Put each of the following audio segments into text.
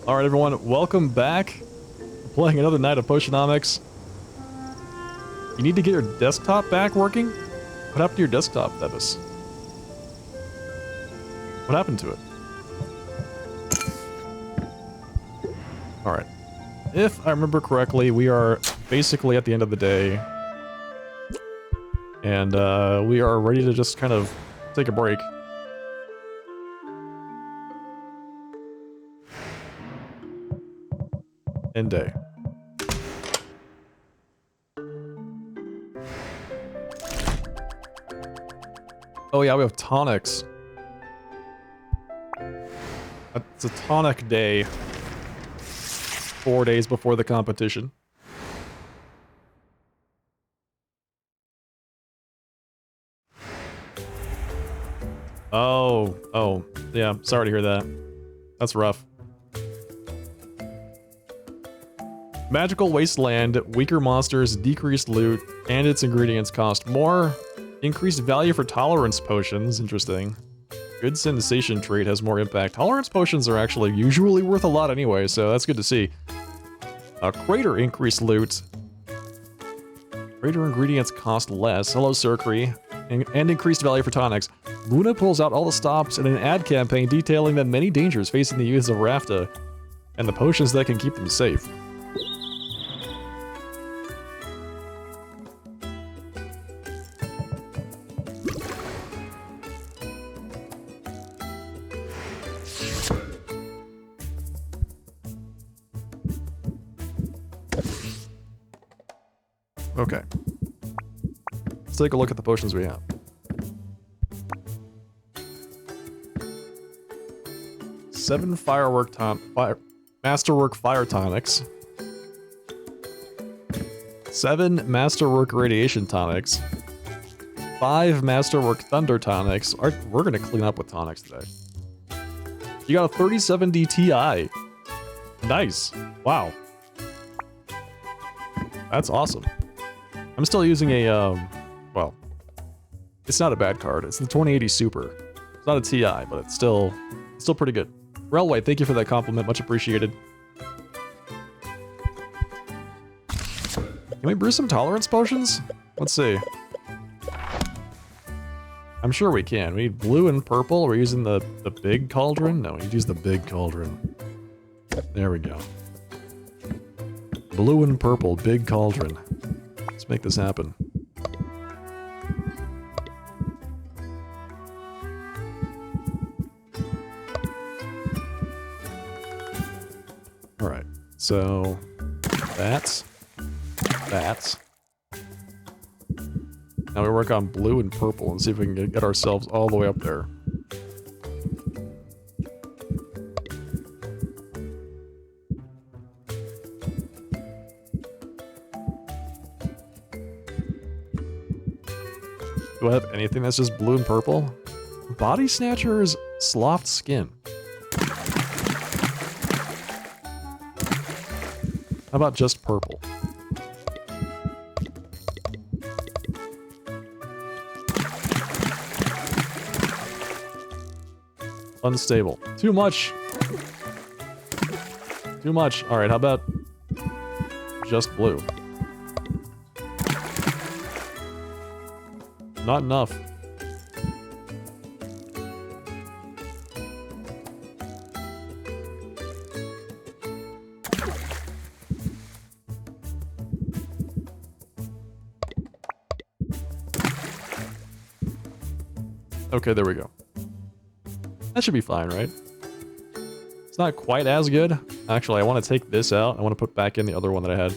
Alright everyone, welcome back. We're playing another night of Potionomics. You need to get your desktop back working? What happened to your desktop, Devis? What happened to it? Alright. If I remember correctly, we are basically at the end of the day. And we are ready to just kind of take a break. End day. Oh yeah, we have tonics. It's a tonic day. 4 days before the competition. Oh, yeah, sorry to hear that. That's rough. Magical Wasteland, weaker monsters, decreased loot, and its ingredients cost more. Increased value for tolerance potions, interesting. Good sensation trait has more impact. Tolerance potions are actually usually worth a lot anyway, so that's good to see. Crater increased loot. Crater ingredients cost less. Hello, Circry. And increased value for tonics. Luna pulls out all the stops in an ad campaign detailing the many dangers facing the youths of Rafta, and the potions that can keep them safe. Okay. Let's take a look at the potions we have. Seven Masterwork Fire Tonics. 7 Masterwork Radiation Tonics. 5 Masterwork Thunder Tonics. We're gonna clean up with tonics today. You got a 3070 Ti. Nice. Wow. That's awesome. I'm still using a, well, it's not a bad card. It's the 2080 Super. It's not a Ti, but it's still pretty good. Railway, thank you for that compliment. Much appreciated. Can we brew some tolerance potions? Let's see. I'm sure we can. We need blue and purple. We're using the big cauldron? No, we need to use the big cauldron. There we go. Blue and purple, big cauldron. Let's make this happen. Alright, so that's. Now we work on blue and purple and see if we can get ourselves all the way up there. Do I have anything that's just blue and purple? Body Snatcher's Sloth Skin. How about just purple? Unstable. Too much. Too much. Alright, how about just blue? Not enough. Okay, there we go. That should be fine, right? It's not quite as good. Actually, I want to take this out. I want to put back in the other one that I had.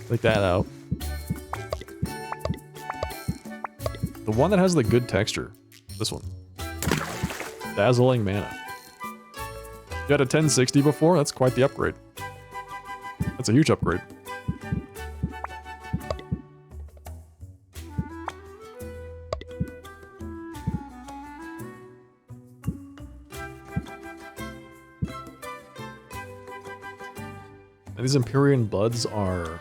Take that out. The one that has the good texture. This one. Dazzling Mana. You had a 1060 before? That's quite the upgrade. That's a huge upgrade. And these Empyrean buds are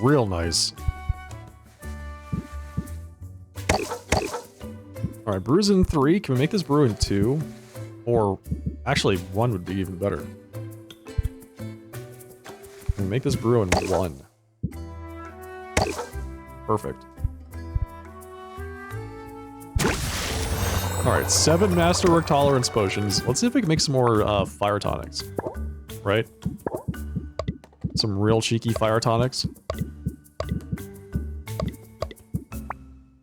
real nice. All right, brews in 3. Can we make this brew in 2? Or actually, 1 would be even better. Can we make this brew in 1? Perfect. All right, 7 masterwork tolerance potions. Let's see if we can make some more fire tonics. Right? Some real cheeky fire tonics.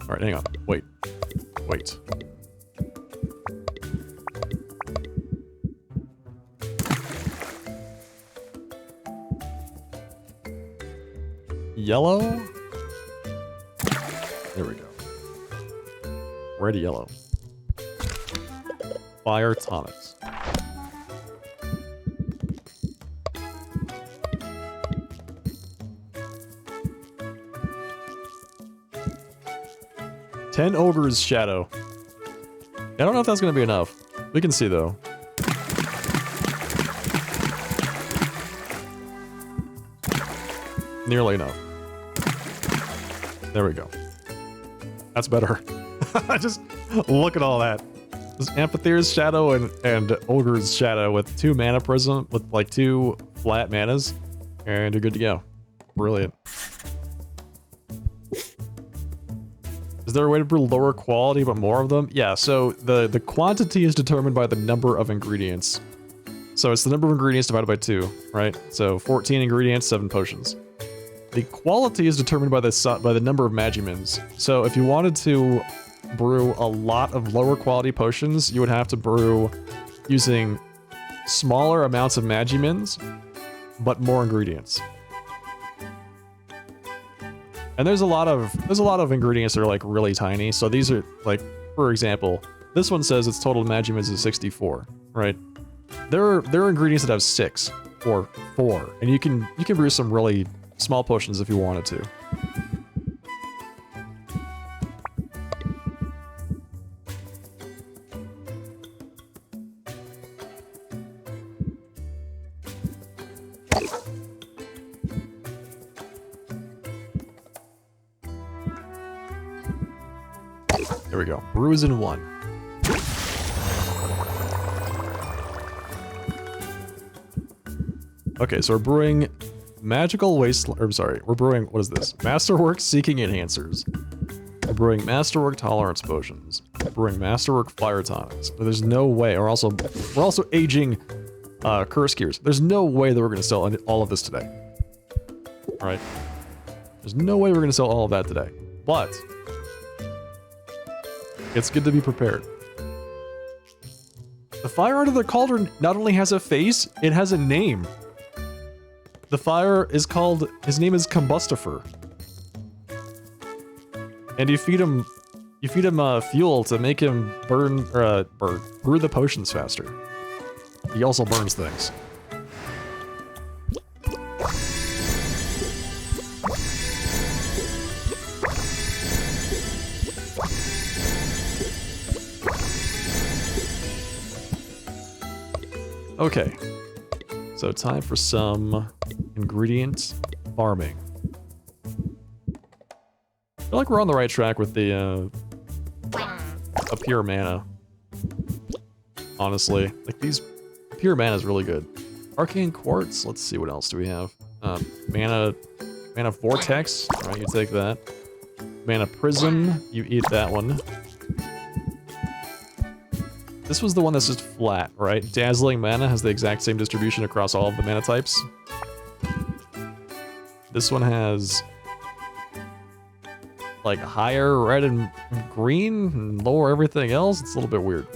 All right, hang on. Wait. Yellow? There we go. Red, yellow. Fire tonics. Ten Ogre's Shadow. I don't know if that's gonna be enough. We can see though. Nearly enough. There we go. That's better. Just look at all that. This Amphithere's Shadow and Ogre's Shadow with 2 mana prism, with like 2 flat manas, and you're good to go. Brilliant. Is there a way to brew lower quality but more of them? Yeah, so the quantity is determined by the number of ingredients. So it's the number of ingredients divided by 2, right? So 14 ingredients, 7 potions. The quality is determined by the number of Magimins. So if you wanted to brew a lot of lower quality potions, you would have to brew using smaller amounts of Magimins, but more ingredients. And there's a lot of ingredients that are like really tiny. So these are like, for example, this one says its total Magimins is 64, right? There are ingredients that have 6 or 4, and you can brew some really small potions if you wanted to. There we go. Brews in 1. Okay, so we're brewing Magical Wasteland. I'm sorry, we're brewing, what is this? Masterwork Seeking Enhancers. We're brewing Masterwork Tolerance Potions. We're brewing Masterwork Fire Tonics. But there's no way, we're also aging Curse Gears. There's no way that we're gonna sell all of this today. Alright? There's no way we're gonna sell all of that today. But it's good to be prepared. The fire under the cauldron not only has a face, it has a name. The fire is called, his name is Combustifer. And you feed him fuel to make him brew the potions faster. He also burns things. Okay, so time for some ingredient farming. I feel like we're on the right track with the pure mana. Honestly, like these pure mana is really good. Arcane Quartz. Let's see, what else do we have? Mana Vortex. All right, you take that. Mana Prism. You eat that one. This was the one that's just flat, right? Dazzling Mana has the exact same distribution across all of the mana types. This one has like higher red and green and lower everything else. It's a little bit weird.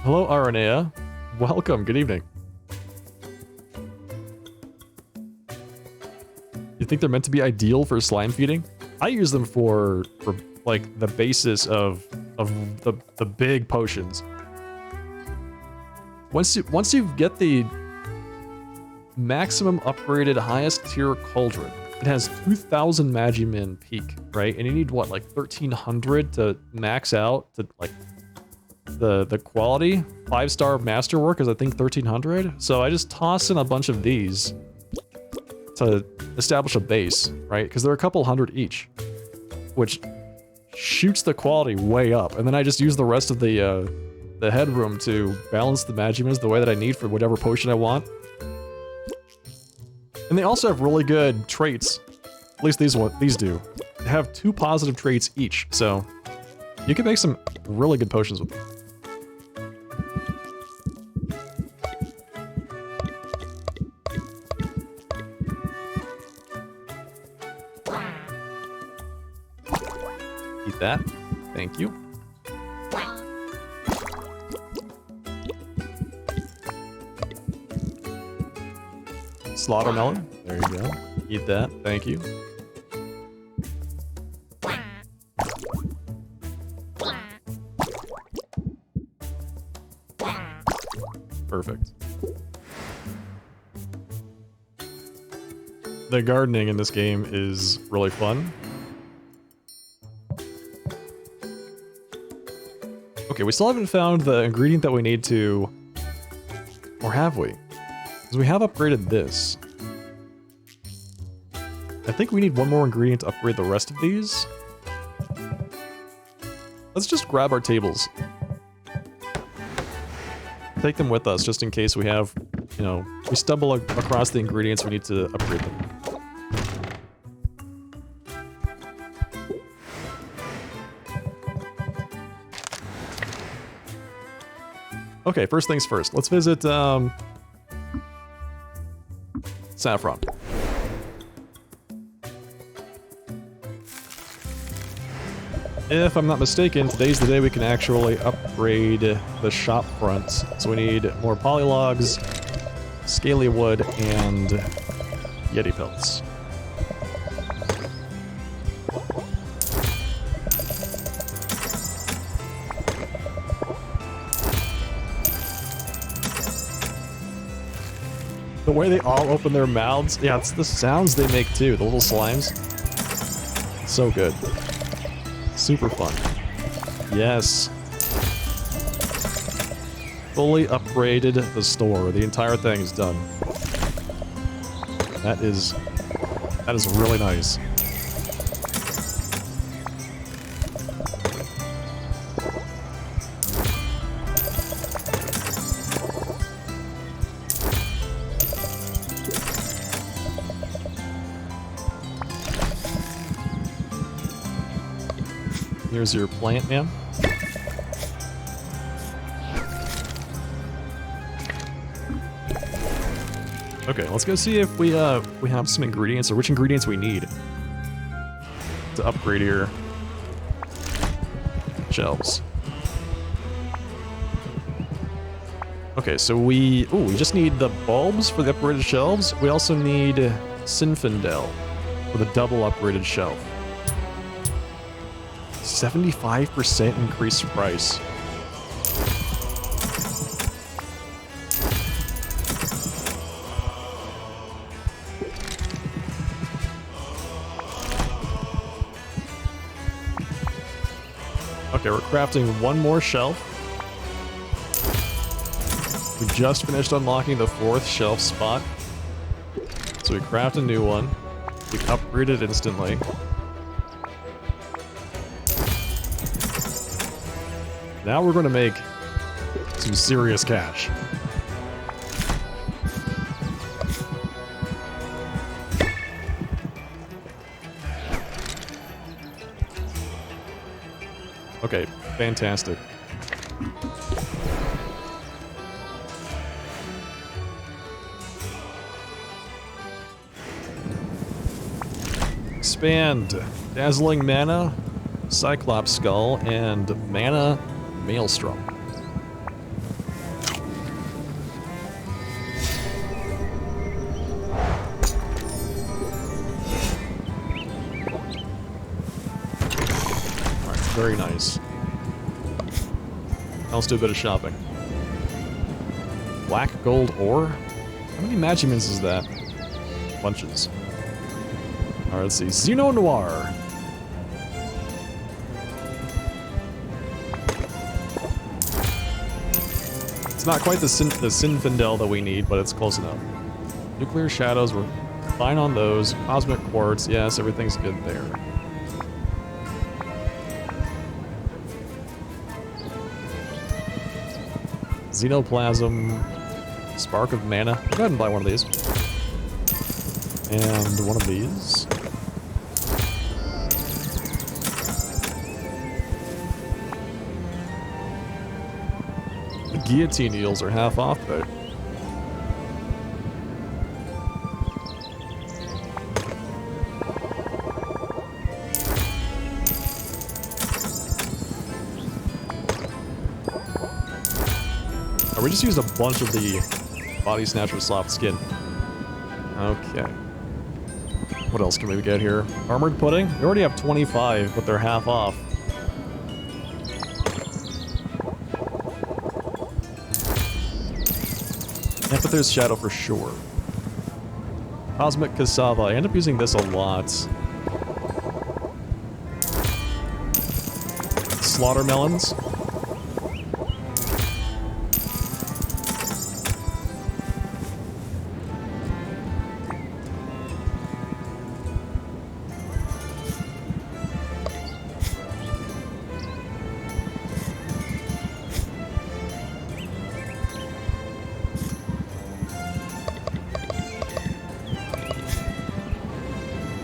Hello, Aranea. Welcome. Good evening. You think they're meant to be ideal for slime feeding? I use them for like the basis of the big potions. Once you get the maximum upgraded highest tier cauldron, it has 2,000 Magimin peak, right? And you need what, like 1,300 to max out to like the quality. 5-star masterwork is I think 1300. So I just toss in a bunch of these to establish a base, right? Because they're a couple hundred each, which shoots the quality way up. And then I just use the rest of the headroom to balance the magimins the way that I need for whatever potion I want. And they also have really good traits. At least these do. They have 2 positive traits each, so you can make some really good potions with them. Eat that. Thank you. Slaughtermelon. There you go. Eat that. Thank you. Perfect. The gardening in this game is really fun. Okay, we still haven't found the ingredient that we need to... Or have we? Because we have upgraded this. I think we need one more ingredient to upgrade the rest of these. Let's just grab our tables. Take them with us, just in case we have, you know, we stumble across the ingredients, we need to upgrade them. Okay, first things first. Let's visit, Saffron. If I'm not mistaken, today's the day we can actually upgrade the shop fronts. So we need more polylogs, scaly wood, and yeti pelts. The way they all open their mouths, yeah, it's the sounds they make too, the little slimes. So good. Super fun. Yes. Fully upgraded the store. The entire thing is done. That is really nice. Here's your plant, man. Okay, let's go see if we have some ingredients, or which ingredients we need to upgrade your shelves. Okay, so we just need the bulbs for the upgraded shelves. We also need Sinfandel for the double upgraded shelf. 75% increased price. Okay, we're crafting one more shelf. We just finished unlocking the 4th shelf spot. So we craft a new one. We upgrade it instantly. Now we're going to make some serious cash. Okay, fantastic. Expand. Dazzling Mana, Cyclops Skull, and Mana Maelstrom. Alright, very nice. Now let's do a bit of shopping. Black gold ore? How many Magimins is that? Bunches. Alright, let's see. Xeno Noir. It's not quite the Sinfindel that we need, but it's close enough. Nuclear shadows, we're fine on those. Cosmic quartz, yes, everything's good there. Xenoplasm, Spark of Mana. Go ahead and buy one of these. And one of these. The guillotine eels are half off, though. We just used a bunch of the Body Snatcher soft skin. Okay. What else can we get here? Armored Pudding? We already have 25, but they're half off. Amethyst Shadow for sure. Cosmic Cassava. I end up using this a lot. Slaughter Melons.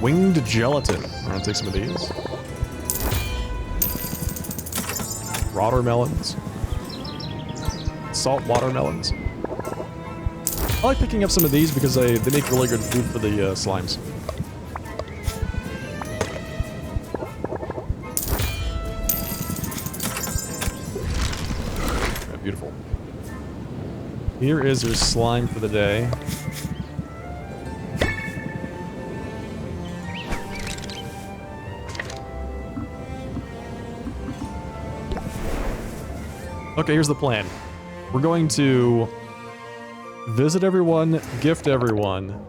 Winged Gelatin. I'm gonna take some of these. Watermelons. Salt watermelons. I like picking up some of these because they make really good food for the slimes. Okay, beautiful. Here is your slime for the day. Okay, here's the plan. We're going to visit everyone, gift everyone,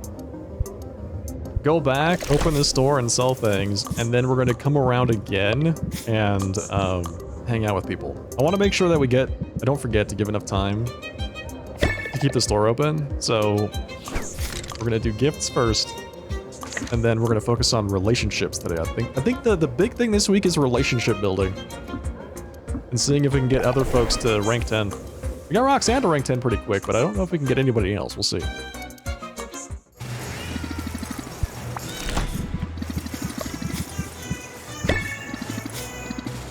go back, open the store and sell things, and then we're going to come around again and hang out with people. I want to make sure that I don't forget to give enough time to keep the store open, so we're going to do gifts first, and then we're going to focus on relationships today, I think the big thing this week is relationship building. And seeing if we can get other folks to rank 10. We got Roxanne to rank 10 pretty quick, but I don't know if we can get anybody else. We'll see. I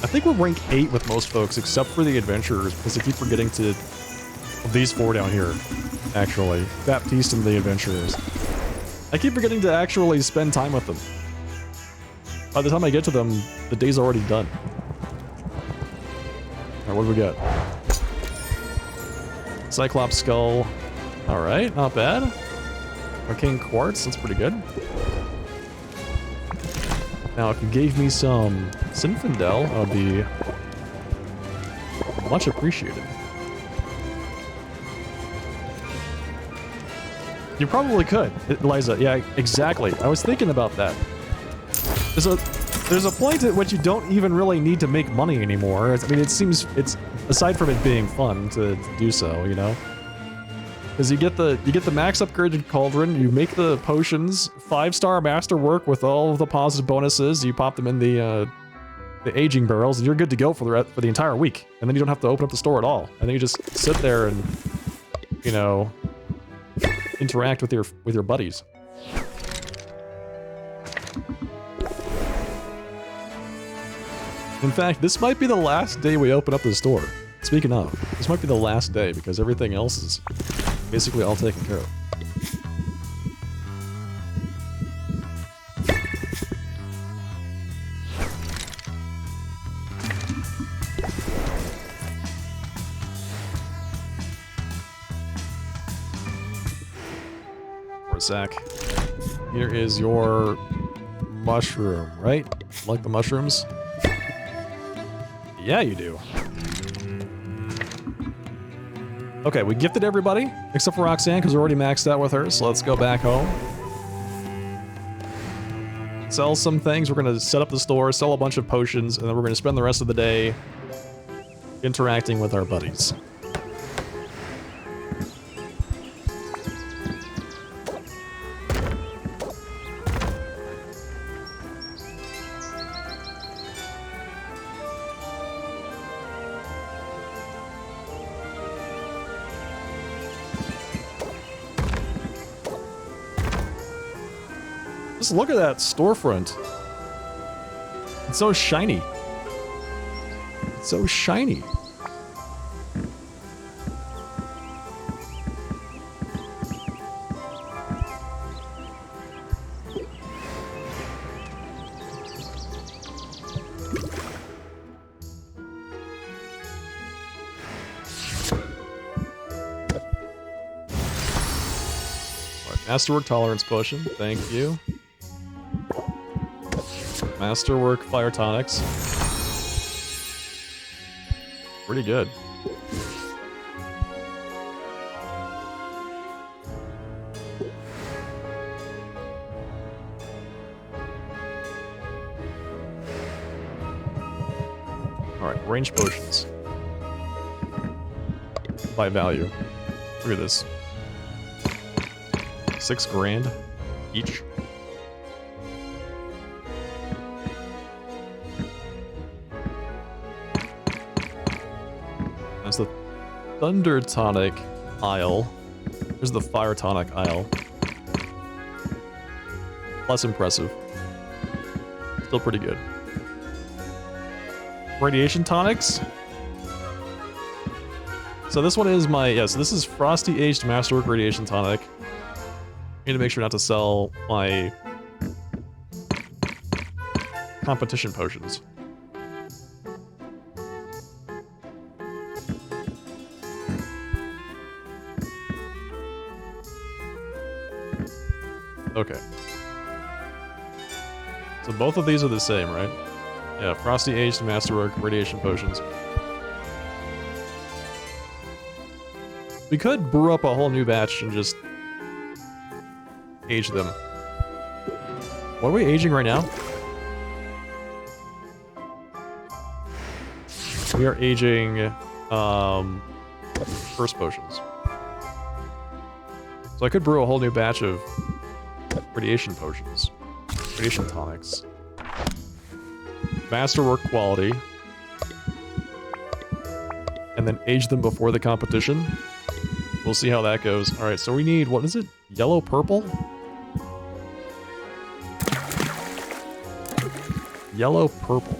think we'll rank 8 with most folks, except for the adventurers, because I keep forgetting to... Well, these 4 down here, actually. Baptiste and the adventurers. I keep forgetting to actually spend time with them. By the time I get to them, the day's already done. Alright, what do we got? Cyclops Skull. Alright, not bad. Arcane Quartz, that's pretty good. Now, if you gave me some Sinfindel, that would be much appreciated. You probably could, Eliza. Yeah, exactly. I was thinking about that. There's a point at which you don't even really need to make money anymore. I mean, it's aside from it being fun to do so, you know? Because you get the max upgraded cauldron, you make the potions, 5-star masterwork with all of the positive bonuses, you pop them in the aging barrels, and you're good to go for the entire week. And then you don't have to open up the store at all. And then you just sit there and, you know, interact with your buddies. In fact, this might be the last day we open up the store. Speaking of, this might be the last day because everything else is basically all taken care of. For a sec. Here is your mushroom, right? Like the mushrooms? Yeah, you do. Okay, we gifted everybody, except for Roxanne, because we're already maxed out with her, so let's go back home. Sell some things, we're going to set up the store, sell a bunch of potions, and then we're going to spend the rest of the day interacting with our buddies. Just look at that storefront. It's so shiny. It's so shiny. Masterwork tolerance potion, thank you. Masterwork fire tonics. Pretty good. Alright, range potions. By value. Look at this. 6 grand each. That's the Thunder Tonic aisle. Here's the Fire Tonic aisle. Less impressive. Still pretty good. Radiation Tonics. So this one is my, yes, this is Frosty Aged Masterwork Radiation Tonic. Need to make sure not to sell my competition potions. Okay. So both of these are the same, right? Yeah, Frosty Aged Masterwork Radiation Potions. We could brew up a whole new batch and just age them. What are we aging right now? We are aging first potions. So I could brew a whole new batch of radiation potions. Radiation tonics. Masterwork quality. And then age them before the competition. We'll see how that goes. Alright, so we need, what is it? Yellow purple? Yellow purple.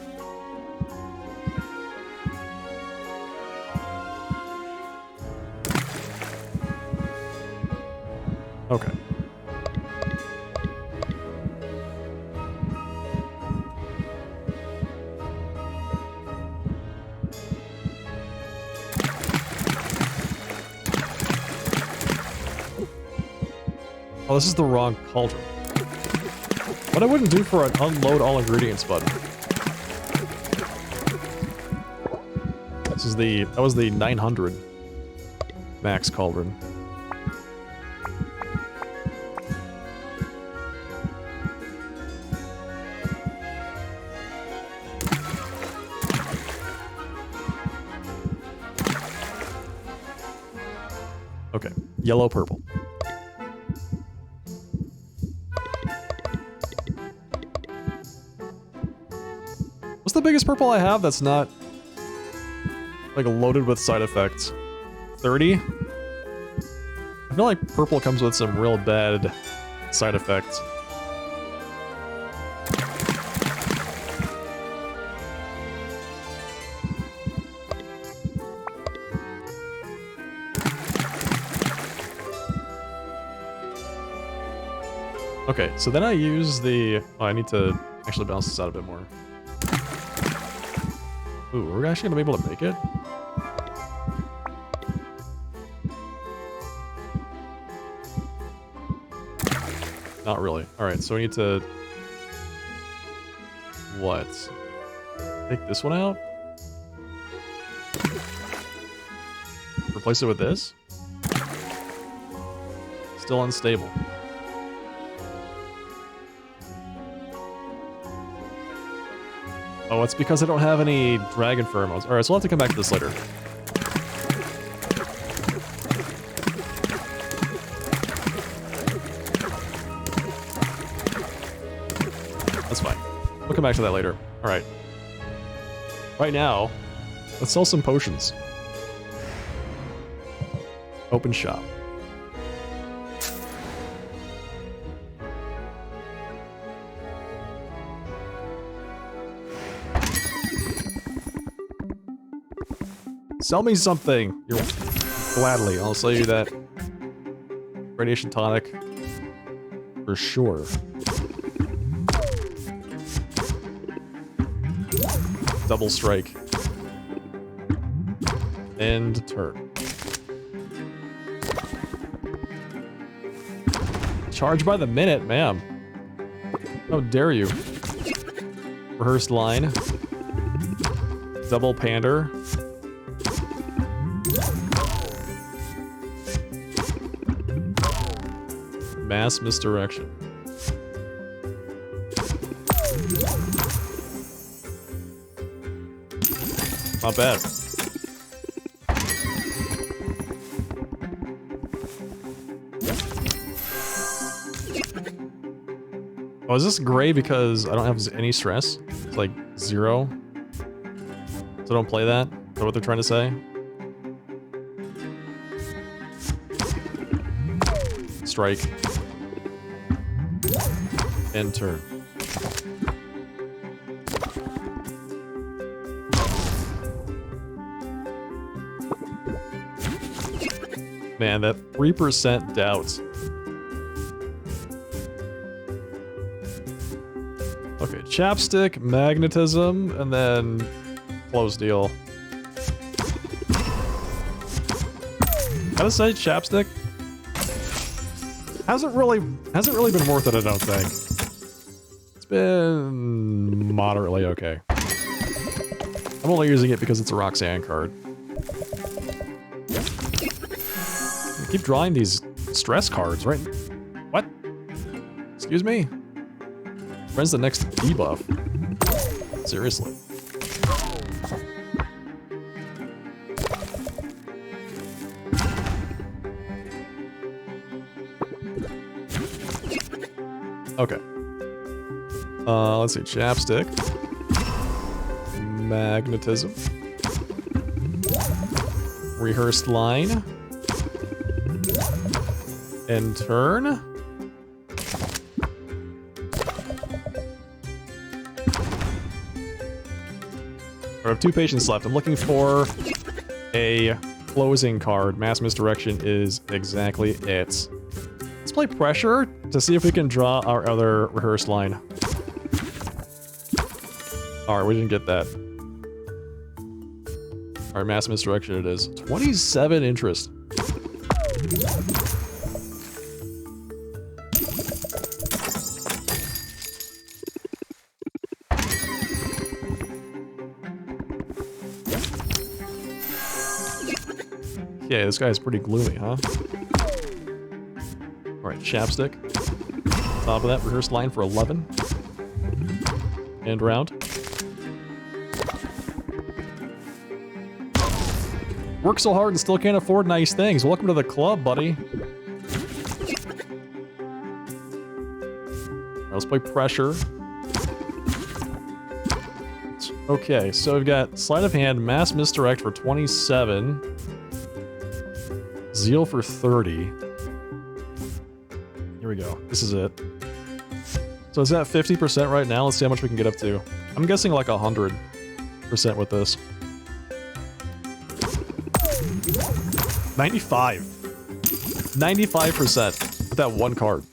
Okay. Oh, this is the wrong cauldron. What I wouldn't do for an unload all ingredients button. This is the, that was the 900 max cauldron. Okay, yellow purple. What's the biggest purple I have that's not like loaded with side effects? 30? I feel like purple comes with some real bad side effects. Okay, so then I use the... Oh, I need to actually balance this out a bit more. Ooh, we're actually gonna be able to make it? Not really. Alright, so we need to... What? Take this one out? Replace it with this? Still unstable. Oh, it's because I don't have any dragon pheromones. Alright, so we'll have to come back to this later. That's fine. We'll come back to that later. Alright. Right now, let's sell some potions. Open shop. Sell me something. Gladly, I'll sell you that radiation tonic for sure. Double strike. End turn. Charge by the minute, ma'am. How dare you? Rehearsed line. Double pander. Mass misdirection. Not bad. Oh, is this gray because I don't have any stress? It's like 0. So don't play that? Is that what they're trying to say? Strike. End turn. Man, that 3% doubt. Okay, chapstick, magnetism, and then close deal. Gotta say, chapstick hasn't really been worth it, I don't think. It's been moderately okay. I'm only using it because it's a Roxanne card. I keep drawing these stress cards, right? What? Excuse me? When's the next debuff? Seriously. Okay. Let's see. Chapstick. Magnetism. Rehearsed line. End turn. I have 2 patients left. I'm looking for a closing card. Mass misdirection is exactly it. Let's play pressure to see if we can draw our other rehearsed line. Alright, we didn't get that. Alright, mass misdirection it is. 27 interest. Yeah, this guy's pretty gloomy, huh? Alright, chapstick. Top of that, rehearsed line for 11. End round. Work so hard and still can't afford nice things. Welcome to the club, buddy. Let's play pressure. Okay, so we've got sleight of hand, mass misdirect for 27. Zeal for 30. Here we go. This is it. So it's at 50% right now. Let's see how much we can get up to. I'm guessing like 100% with this. 95. 95% with that one card.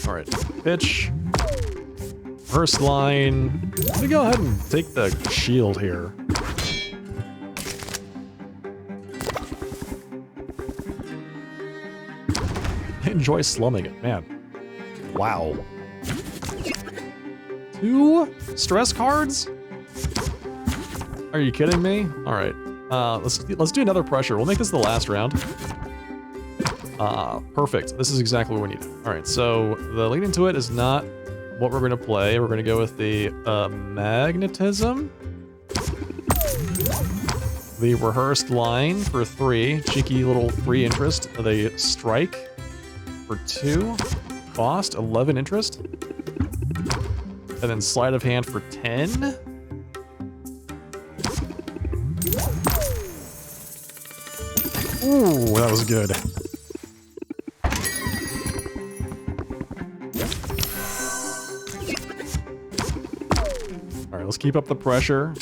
Alright. Pitch. First line. Let me go ahead and take the shield here. Enjoy slumming it, man. Wow. 2 stress cards? Are you kidding me? All right. Let's do another pressure. We'll make this the last round. Perfect. This is exactly what we need. All right. So the lead into it is not what we're going to play. We're going to go with the magnetism. The rehearsed line for 3. Cheeky little 3 interest. The strike for 2. Cost 11 interest. And then sleight of hand for 10. Ooh, that was good. Let's keep up the pressure.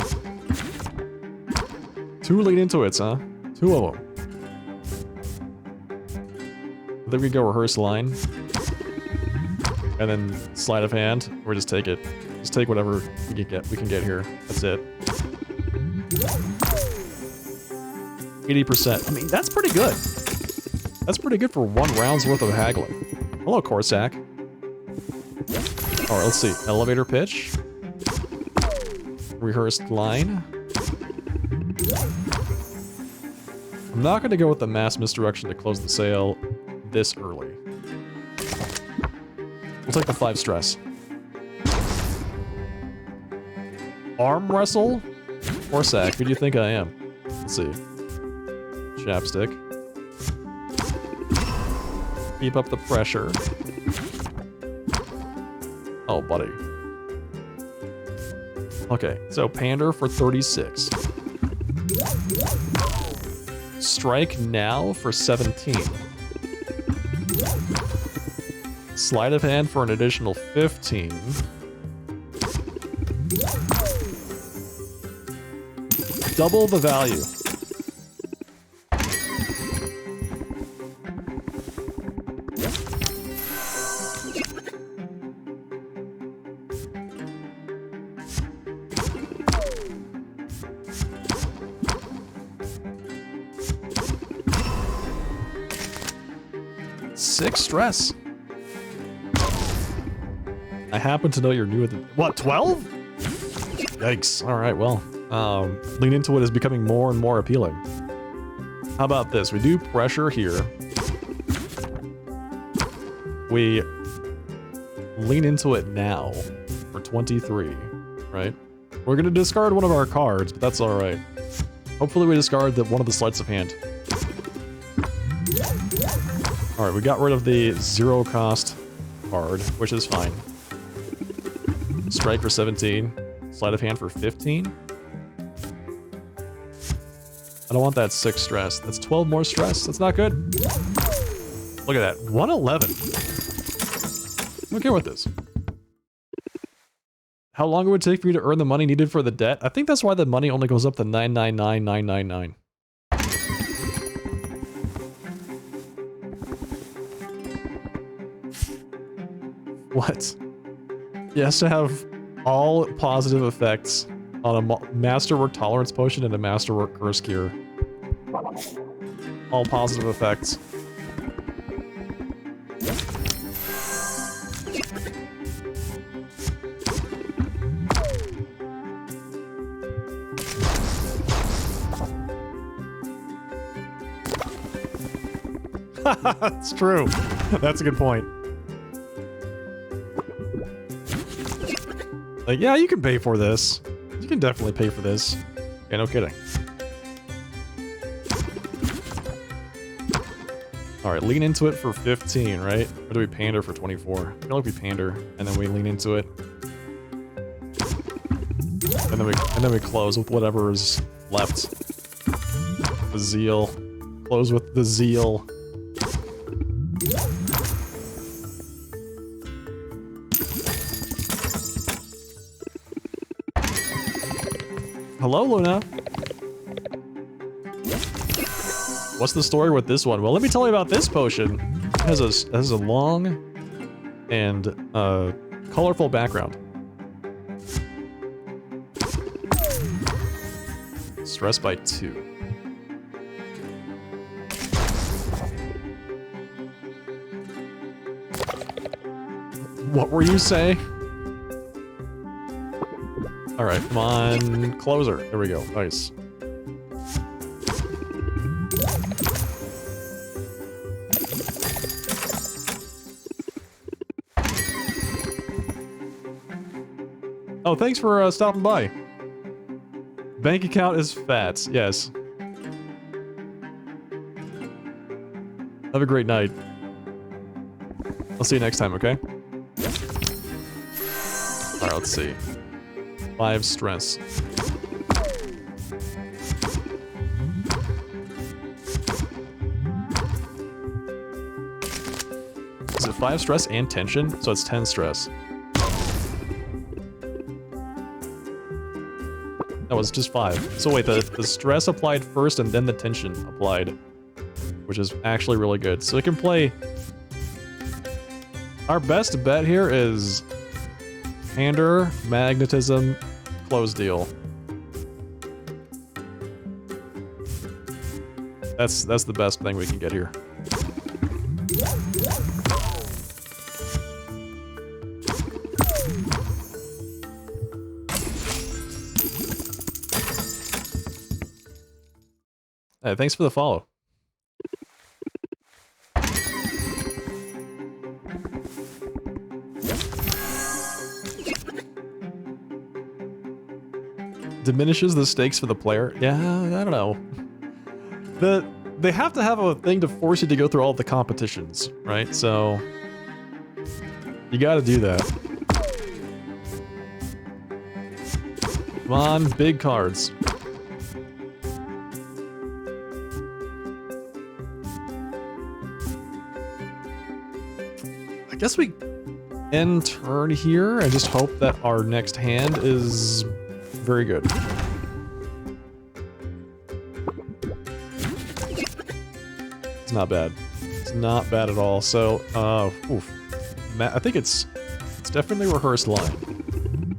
2 lean into it, huh? 2 of them. Then we go rehearse line. And then sleight of hand, or just take it. Just take whatever we can get here. That's it. 80%. I mean, that's pretty good. That's pretty good for 1 round's worth of haggling. Hello, Corsac. Alright, let's see. Elevator pitch. Rehearsed line. I'm not going to go with the mass misdirection to close the sale this early. We'll take the 5 stress. Arm wrestle? Corsac, who do you think I am? Let's see. Chapstick. Keep up the pressure. Oh, buddy. Okay, so pander for 36. Strike now for 17. Sleight of hand for an additional 15. Double the value. Six stress. I happen to know you're new at the... What, 12? Yikes. Alright, well. Lean into it is becoming more and more appealing. How about this? We do pressure here. We lean into it now for 23, right? We're gonna discard one of our cards, but that's alright. Hopefully we discard one of the sleights of hand. Alright, we got rid of the 0 cost card, which is fine. Strike for 17. Sleight of hand for 15. I don't want that 6 stress. That's 12 more stress. That's not good. Look at that. 111. I'm okay with this. How long it would take for you to earn the money needed for the debt? I think that's why the money only goes up to 999,999. What? He has to have all positive effects on a Masterwork Tolerance Potion and a Masterwork Curse Cure. All positive effects. It's true. That's a good point. Like, yeah, you can pay for this. You can definitely pay for this. Yeah, no kidding. Alright, lean into it for 15, right? Or do we pander for 24? I feel like we pander, and then we lean into it. And then we close with whatever is left. The zeal. Close with the zeal. Hello, Luna. What's the story with this one? Well, let me tell you about this potion. It has a long and colorful background. Stress by 2. What were you saying? Alright, come on. Closer. There we go. Nice. Oh, thanks for stopping by. Bank account is fat. Yes. Have a great night. I'll see you next time, okay? Alright, let's see. 5 stress. Is it 5 stress and tension? So it's 10 stress. Oh, it's just 5. So wait, the stress applied first and then the tension applied, which is actually really good. So it can play... Our best bet here is Hander, Magnetism, Close Deal. That's the best thing we can get here. Hey, thanks for the follow. Diminishes the stakes for the player. Yeah, I don't know. They have to have a thing to force you to go through all the competitions, right? So you gotta do that. Come on, big cards. I guess we end turn here and just hope that our next hand is very good. It's not bad. It's not bad at all. So, oof. I think it's definitely rehearsed line.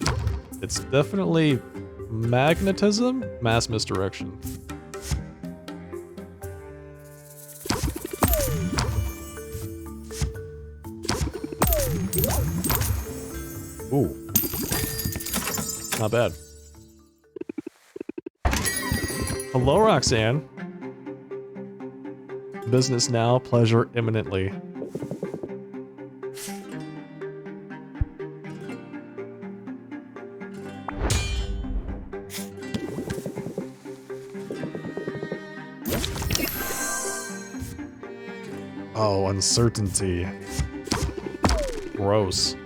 It's definitely magnetism, mass misdirection. Ooh. Not bad. Hello, Roxanne. Business now, pleasure imminently. Oh, uncertainty. Gross.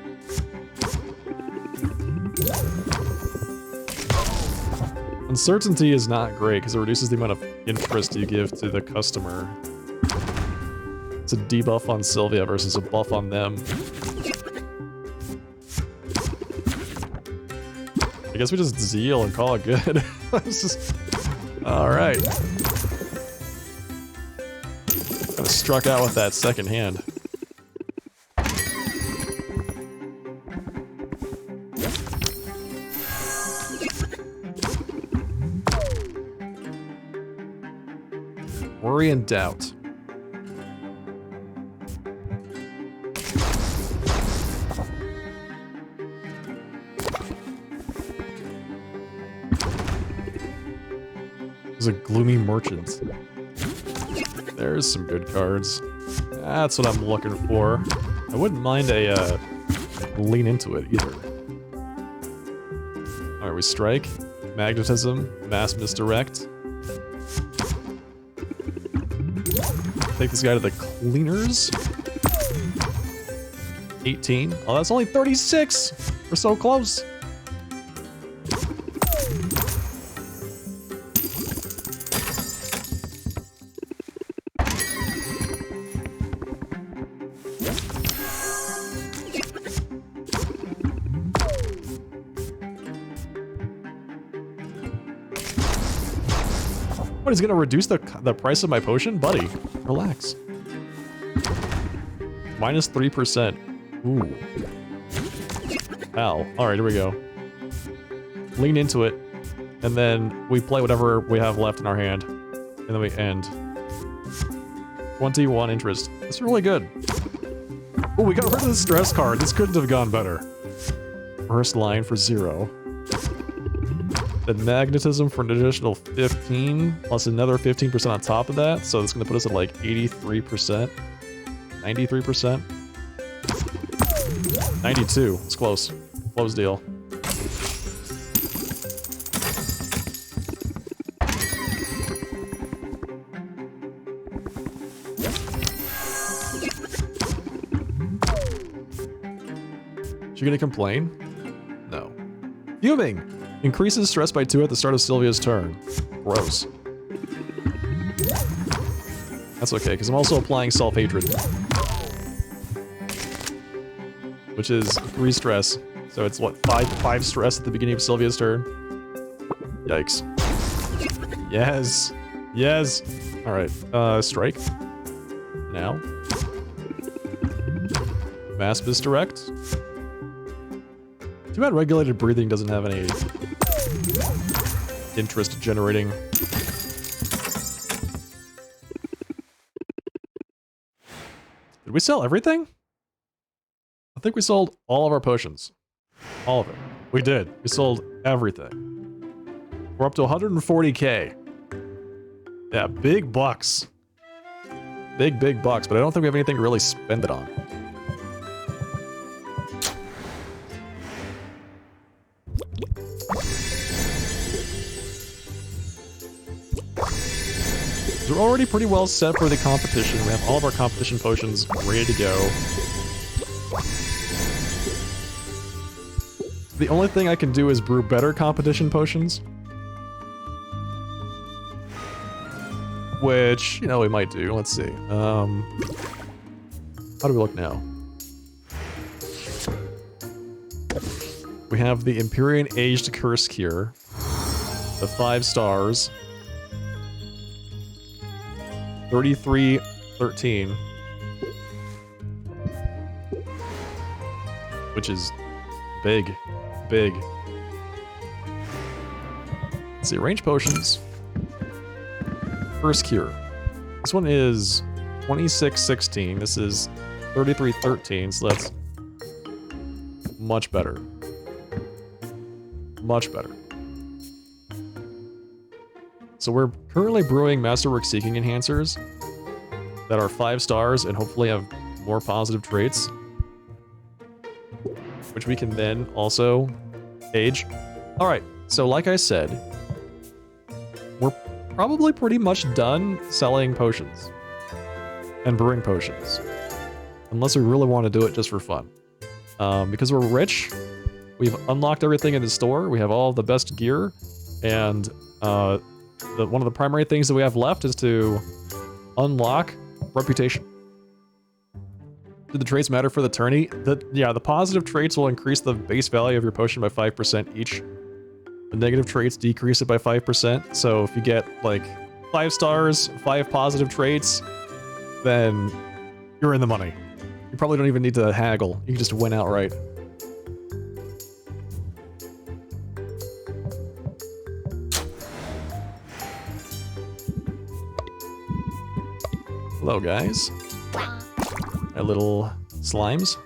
Uncertainty is not great because it reduces the amount of interest you give to the customer. It's a debuff on Sylvia versus a buff on them. I guess we just zeal and call it good. Alright. Kind of struck out with that second hand. Worry and doubt. There's a gloomy merchant. There's some good cards. That's what I'm looking for. I wouldn't mind a lean into it either. Alright, we strike. Magnetism. Mass misdirect. Take this guy to the cleaners. 18. Oh, that's only 36! We're so close. What, he's gonna reduce the price of my potion? Buddy, relax. Minus 3%. Ooh. Ow. Alright, here we go. Lean into it, and then we play whatever we have left in our hand. And then we end. 21 interest. That's really good. Oh, we got rid of the stress card. This couldn't have gone better. First line for 0. Then magnetism for an additional 15, plus another 15% on top of that, so it's gonna put us at like 83%. 93%. 92. It's close. Close deal. She gonna complain? No. Fuming! Increases stress by 2 at the start of Sylvia's turn. Gross. That's okay, because I'm also applying self-hatred. Which is 3 stress. So it's what, 5 stress at the beginning of Sylvia's turn? Yikes. Yes. Yes. All right. Strike. Now. Mass misdirect. Too bad regulated breathing doesn't have any interest generating. Did we sell everything? I think we sold all of our potions. All of it. We did. We sold everything. We're up to 140k. Yeah, big bucks. Big bucks, but I don't think we have anything to really spend it on. We're already pretty well set for the competition. We have all of our competition potions ready to go. The only thing I can do is brew better competition potions. Which, you know, we might do. Let's see. How do we look now? We have the Empyrean Aged Curse Cure. The 5 stars. 3313. Which is big. Big. Let's see, range potions. First cure. This one is 2616. This is 3313, so that's much better. Much better. So we're currently brewing Masterwork Seeking Enhancers that are 5 stars and hopefully have more positive traits, which we can then also age. Alright, so like I said, we're probably pretty much done selling potions and brewing potions, unless we really want to do it just for fun. Because we're rich, we've unlocked everything in the store, we have all the best gear, and one of the primary things that we have left is to unlock reputation. Do the traits matter for the tourney? Yeah, the positive traits will increase the base value of your potion by 5% each. The negative traits decrease it by 5%. So if you get like 5 stars, 5 positive traits, then you're in the money. You probably don't even need to haggle. You can just win outright. Hello, guys. My little slimes.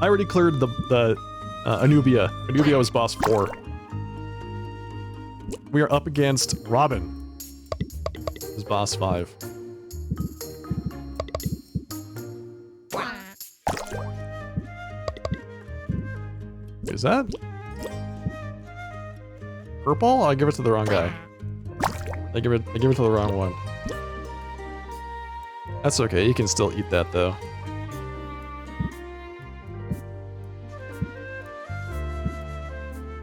I already cleared the Anubia. Anubia was boss 4. We are up against Robin. This is boss 5. Is that purple? I'll give it to the wrong guy. I give it to the wrong one. That's okay, you can still eat that though.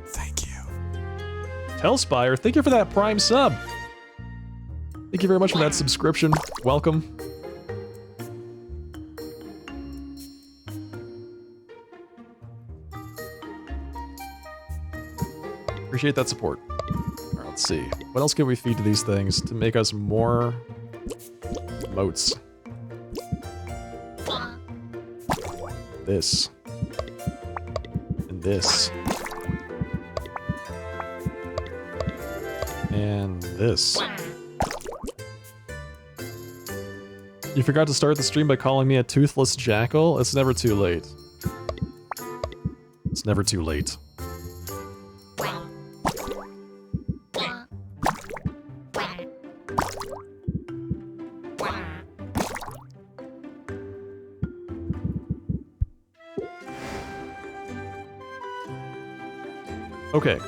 Thank you. Telspire, thank you for that Prime sub. Thank you very much for that subscription. Welcome. Appreciate that support. Alright, let's see. What else can we feed to these things to make us more moats? This. And this. And this. You forgot to start the stream by calling me a toothless jackal? It's never too late. It's never too late. Okay.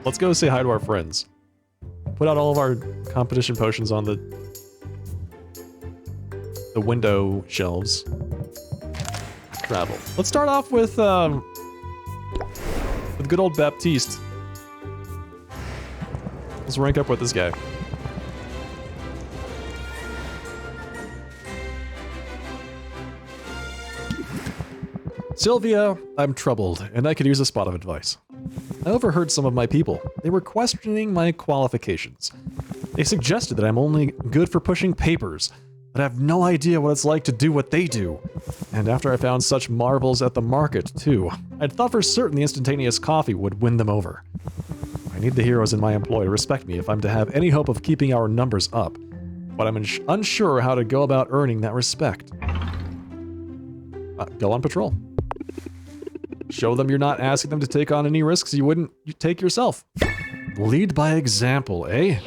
Let's go say hi to our friends. Put out all of our competition potions on the window shelves. Travel. Let's start off with good old Baptiste. Let's rank up with this guy. Sylvia, I'm troubled, and I could use a spot of advice. I overheard some of my people. They were questioning my qualifications. They suggested that I'm only good for pushing papers, but I have no idea what it's like to do what they do. And after I found such marvels at the market, too, I'd thought for certain the instantaneous coffee would win them over. I need the heroes in my employ to respect me if I'm to have any hope of keeping our numbers up, but I'm unsure how to go about earning that respect. Go on patrol. Show them you're not asking them to take on any risks you wouldn't take yourself. Lead by example, eh?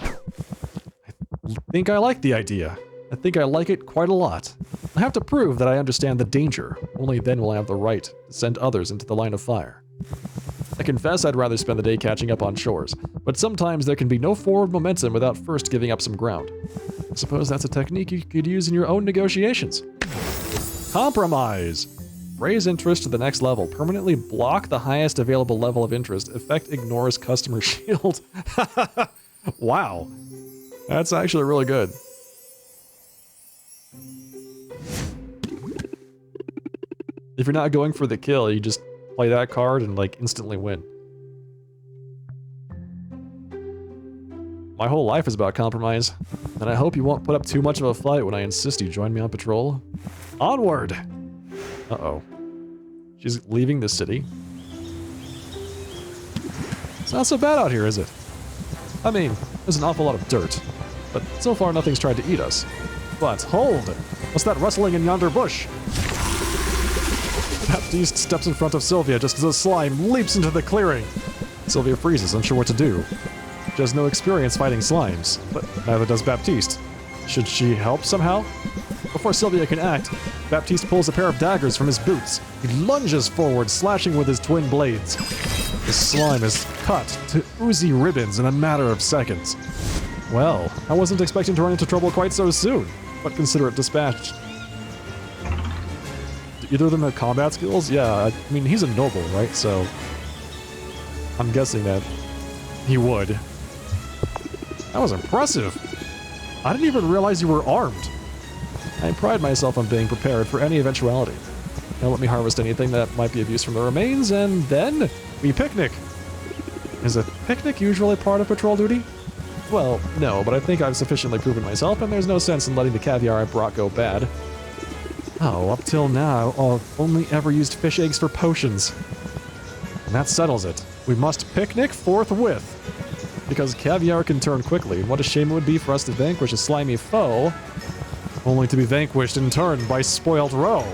I think I like the idea. I think I like it quite a lot. I have to prove that I understand the danger. Only then will I have the right to send others into the line of fire. I confess I'd rather spend the day catching up on chores, but sometimes there can be no forward momentum without first giving up some ground. I suppose that's a technique you could use in your own negotiations. Compromise! Raise interest to the next level. Permanently block the highest available level of interest. Effect ignores customer shield. Wow. That's actually really good. If you're not going for the kill, you just play that card and like instantly win. My whole life is about compromise, and I hope you won't put up too much of a fight when I insist you join me on patrol. Onward! Uh-oh. She's leaving the city. It's not so bad out here, is it? I mean, there's an awful lot of dirt, but so far nothing's tried to eat us. But hold! What's that rustling in yonder bush? Baptiste steps in front of Sylvia just as a slime leaps into the clearing. Sylvia freezes, unsure what to do. She has no experience fighting slimes, but neither does Baptiste. Should she help somehow? Before Sylvia can act, Baptiste pulls a pair of daggers from his boots. He lunges forward, slashing with his twin blades. The slime is cut to oozy ribbons in a matter of seconds. Well, I wasn't expecting to run into trouble quite so soon, but consider it dispatched. Do either of them have combat skills? Yeah, I mean, he's a noble, right? So I'm guessing that he would. That was impressive. I didn't even realize you were armed. I pride myself on being prepared for any eventuality. Now let me harvest anything that might be of use from the remains, and then we picnic. Is a picnic usually part of patrol duty? Well, no, but I think I've sufficiently proven myself, and there's no sense in letting the caviar I brought go bad. Oh, up till now, I've only ever used fish eggs for potions. And that settles it. We must picnic forthwith. Because caviar can turn quickly, and what a shame it would be for us to vanquish a slimy foe, only to be vanquished in turn by spoiled roe.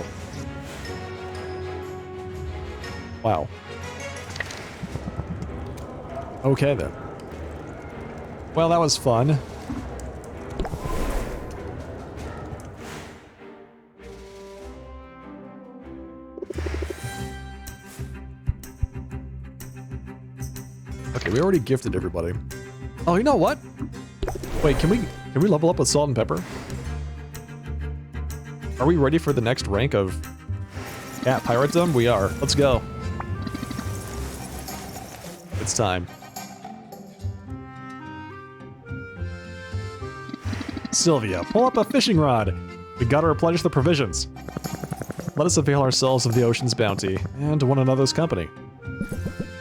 Wow. Okay then. Well, that was fun. Okay, we already gifted everybody. Oh, you know what? Wait, can we level up with salt and pepper? Are we ready for the next rank of cat piratedom? We are. Let's go. It's time. Sylvia, pull up a fishing rod. We gotta replenish the provisions. Let us avail ourselves of the ocean's bounty and one another's company.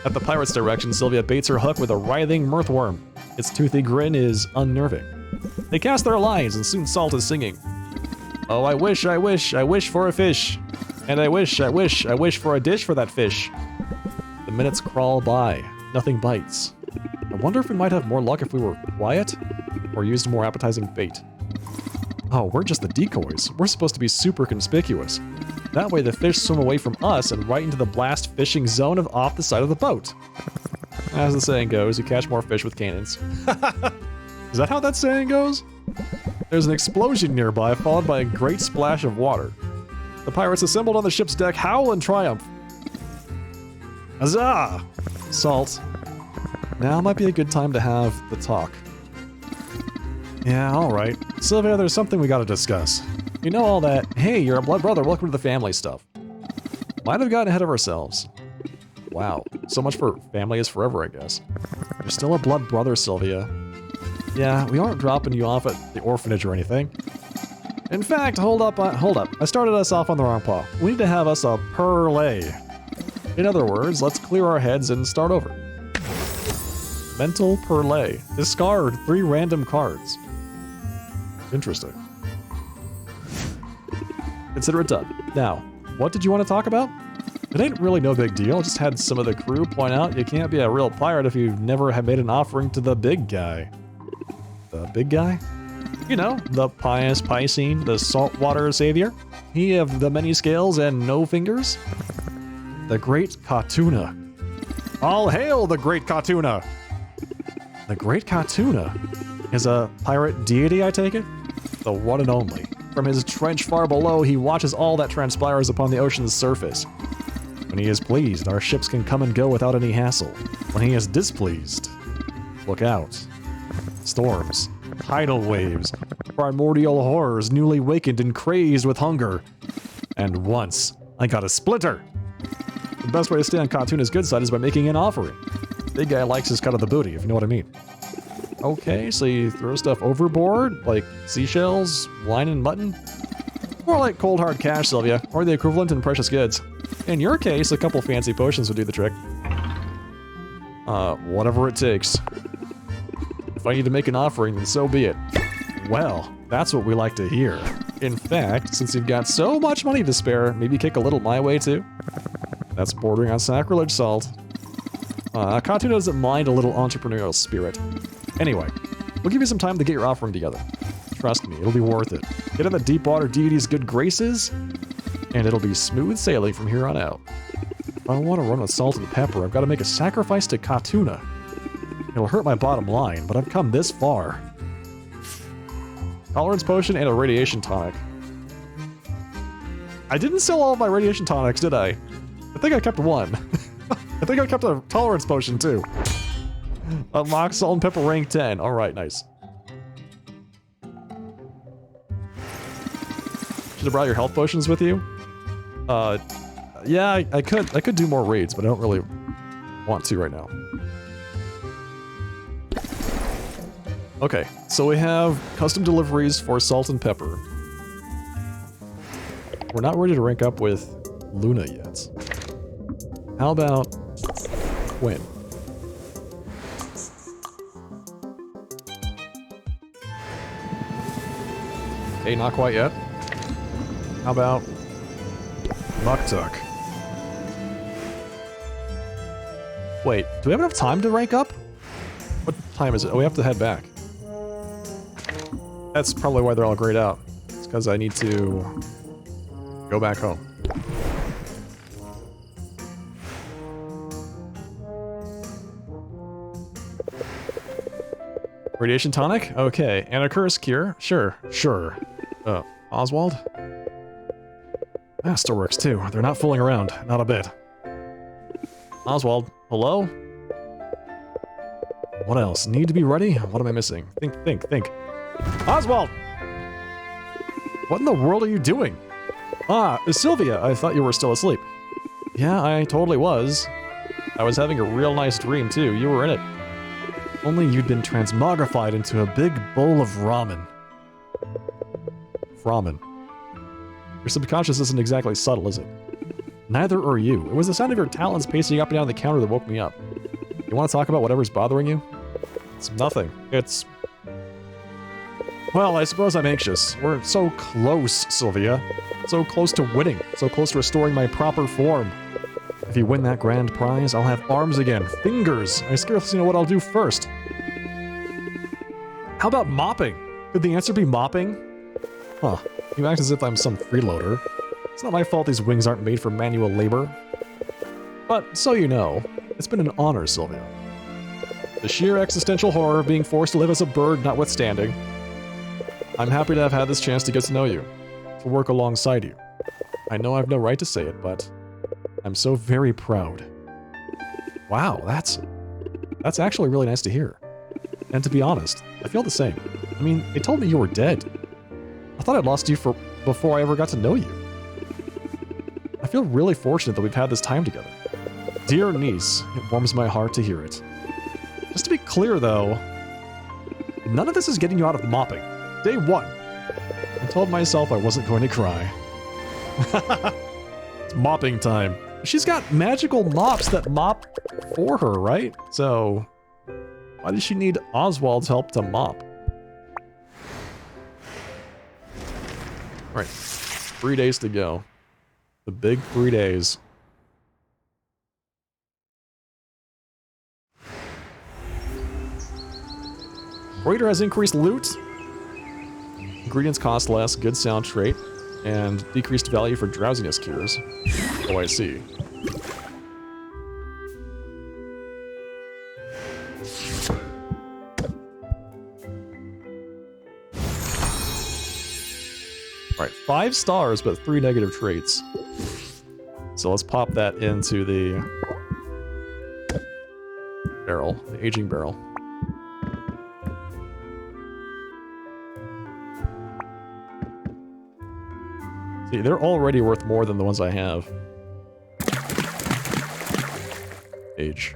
At the pirate's direction, Sylvia baits her hook with a writhing mirthworm. Its toothy grin is unnerving. They cast their lines, and soon Salt is singing. Oh, I wish for a fish. And I wish for a dish for that fish. The minutes crawl by. Nothing bites. I wonder if we might have more luck if we were quiet or used more appetizing bait. Oh, we're just the decoys. We're supposed to be super conspicuous. That way the fish swim away from us and right into the blast fishing zone of off the side of the boat. As the saying goes, you catch more fish with cannons. Is that how that saying goes? There's an explosion nearby, followed by a great splash of water. The pirates assembled on the ship's deck howl in triumph. Huzzah! Salt. Now might be a good time to have the talk. Yeah, alright. Sylvia, there's something we gotta discuss. You know all that, hey, you're a blood brother, welcome to the family stuff. Might have gotten ahead of ourselves. Wow, so much for family is forever, I guess. You're still a blood brother, Sylvia. Yeah, we aren't dropping you off at the orphanage or anything. In fact, hold up. I started us off on the wrong paw. We need to have us a parlay. In other words, let's clear our heads and start over. Mental parlay. Discard 3 random cards. Interesting. Consider it done. Now, what did you want to talk about? It ain't really no big deal. Just had some of the crew point out you can't be a real pirate if you've never have made an offering to the big guy. The big guy? You know, the pious Piscine, the saltwater savior. He of the many scales and no fingers. The Great Katuna. All hail the Great Katuna! The Great Katuna is a pirate deity, I take it? The one and only. From his trench far below, he watches all that transpires upon the ocean's surface. When he is pleased, our ships can come and go without any hassle. When he is displeased, look out. Storms, tidal waves, primordial horrors newly wakened and crazed with hunger. And once, I got a splinter! The best way to stay on Katuna's good side is by making an offering. Big guy likes his cut of the booty, if you know what I mean. Okay, so you throw stuff overboard, like seashells, wine and mutton? More like cold hard cash, Sylvia, or the equivalent in precious goods. In your case, a couple fancy potions would do the trick. Whatever it takes. If I need to make an offering, then so be it. Well, that's what we like to hear. In fact, since you've got so much money to spare, maybe kick a little my way too? That's bordering on sacrilege, Salt. Katuna doesn't mind a little entrepreneurial spirit. Anyway, we'll give you some time to get your offering together. Trust me, it'll be worth it. Get in the Deepwater deity's good graces, and it'll be smooth sailing from here on out. If I want to run with salt and pepper, I've got to make a sacrifice to Katuna. It'll hurt my bottom line, but I've come this far. Tolerance potion and a radiation tonic. I didn't sell all of my radiation tonics, did I? I think I kept one. I think I kept a tolerance potion too. Unlock salt and pepper rank 10. Alright, nice. Should have brought your health potions with you? Yeah, I could do more raids, but I don't really want to right now. Okay, so we have custom deliveries for salt and pepper. We're not ready to rank up with Luna yet. How about Quinn? Okay, not quite yet. How about Muktuk? Wait, do we have enough time to rank up? What time is it? Oh, we have to head back. That's probably why they're all grayed out. It's because I need to go back home. Radiation tonic? Okay. And a curse cure? Sure. Oswald? That still works too. They're not fooling around. Not a bit. Oswald, hello? What else? Need to be ready? What am I missing? Think. Oswald! What in the world are you doing? Ah, Sylvia, I thought you were still asleep. Yeah, I totally was. I was having a real nice dream too. You were in it. Only you'd been transmogrified into a big bowl of ramen. Ramen. Your subconscious isn't exactly subtle, is it? Neither are you. It was the sound of your talons pacing up and down the counter that woke me up. You want to talk about whatever's bothering you? It's nothing. It's... Well, I suppose I'm anxious. We're so close, Sylvia. So close to winning. So close to restoring my proper form. If you win that grand prize, I'll have arms again. Fingers! I scarcely know what I'll do first. How about mopping? Could the answer be mopping? Huh. You act as if I'm some freeloader. It's not my fault these wings aren't made for manual labor. But, so you know, it's been an honor, Sylvia. The sheer existential horror of being forced to live as a bird notwithstanding, I'm happy to have had this chance to get to know you, to work alongside you. I know I've no right to say it, but I'm so very proud. Wow, that's actually really nice to hear. And to be honest, I feel the same. I mean, they told me you were dead. I thought I'd lost you before I ever got to know you. I feel really fortunate that we've had this time together. Dear niece, it warms my heart to hear it. Just to be clear though, none of this is getting you out of mopping. Day one. I told myself I wasn't going to cry. It's mopping time. She's got magical mops that mop for her, right? So, why does she need Oswald's help to mop? Alright, 3 days to go. The big 3 days. Raider has increased loot. Ingredients cost less, good sound trait, and decreased value for drowsiness cures. Oh, I see. Alright, 5 stars, but 3 negative traits. So let's pop that into the barrel, the aging barrel. See, they're already worth more than the ones I have. Age.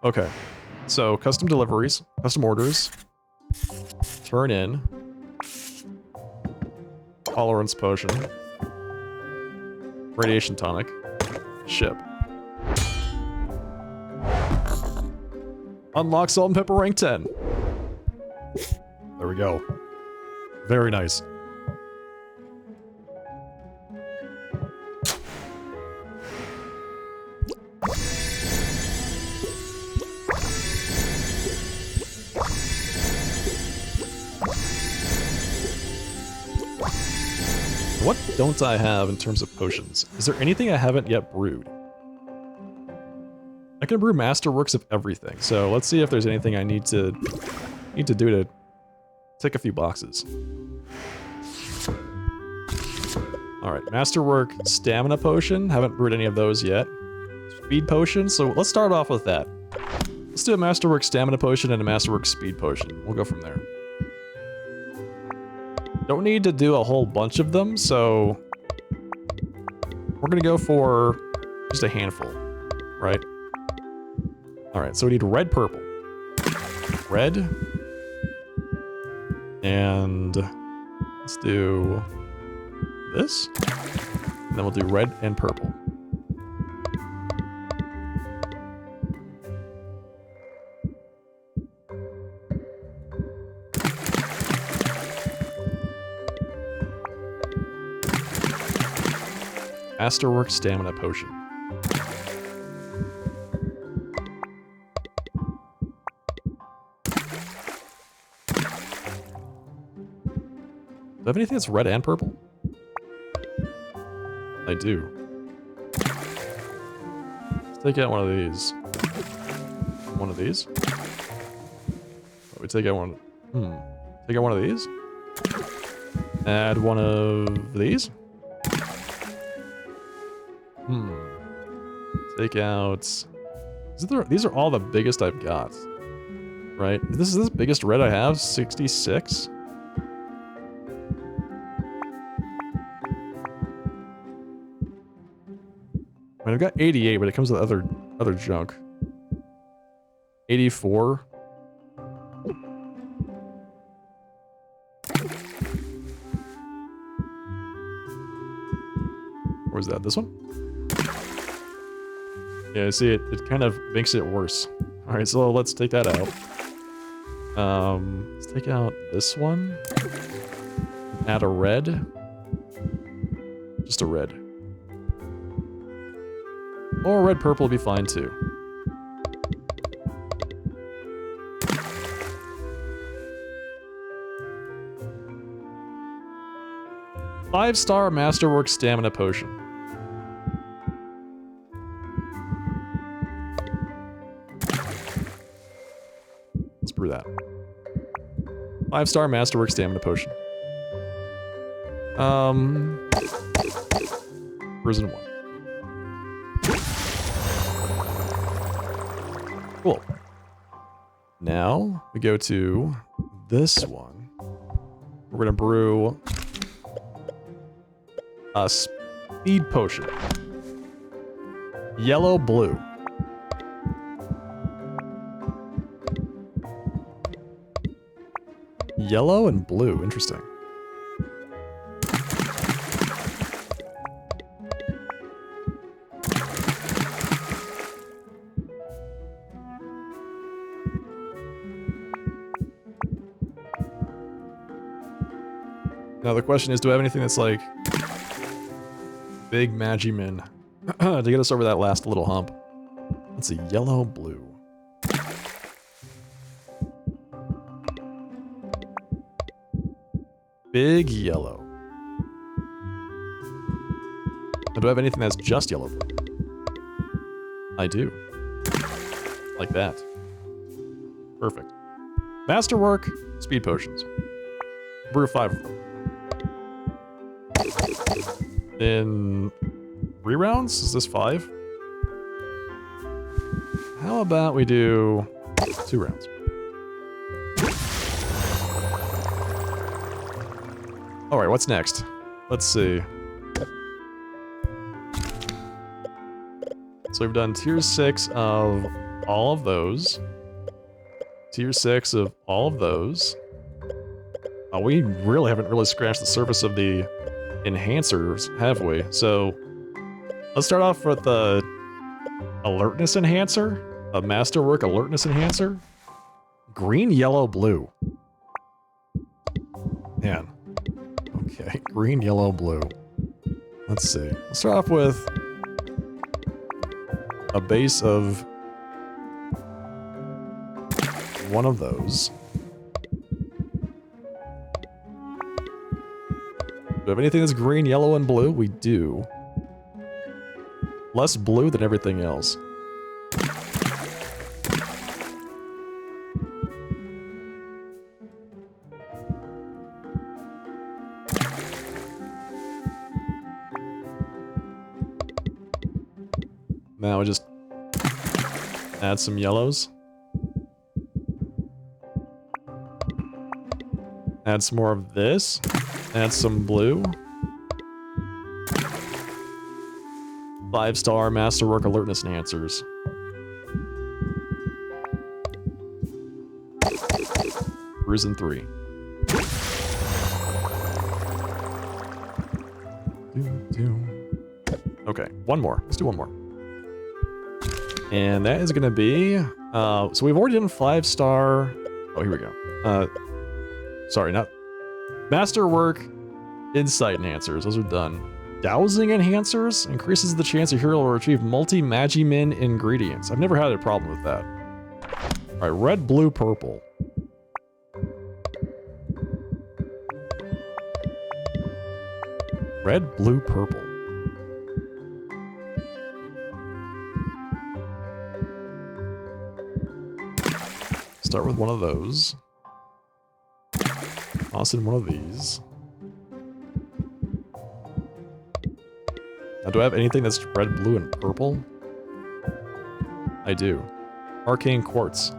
Okay, so custom deliveries, custom orders, turn in, tolerance potion, radiation tonic, ship. Unlock salt and pepper rank 10. There we go. Very nice. What don't I have in terms of potions? Is there anything I haven't yet brewed? I can brew masterworks of everything, so let's see if there's anything I need to do to tick a few boxes. Alright, masterwork stamina potion. Haven't brewed any of those yet. Speed potion, so let's start off with that. Let's do a masterwork stamina potion and a masterwork speed potion. We'll go from there. Don't need to do a whole bunch of them, so we're gonna go for just a handful, right? Alright, so we need red, purple. Red. And let's do this. And then we'll do red and purple. Masterwork stamina potion. Do I have anything that's red and purple? I do. Let's take out one of these. One of these? Oh, we take out one. Take out one of these. Add one of these. Take out. These are all the biggest I've got, right? This is the biggest red I have. 66. I mean, I've got 88, but it comes with other junk. 84. Where's that? This one? Yeah, see, it kind of makes it worse. Alright, so let's take that out. Let's take out this one. Add a red. Just a red. Or red purple will be fine too. Five-star Masterwork Stamina Potion. Let's brew that. 5-star Masterwork Stamina Potion. Prison 1. Cool. Now we go to this one. We're gonna brew Speed potion. Yellow, blue. Yellow and blue, interesting. Now the question is, do I have anything that's like big Magimin to get us over that last little hump? Let's see, yellow, blue. Big yellow. Now, do I have anything that's just yellow, blue? I do. Like that. Perfect. Masterwork, speed potions. Brew 5 of them. In 3 rounds? Is this 5? How about we do 2 rounds? Alright, what's next? Let's see. So we've done tier 6 of all of those. Tier 6 of all of those. We really haven't really scratched the surface of the enhancers, have we? So let's start off with the alertness enhancer, a masterwork alertness enhancer. Green, yellow, blue. Man. Okay, green, yellow, blue. Let's see. Let's start off with a base of one of those. Do we have anything that's green, yellow, and blue? We do. Less blue than everything else. Now we just add some yellows. Add some more of this. Add some blue. 5-star Masterwork Alertness Enhancers. Risen 3. Okay, one more. Let's do one more. And that is gonna be... so we've already done 5-star... Oh, here we go. Sorry, not... Masterwork Insight Enhancers. Those are done. Dowsing Enhancers increases the chance a hero will retrieve multi-Magimin ingredients. I've never had a problem with that. Alright, red, blue, purple. Red, blue, purple. Start with one of those. Toss in one of these. Now, do I have anything that's red, blue, and purple? I do. Arcane Quartz.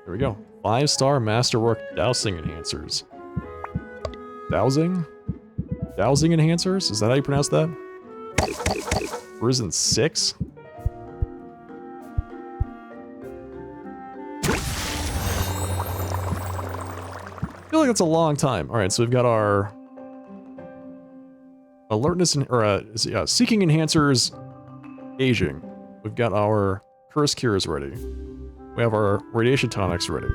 There we go. 5-star Masterwork Dowsing Enhancers. Dowsing? Dowsing Enhancers? Is that how you pronounce that? Risen 6? I feel like that's a long time. Alright, so we've got our alertness or seeking enhancers aging. We've got our curse cures ready. We have our radiation tonics ready.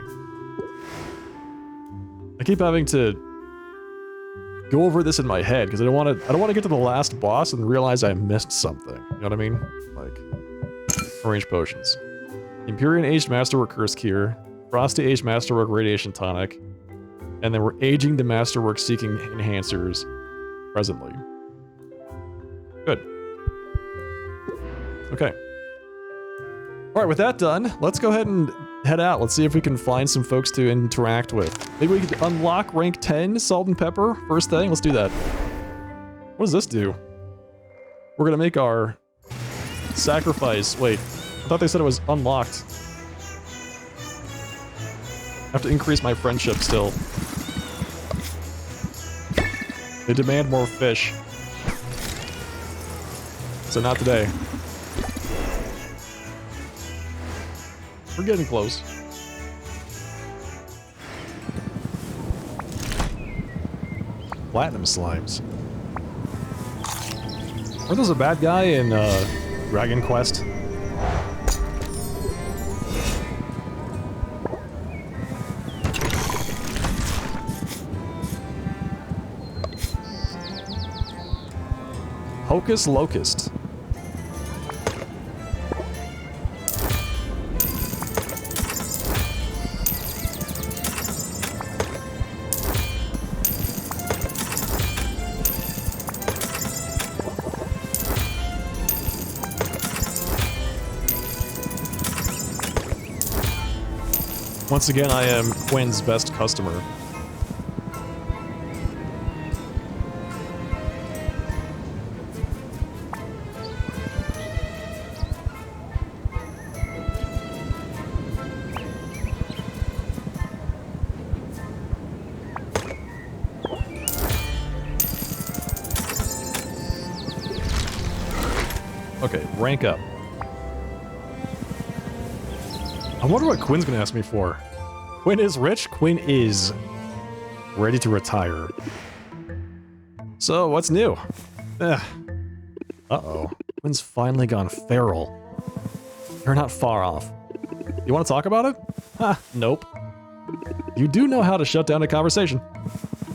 I keep having to go over this in my head because I don't want to get to the last boss and realize I missed something. You know what I mean? Like arranged potions. Empyrean aged Masterwork curse cure, Frosty aged Masterwork radiation tonic. And then we're aging the Masterwork Seeking Enhancers presently. Good. Okay. Alright, with that done, let's go ahead and head out. Let's see if we can find some folks to interact with. Maybe we could unlock rank 10 Salt and Pepper first thing. Let's do that. What does this do? We're gonna make our sacrifice. Wait, I thought they said it was unlocked. have to increase my friendship still. They demand more fish. So not today. We're getting close. Platinum slimes. Were those a bad guy in Dragon Quest? Hocus Locust. Once again, I am Quinn's best customer. Okay, rank up. I wonder what Quinn's gonna ask me for. Quinn is rich, Quinn is ready to retire. So, what's new? Uh-oh. Quinn's finally gone feral. You're not far off. You want to talk about it? Ha, nope. You do know how to shut down a conversation.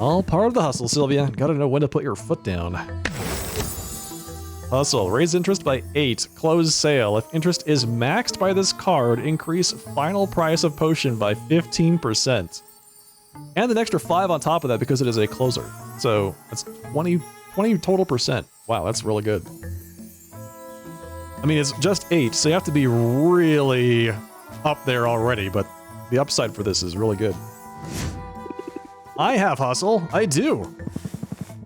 All part of the hustle, Sylvia. Gotta know when to put your foot down. Hustle. Raise interest by 8. Close sale. If interest is maxed by this card, increase final price of potion by 15%. And an extra 5 on top of that because it is a closer. So that's 20 total percent. Wow, that's really good. I mean, it's just 8, so you have to be really up there already, but the upside for this is really good. I have hustle. I do.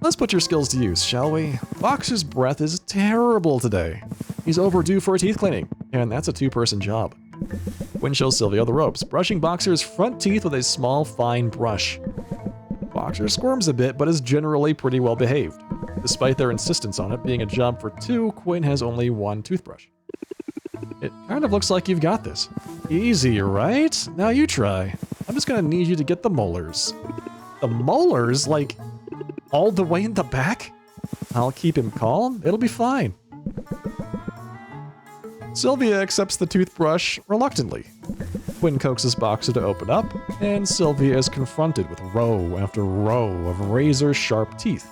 Let's put your skills to use, shall we? Boxer's breath is terrible today. He's overdue for a teeth cleaning, and that's a 2-person job. Quinn shows Sylvia the ropes, brushing Boxer's front teeth with a small, fine brush. Boxer squirms a bit, but is generally pretty well behaved. Despite their insistence on it being a job for 2, Quinn has only 1 toothbrush. It kind of looks like you've got this. Easy, right? Now you try. I'm just gonna need you to get the molars. The molars? Like, all the way in the back? I'll keep him calm. It'll be fine. Sylvia accepts the toothbrush reluctantly. Quinn coaxes Boxer to open up, and Sylvia is confronted with row after row of razor-sharp teeth.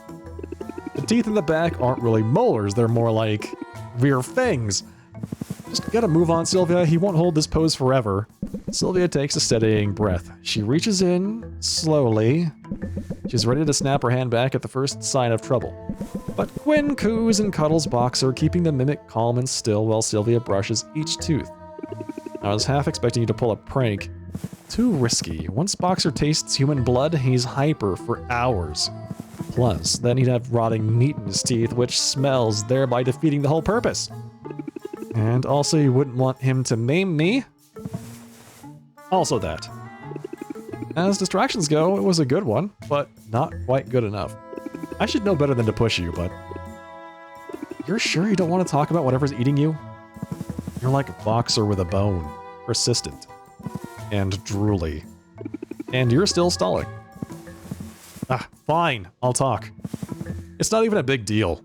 The teeth in the back aren't really molars, they're more like rear fangs. Just gotta move on, Sylvia. He won't hold this pose forever. Sylvia takes a steadying breath. She reaches in, slowly. She's ready to snap her hand back at the first sign of trouble. But Quinn coos and cuddles Boxer, keeping the mimic calm and still while Sylvia brushes each tooth. I was half expecting you to pull a prank. Too risky. Once Boxer tastes human blood, he's hyper for hours. Plus, then he'd have rotting meat in his teeth, which smells, thereby defeating the whole purpose. And also, you wouldn't want him to maim me. Also that. As distractions go, it was a good one, but not quite good enough. I should know better than to push you, but... You're sure you don't want to talk about whatever's eating you? You're like a Boxer with a bone. Persistent. And drooly. And you're still stalling. Ah, fine. I'll talk. It's not even a big deal.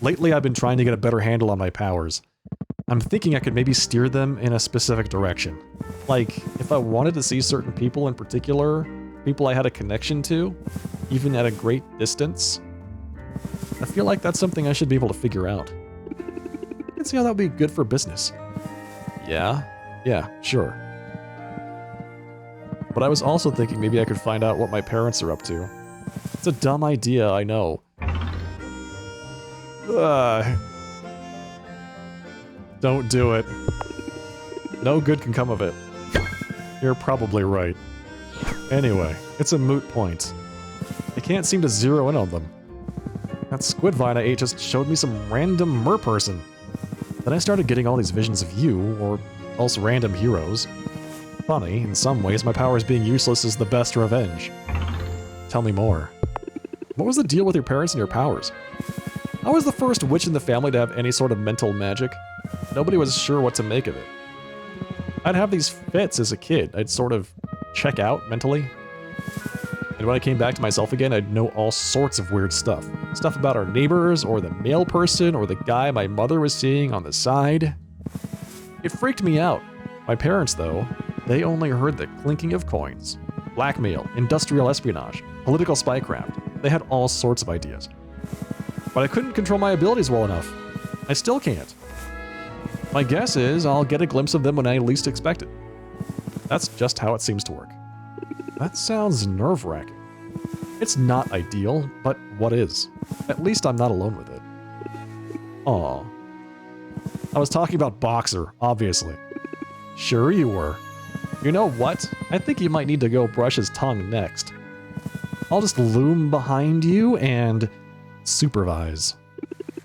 Lately, I've been trying to get a better handle on my powers. I'm thinking I could maybe steer them in a specific direction. Like, if I wanted to see certain people in particular, people I had a connection to, even at a great distance, I feel like that's something I should be able to figure out. I can see how that would be good for business. Yeah? Yeah, sure. But I was also thinking maybe I could find out what my parents are up to. It's a dumb idea, I know. Don't do it. No good can come of it. You're probably right. Anyway, it's a moot point. I can't seem to zero in on them. That squid vine I ate just showed me some random merperson. Then I started getting all these visions of you, or else random heroes. funny. In some ways, my powers being useless is the best revenge. Tell me more. What was the deal with your parents and your powers? I was the first witch in the family to have any sort of mental magic. Nobody was sure what to make of it. I'd have these fits as a kid. I'd sort of check out mentally. And when I came back to myself again, I'd know all sorts of weird stuff. Stuff about our neighbors, or the male person, or the guy my mother was seeing on the side. It freaked me out. My parents, though, they only heard the clinking of coins. Blackmail, industrial espionage, political spycraft. They had all sorts of ideas. But I couldn't control my abilities well enough. I still can't. My guess is I'll get a glimpse of them when I least expect it. That's just how it seems to work. That sounds nerve-wracking. It's not ideal, but what is? At least I'm not alone with it. Aw. I was talking about Boxer, obviously. Sure you were. You know what? I think you might need to go brush his tongue next. I'll just loom behind you and supervise.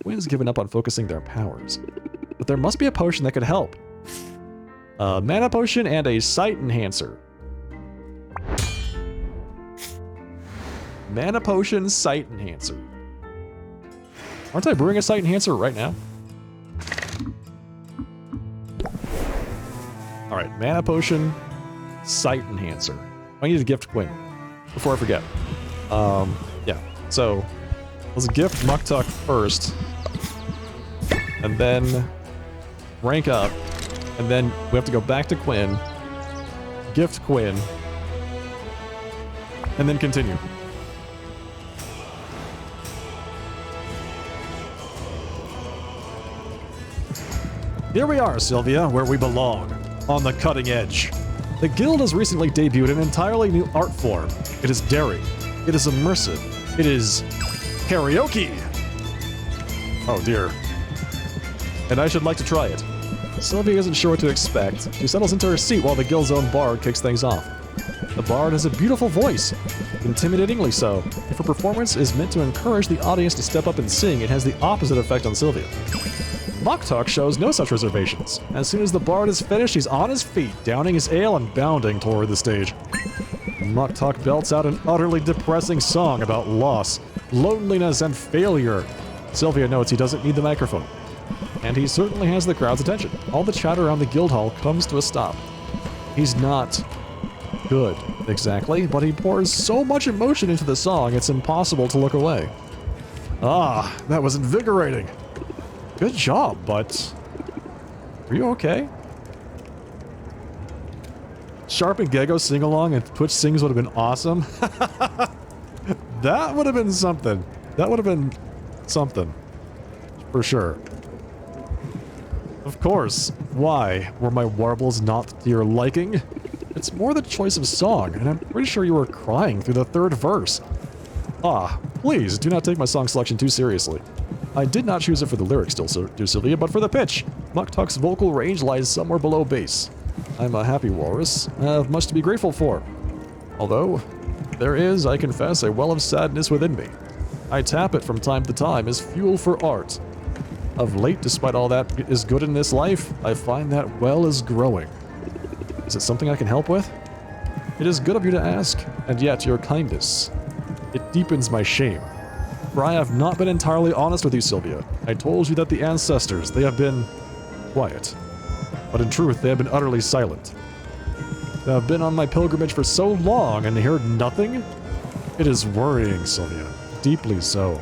Wynn's given up on focusing their powers. But there must be a potion that could help. A mana potion and a sight enhancer. Mana potion, sight enhancer. Aren't I brewing a sight enhancer right now? Alright, mana potion, sight enhancer. I need to gift Quinn before I forget. Yeah, so let's gift Muktuk first, and then rank up, and then we have to go back to Quinn, gift Quinn, and then continue. Here we are, Sylvia, where we belong, on the cutting edge. The guild has recently debuted an entirely new art form. It is daring. It is immersive. It is karaoke. Oh dear. And I should like to try it. Sylvia isn't sure what to expect. She settles into her seat while the guild's own bard kicks things off. The bard has a beautiful voice, intimidatingly so. If her performance is meant to encourage the audience to step up and sing, it has the opposite effect on Sylvia. Muktuk shows no such reservations. As soon as the bard is finished, he's on his feet, downing his ale and bounding toward the stage. Muktuk belts out an utterly depressing song about loss, loneliness, and failure. Sylvia notes he doesn't need the microphone. And he certainly has the crowd's attention. All the chatter around the guild hall comes to a stop. He's not good, exactly, but he pours so much emotion into the song, it's impossible to look away. Ah, that was invigorating. Good job, but are you okay? Sharp and Gego sing along and Twitch sings would have been awesome. That would have been something. That would have been something. For sure. Of course. Why? Were my warbles not to your liking? It's more the choice of song, and I'm pretty sure you were crying through the third verse. Ah, please do not take my song selection too seriously. I did not choose it for the lyrics, dear Sylvia, but for the pitch. Muktuk's vocal range lies somewhere below bass. I'm a happy walrus. I have much to be grateful for. Although, there is, I confess, a well of sadness within me. I tap it from time to time as fuel for art. Of late, despite all that is good in this life, I find that well is growing. Is it something I can help with? It is good of you to ask, and yet your kindness. It deepens my shame. For I have not been entirely honest with you, Sylvia. I told you that the ancestors, they have been quiet. But in truth, they have been utterly silent. I have been on my pilgrimage for so long and heard nothing? It is worrying, Sylvia. Deeply so.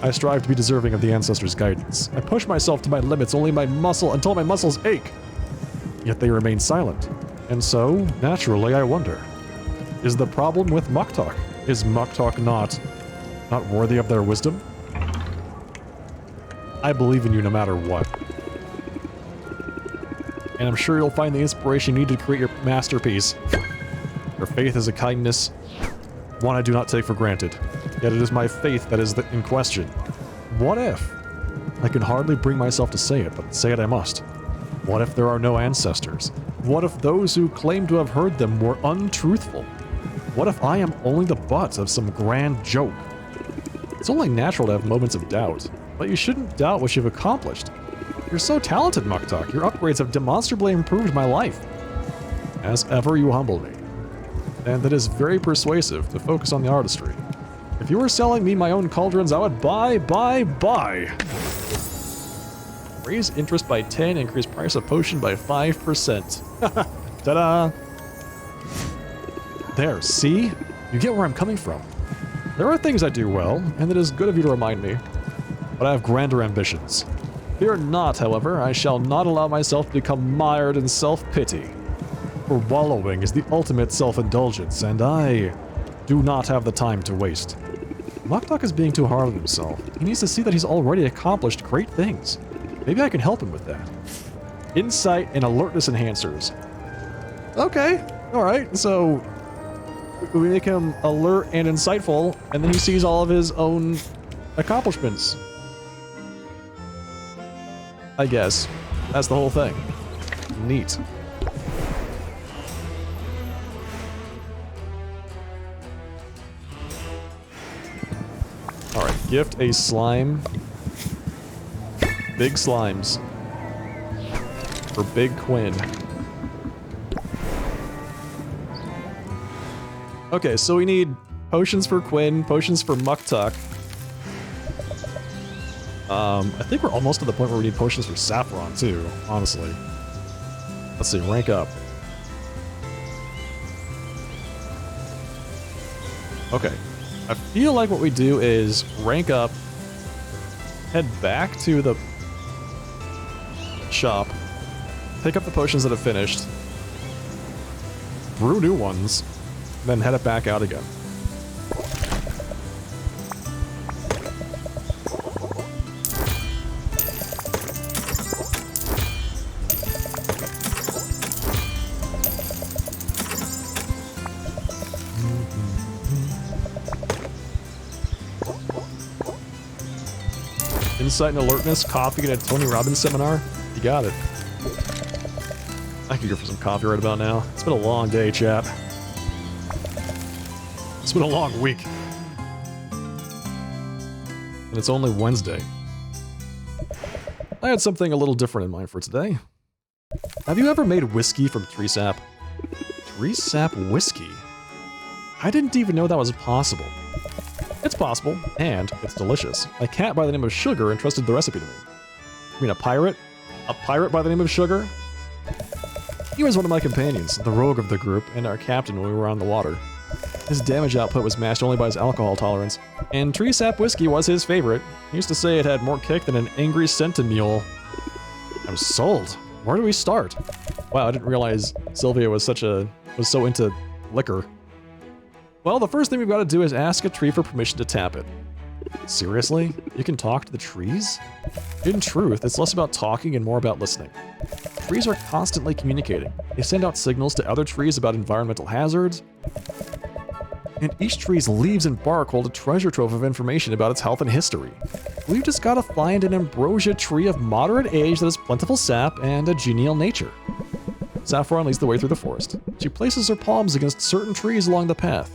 I strive to be deserving of the ancestors' guidance. I push myself to my limits until my muscles ache. Yet they remain silent. And so, naturally, I wonder. Is the problem with Muktuk? Is Muktuk not worthy of their wisdom? I believe in you no matter what. And I'm sure you'll find the inspiration you need to create your masterpiece. Your faith is a kindness, one I do not take for granted. Yet it is my faith that is in question. What if? I can hardly bring myself to say it, but say it I must. What if there are no ancestors? What if those who claim to have heard them were untruthful? What if I am only the butt of some grand joke? It's only natural to have moments of doubt, but you shouldn't doubt what you've accomplished. You're so talented, Muktuk. Your upgrades have demonstrably improved my life. As ever, you humble me. And it is very persuasive to focus on the artistry. If you were selling me my own cauldrons, I would buy. Raise interest by 10, increase price of potion by 5%. Ta-da! There, see? You get where I'm coming from. There are things I do well, and it is good of you to remind me. But I have grander ambitions. Fear not, however, I shall not allow myself to become mired in self-pity. For wallowing is the ultimate self-indulgence, and I do not have the time to waste. Muktuk is being too hard on himself. He needs to see that he's already accomplished great things. Maybe I can help him with that. Insight and alertness enhancers. Okay, alright, so we make him alert and insightful, and then he sees all of his own accomplishments. I guess. That's the whole thing. Neat. Alright, gift a slime. Big slimes. For Big Quinn. Okay, so we need potions for Quinn, potions for Muktuk. I think we're almost to the point where we need potions for Saffron, too, honestly. Let's see, rank up. Okay. I feel like what we do is rank up, head back to the shop, pick up the potions that have finished, brew new ones, then head it back out again. Insight and alertness, coffee at a Tony Robbins seminar. You got it. I could go for some coffee right about now. It's been a long day, chat. It's been a long week. And it's only Wednesday. I had something a little different in mind for today. Have you ever made whiskey from tree sap? Tree sap whiskey? I didn't even know that was possible. It's possible, and it's delicious. A cat by the name of Sugar entrusted the recipe to me. I mean, a pirate? A pirate by the name of Sugar? He was one of my companions, the rogue of the group, and our captain when we were on the water. His damage output was matched only by his alcohol tolerance, and tree sap whiskey was his favorite. He used to say it had more kick than an angry centimule. I'm sold. Where do we start? Wow, I didn't realize Sylvia was so into liquor. Well, the first thing we've got to do is ask a tree for permission to tap it. Seriously? You can talk to the trees? In truth, it's less about talking and more about listening. Trees are constantly communicating. They send out signals to other trees about environmental hazards, and each tree's leaves and bark hold a treasure trove of information about its health and history. We've just gotta find an ambrosia tree of moderate age that has plentiful sap and a genial nature. Saffron leads the way through the forest. She places her palms against certain trees along the path.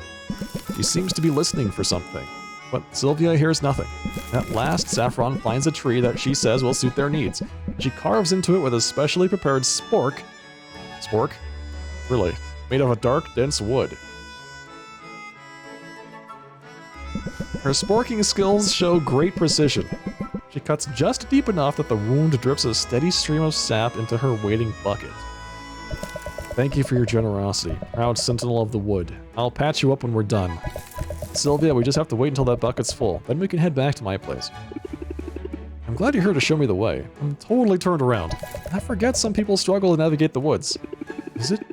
She seems to be listening for something, but Sylvia hears nothing. At last, Saffron finds a tree that she says will suit their needs. She carves into it with a specially prepared spork. Spork? Really? Made of a dark, dense wood. Her sporking skills show great precision. She cuts just deep enough that the wound drips a steady stream of sap into her waiting bucket. Thank you for your generosity, proud sentinel of the wood. I'll patch you up when we're done. Sylvia, we just have to wait until that bucket's full, then we can head back to my place. I'm glad you're here to show me the way. I'm totally turned around. I forget some people struggle to navigate the woods. Is it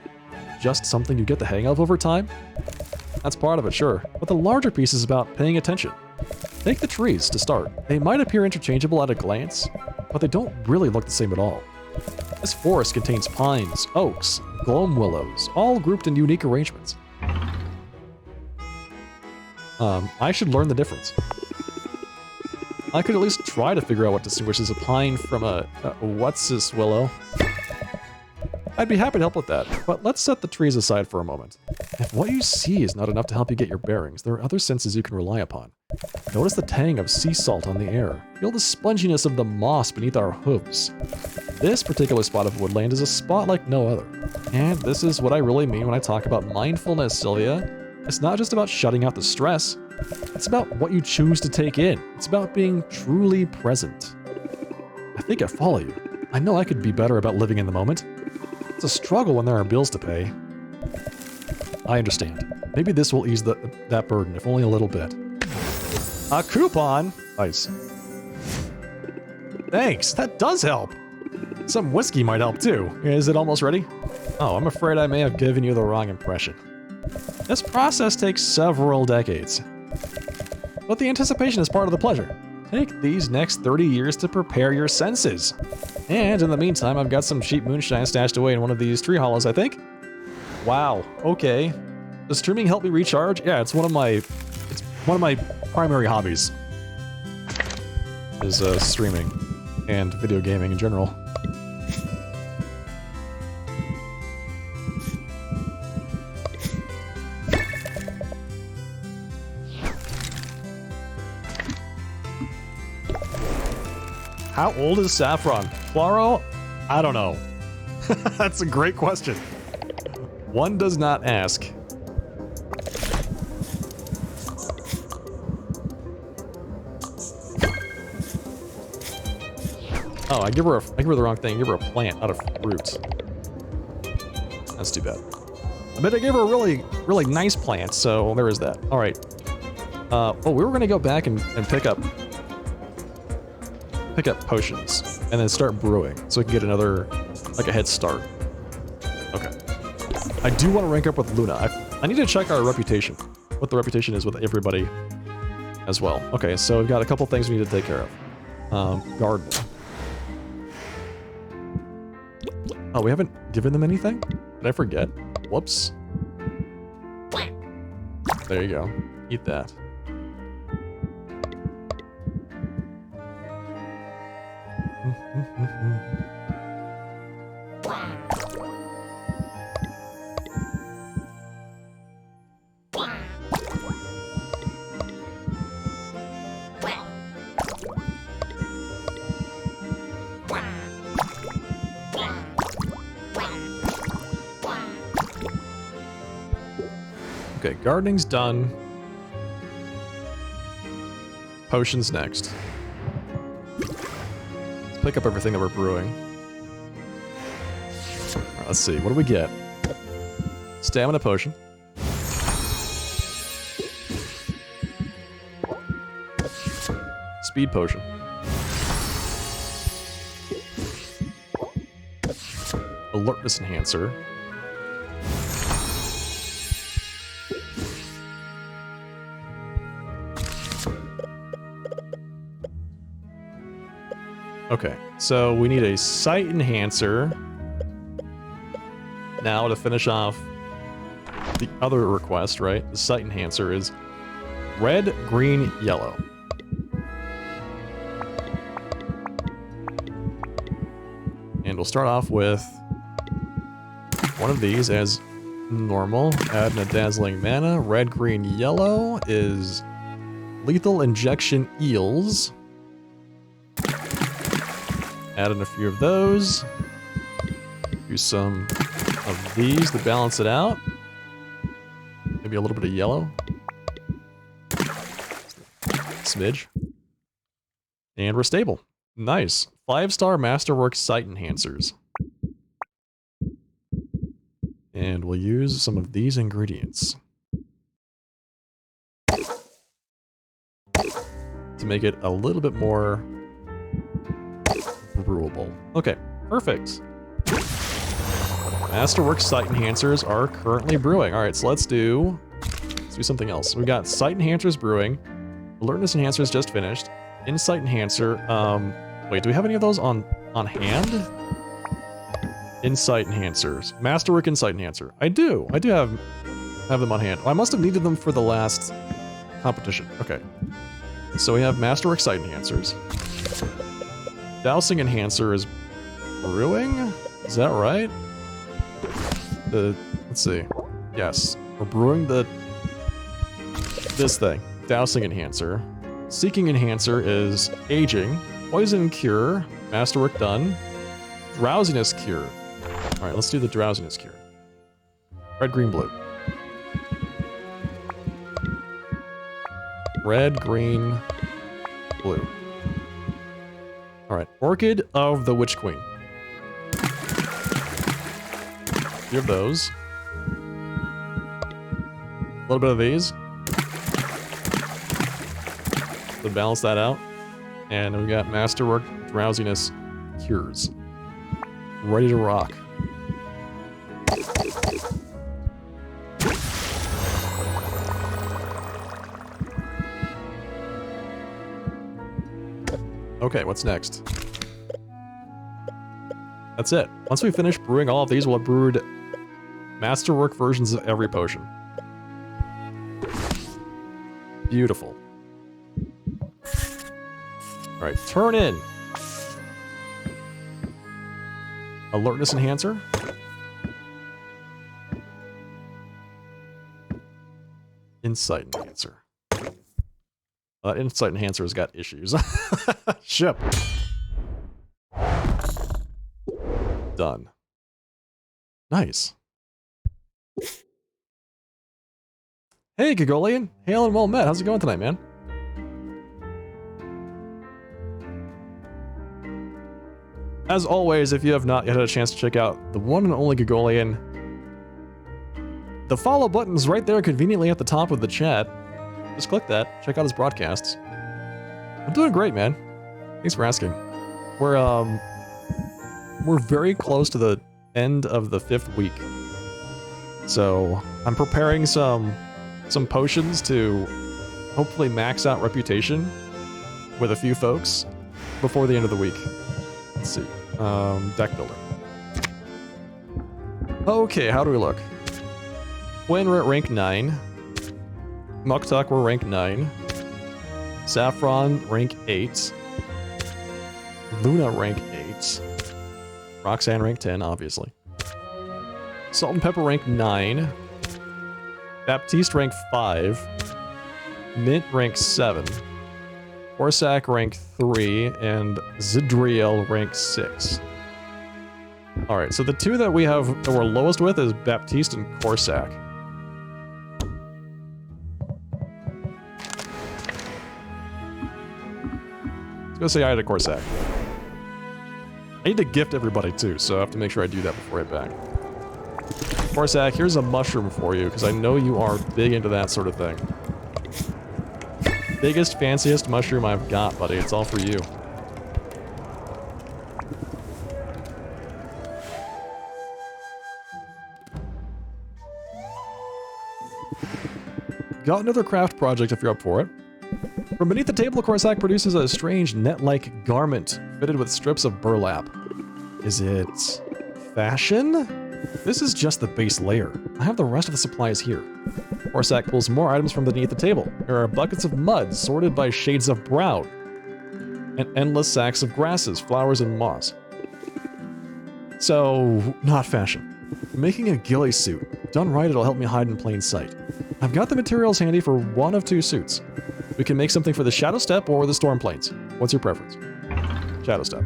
just something you get the hang of over time? That's part of it, sure, but the larger piece is about paying attention. Take the trees, to start. They might appear interchangeable at a glance, but they don't really look the same at all. This forest contains pines, oaks, gloam willows, all grouped in unique arrangements. I should learn the difference. I could at least try to figure out what distinguishes a pine from a what's this willow. I'd be happy to help with that, but let's set the trees aside for a moment. If what you see is not enough to help you get your bearings, there are other senses you can rely upon. Notice the tang of sea salt on the air. Feel the sponginess of the moss beneath our hooves. This particular spot of woodland is a spot like no other. And this is what I really mean when I talk about mindfulness, Sylvia. It's not just about shutting out the stress. It's about what you choose to take in. It's about being truly present. I think I follow you. I know I could be better about living in the moment. It's a struggle when there are bills to pay. I understand. Maybe this will ease that burden, if only a little bit. A coupon? Nice. Thanks, that does help. Some whiskey might help too. Is it almost ready? Oh, I'm afraid I may have given you the wrong impression. This process takes several decades. But the anticipation is part of the pleasure. Take these next 30 years to prepare your senses. And in the meantime, I've got some cheap moonshine stashed away in one of these tree hollows, I think. Wow, okay. Does streaming help me recharge? Yeah, it's one of my primary hobbies. Is streaming and video gaming in general. How old is saffron? Claro? I don't know. That's a great question. One does not ask. Oh, I give her the wrong thing. I give her a plant, not a fruit. That's too bad. I bet I gave her a really nice plant, so there is that. All right. Oh, we were gonna go back and pick up potions and then start brewing so we can get another, like a head start. Okay. I do want to rank up with Luna. I need to check our reputation, what the reputation is with everybody as well. Okay, so we've got a couple things we need to take care of. Garden. Oh, we haven't given them anything? Did I forget? Whoops. There you go. Eat that. Okay, gardening's done. Potions next. Let's pick up everything that we're brewing. Alright, let's see, what do we get? Stamina potion. Speed potion. Alertness enhancer. Okay, so we need a sight enhancer now to finish off the other request, right? The sight enhancer is red, green, yellow. And we'll start off with one of these as normal. Add a dazzling mana. Red, green, yellow is lethal injection eels. Add in a few of those. Do some of these to balance it out. Maybe a little bit of yellow. Smidge. And we're stable. Nice. 5-star Masterwork Sight Enhancers. And we'll use some of these ingredients to make it a little bit more brewable. Okay, perfect. Masterwork Sight Enhancers are currently brewing. All right, so let's do something else. We got Sight Enhancers brewing. Alertness Enhancers just finished. Insight Enhancer. Wait, do we have any of those on hand? Insight Enhancers. Masterwork Insight Enhancer. I do have them on hand. Oh, I must have needed them for the last competition. Okay. So we have Masterwork Sight Enhancers. Dowsing Enhancer is brewing? Is that right? Let's see. Yes. We're brewing this thing. Dowsing Enhancer. Seeking Enhancer is Aging. Poison Cure. Masterwork done. Drowsiness Cure. Alright, let's do the Drowsiness Cure. Red, green, blue. Red, green, blue. Alright, Orchid of the Witch Queen. You have those. A little bit of these. To balance that out. And we got Masterwork, Drowsiness, Cures. Ready to rock. Okay, what's next? That's it. Once we finish brewing all of these, we'll have brewed Masterwork versions of every potion. Beautiful. Alright, turn in. Alertness Enhancer. Insight Enhancer. Insight Enhancer has got issues. Ship. Done. Nice. Hey, Gagolian. Hail and well met. How's it going tonight, man? As always, if you have not yet had a chance to check out the one and only Gagolian, the follow button's right there conveniently at the top of the chat. Just click that, check out his broadcasts. I'm doing great, man. Thanks for asking. We're very close to the end of the 5th week. So, I'm preparing some potions to hopefully max out reputation with a few folks before the end of the week. Let's see. Deck builder. Okay, how do we look? Quinn, we're at rank 9. Muktuk, we're rank 9. Saffron, rank 8. Luna, rank 8. Roxanne, rank 10, obviously. Salt and Pepper, rank 9. Baptiste, rank 5. Mint, rank 7. Orsak, rank 3. And Zidriel, rank 6. Alright, so the two that we have that we're lowest with is Baptiste and Corsac. Go say hi to Corsac. I need to gift everybody too, so I have to make sure I do that before I head back. Corsac, here's a mushroom for you, because I know you are big into that sort of thing. Biggest, fanciest mushroom I've got, buddy. It's all for you. Got another craft project if you're up for it. From beneath the table, Corsac produces a strange net-like garment fitted with strips of burlap. Is it fashion? This is just the base layer. I have the rest of the supplies here. Corsac pulls more items from beneath the table. There are buckets of mud sorted by shades of brown, and endless sacks of grasses, flowers, and moss. So, not fashion. Making a ghillie suit. Done right, it'll help me hide in plain sight. I've got the materials handy for one of two suits. We can make something for the Shadow Step or the Storm Plains. What's your preference? Shadow Step.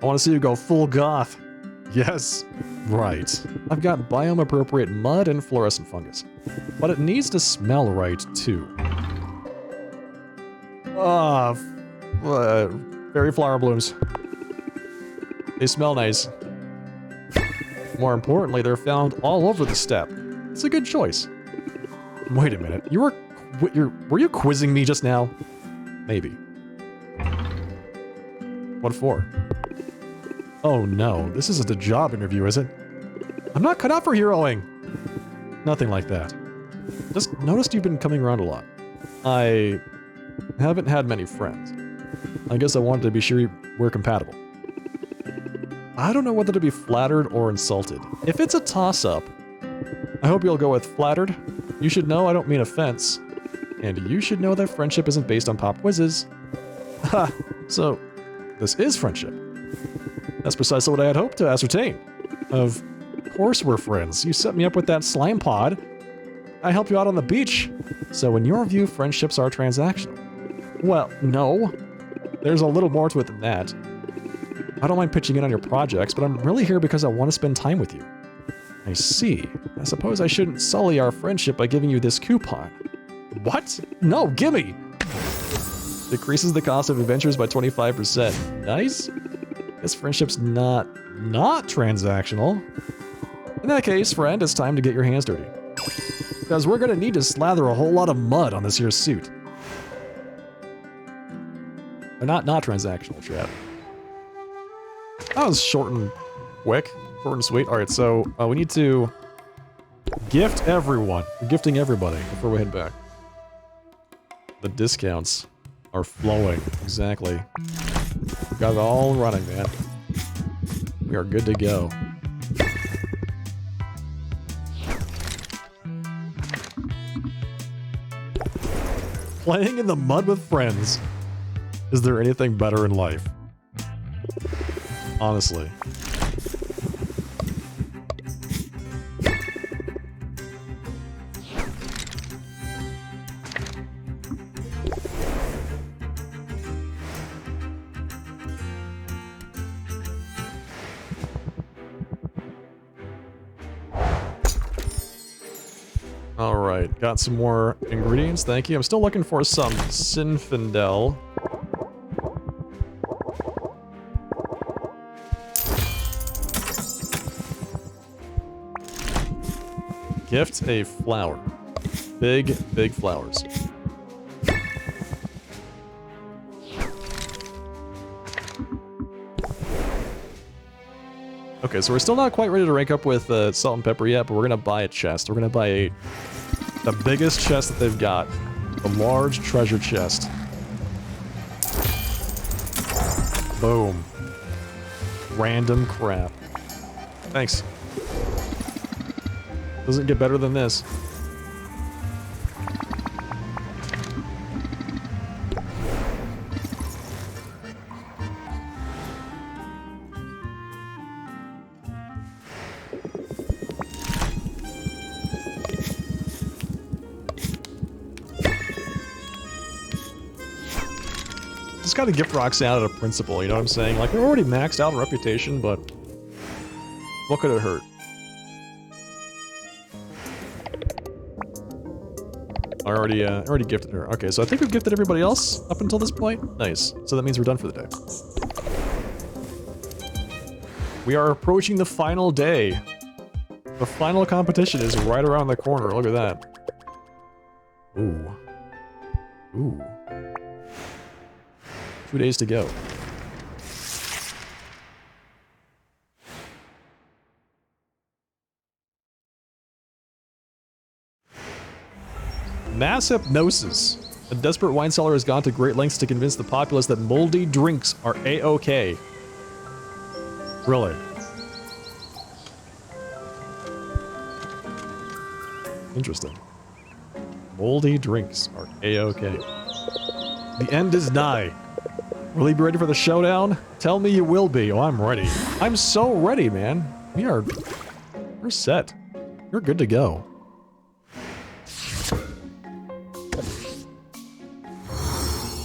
I want to see you go full goth. Yes. Right. I've got biome-appropriate mud and fluorescent fungus. But it needs to smell right, too. Fairy flower blooms. They smell nice. More importantly, they're found all over the steppe. It's a good choice. Wait a minute. Were you quizzing me just now? Maybe. What for? Oh no, this isn't a job interview, is it? I'm not cut out for heroing! Nothing like that. Just noticed you've been coming around a lot. I haven't had many friends. I guess I wanted to be sure we're compatible. I don't know whether to be flattered or insulted. If it's a toss-up, I hope you'll go with flattered. You should know I don't mean offense. And you should know that friendship isn't based on pop quizzes. Ha! So, this is friendship. That's precisely what I had hoped to ascertain. Of course we're friends. You set me up with that slime pod. I help you out on the beach. So in your view, friendships are transactional. Well, no. There's a little more to it than that. I don't mind pitching in on your projects, but I'm really here because I want to spend time with you. I see. I suppose I shouldn't sully our friendship by giving you this coupon. What? No, gimme! Decreases the cost of adventures by 25%. Nice. Guess friendship's not transactional. In that case, friend, it's time to get your hands dirty. Because we're gonna need to slather a whole lot of mud on this here suit. They're not transactional, chat. That was short and quick. Short and sweet. Alright, so we need to gift everyone. We're gifting everybody before we head back. The discounts are flowing. Exactly. We got it all running, man. We are good to go. Playing in the mud with friends. Is there anything better in life? Honestly. Alright, got some more ingredients, thank you. I'm still looking for some Sinfandel. Gift a flower. Big flowers. Okay, so we're still not quite ready to rank up with salt and pepper yet, but we're gonna buy a chest. We're gonna buy the biggest chest that they've got. The large treasure chest. Boom. Random crap. Thanks. Doesn't get better than this. Just gotta gift rocks out of principle, you know what I'm saying? Like, we're already maxed out on reputation, but what could it hurt? I already gifted her. Okay, so I think we've gifted everybody else up until this point. Nice. So that means we're done for the day. We are approaching the final day. The final competition is right around the corner. Look at that. Ooh. Ooh. 2 days to go. Mass hypnosis. A desperate wine seller has gone to great lengths to convince the populace that moldy drinks are A-OK. Really? Interesting. Moldy drinks are A-OK. The end is nigh. Will you be ready for the showdown? Tell me you will be. Oh, I'm ready. I'm so ready, man. We're set. You're good to go.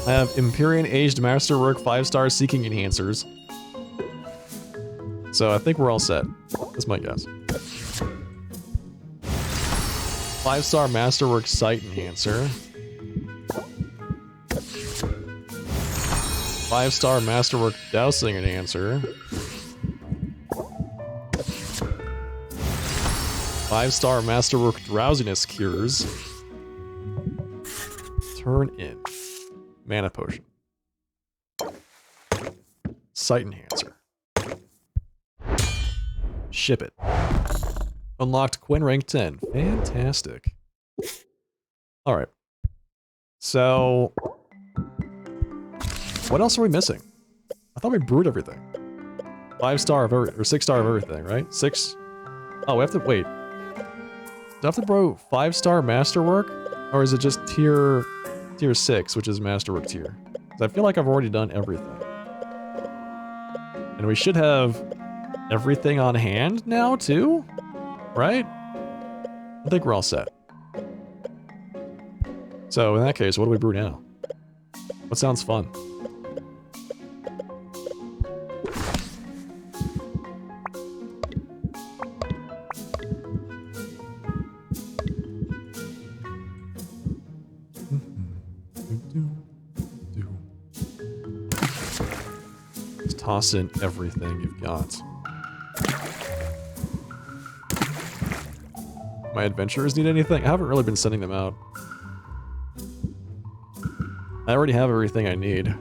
I have Empyrean Aged Masterwork 5-star Seeking Enhancers. So I think we're all set. That's my guess. 5-star Masterwork Sight Enhancer. 5-star Masterwork Dowsing Enhancer. 5-star Masterwork Drowsiness Cures. Turn in. Mana Potion. Sight Enhancer. Ship it. Unlocked Quinn rank 10. Fantastic. Alright. So... what else are we missing? I thought we brewed everything. 5-star of every, or 6-star of everything, right? 6... oh, we have to... wait. Do I have to brew 5-star Masterwork? Or is it just tier 6, which is Masterwork tier? Because I feel like I've already done everything. And we should have everything on hand now, too? Right? I think we're all set. So in that case, what do we brew now? What sounds fun? Just toss in everything you've got. My adventurers need anything? I haven't really been sending them out. I already have everything I need.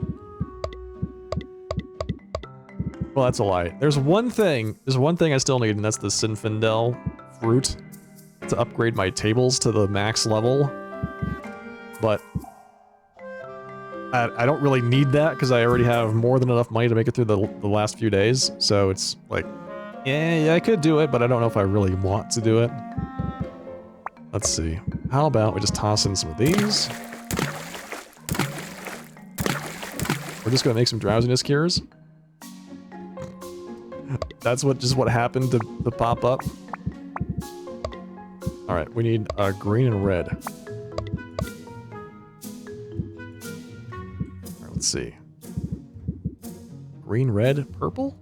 Well, that's a lie. There's one thing I still need, and that's the Sinfandel fruit to upgrade my tables to the max level. But I don't really need that because I already have more than enough money to make it through the last few days. So it's like, yeah, I could do it, but I don't know if I really want to do it. Let's see. How about we just toss in some of these? We're just gonna make some drowsiness cures. That's what happened to pop up. All right, we need green and red. All right, let's see. Green, red, purple.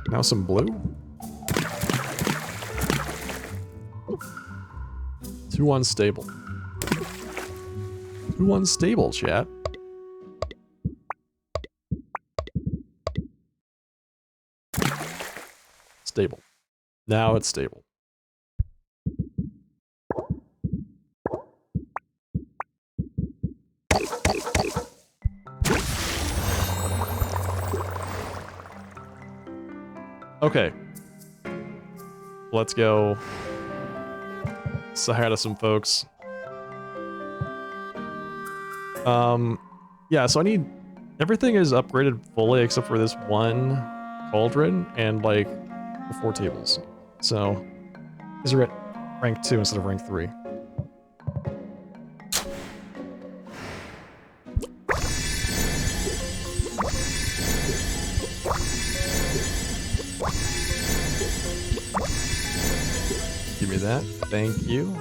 Now some blue. Too unstable. Too unstable, chat. Stable. Now it's stable. Okay. Let's go say hi to some folks. Yeah, so I need... Everything is upgraded fully except for this one cauldron and, like, the 4 tables. So, these are at rank 2 instead of rank 3. Give me that. Thank you.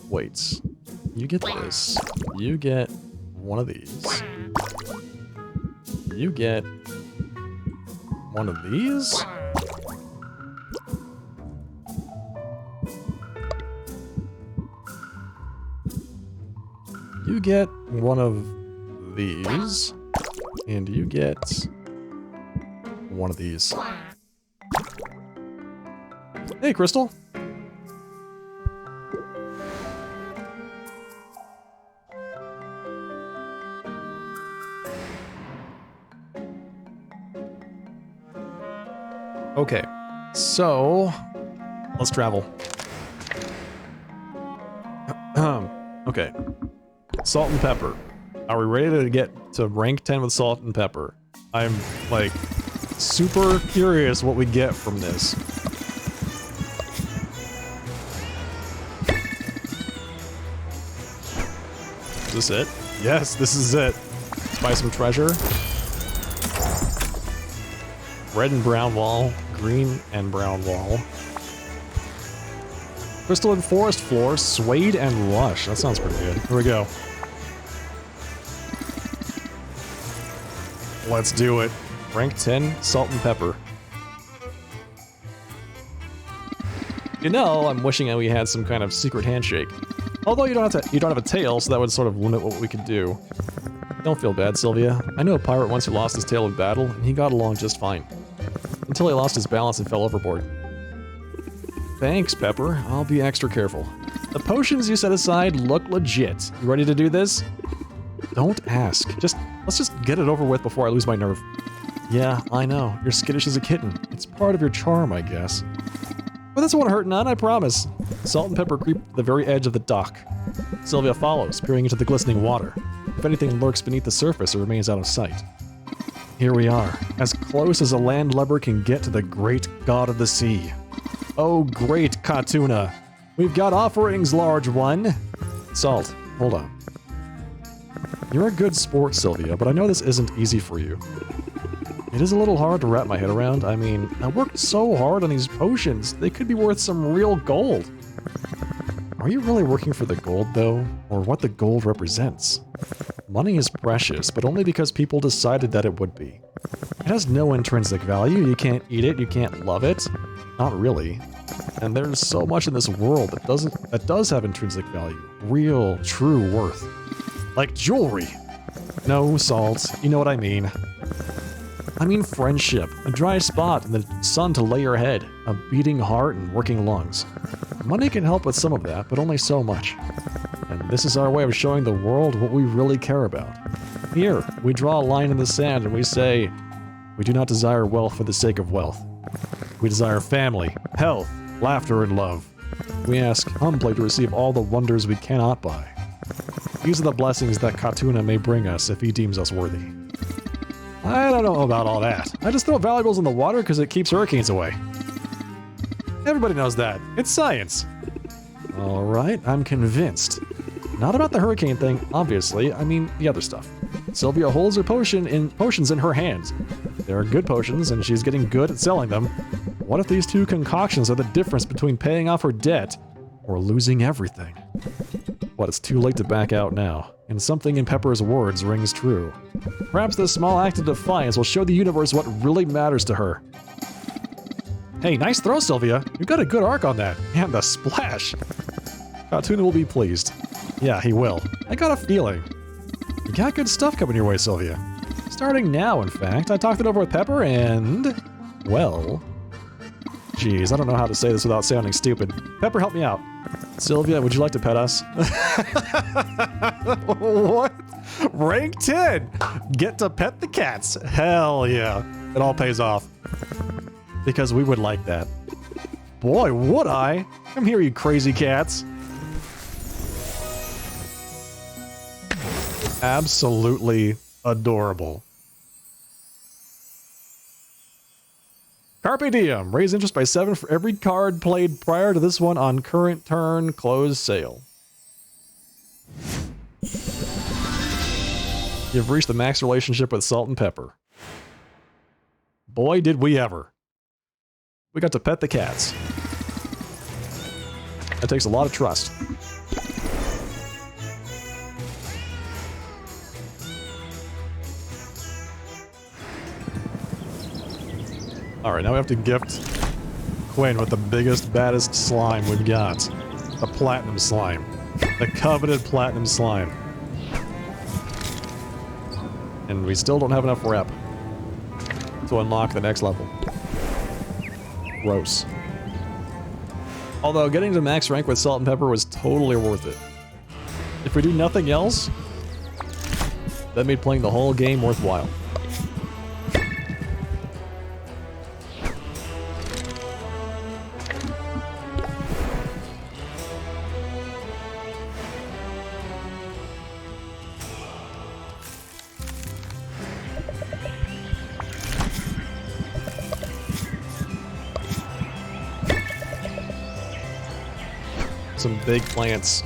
Wait. You get this. You get one of these. You get one of these. You get one of these. And you get one of these. Hey, Crystal. Okay, so let's travel. Okay, salt and pepper. Are we ready to get to rank 10 with salt and pepper? I'm like super curious what we get from this. Is this it? Yes, this is it. Let's buy some treasure. Red and brown wall, green and brown wall. Crystalline forest floor, suede and lush. That sounds pretty good. Here we go. Let's do it. Rank 10, salt and pepper. You know, I'm wishing we had some kind of secret handshake. Although you don't have a tail, so that would sort of limit what we could do. Don't feel bad, Sylvia. I know a pirate once who lost his tail in battle, and he got along just fine. Until he lost his balance and fell overboard. Thanks, Pepper. I'll be extra careful. The potions you set aside look legit. You ready to do this? Don't ask. Let's just get it over with before I lose my nerve. Yeah, I know. You're skittish as a kitten. It's part of your charm, I guess. But this won't hurt none, I promise. Salt and Pepper creep to the very edge of the dock. Sylvia follows, peering into the glistening water. If anything lurks beneath the surface, it remains out of sight. Here we are, as close as a landlubber can get to the great god of the sea. Oh, great Katuna! We've got offerings, large one! Salt, hold on. You're a good sport, Sylvia, but I know this isn't easy for you. It is a little hard to wrap my head around. I mean, I worked so hard on these potions. They could be worth some real gold. Are you really working for the gold, though? Or what the gold represents? Money is precious, but only because people decided that it would be. It has no intrinsic value. You can't eat it. You can't love it. Not really. And there's so much in this world that does have intrinsic value. Real, true worth. Like jewelry. No, Salt. You know what I mean. I mean friendship, a dry spot in the sun to lay your head, a beating heart and working lungs. Money can help with some of that, but only so much. And this is our way of showing the world what we really care about. Here, we draw a line in the sand and we say, we do not desire wealth for the sake of wealth. We desire family, health, laughter, and love. We ask humbly to receive all the wonders we cannot buy. These are the blessings that Katuna may bring us if he deems us worthy. I don't know about all that. I just throw valuables in the water because it keeps hurricanes away. Everybody knows that. It's science. Alright, I'm convinced. Not about the hurricane thing, obviously. I mean, the other stuff. Sylvia holds her potions in her hands. They're good potions, and she's getting good at selling them. What if these two concoctions are the difference between paying off her debt or losing everything? But it's too late to back out now, and something in Pepper's words rings true. Perhaps this small act of defiance will show the universe what really matters to her. Hey, nice throw, Sylvia. You got a good arc on that. And the splash. Katuna will be pleased. Yeah, he will. I got a feeling. You got good stuff coming your way, Sylvia. Starting now, in fact. I talked it over with Pepper and... well... geez, I don't know how to say this without sounding stupid. Pepper, help me out. Sylvia, would you like to pet us? What? Rank 10! Get to pet the cats. Hell yeah. It all pays off. Because we would like that. Boy, would I. Come here, you crazy cats. Absolutely adorable. Carpe diem. Raise interest by 7 for every card played prior to this one on current turn. Close sale. You've reached the max relationship with Salt and Pepper. Boy, did we ever. We got to pet the cats. That takes a lot of trust. Alright, now we have to gift Quinn with the biggest, baddest slime we've got. The platinum slime. The coveted platinum slime. And we still don't have enough rep to unlock the next level. Gross. Although getting to max rank with Salt and Pepper was totally worth it. If we do nothing else, that made playing the whole game worthwhile. Some big plants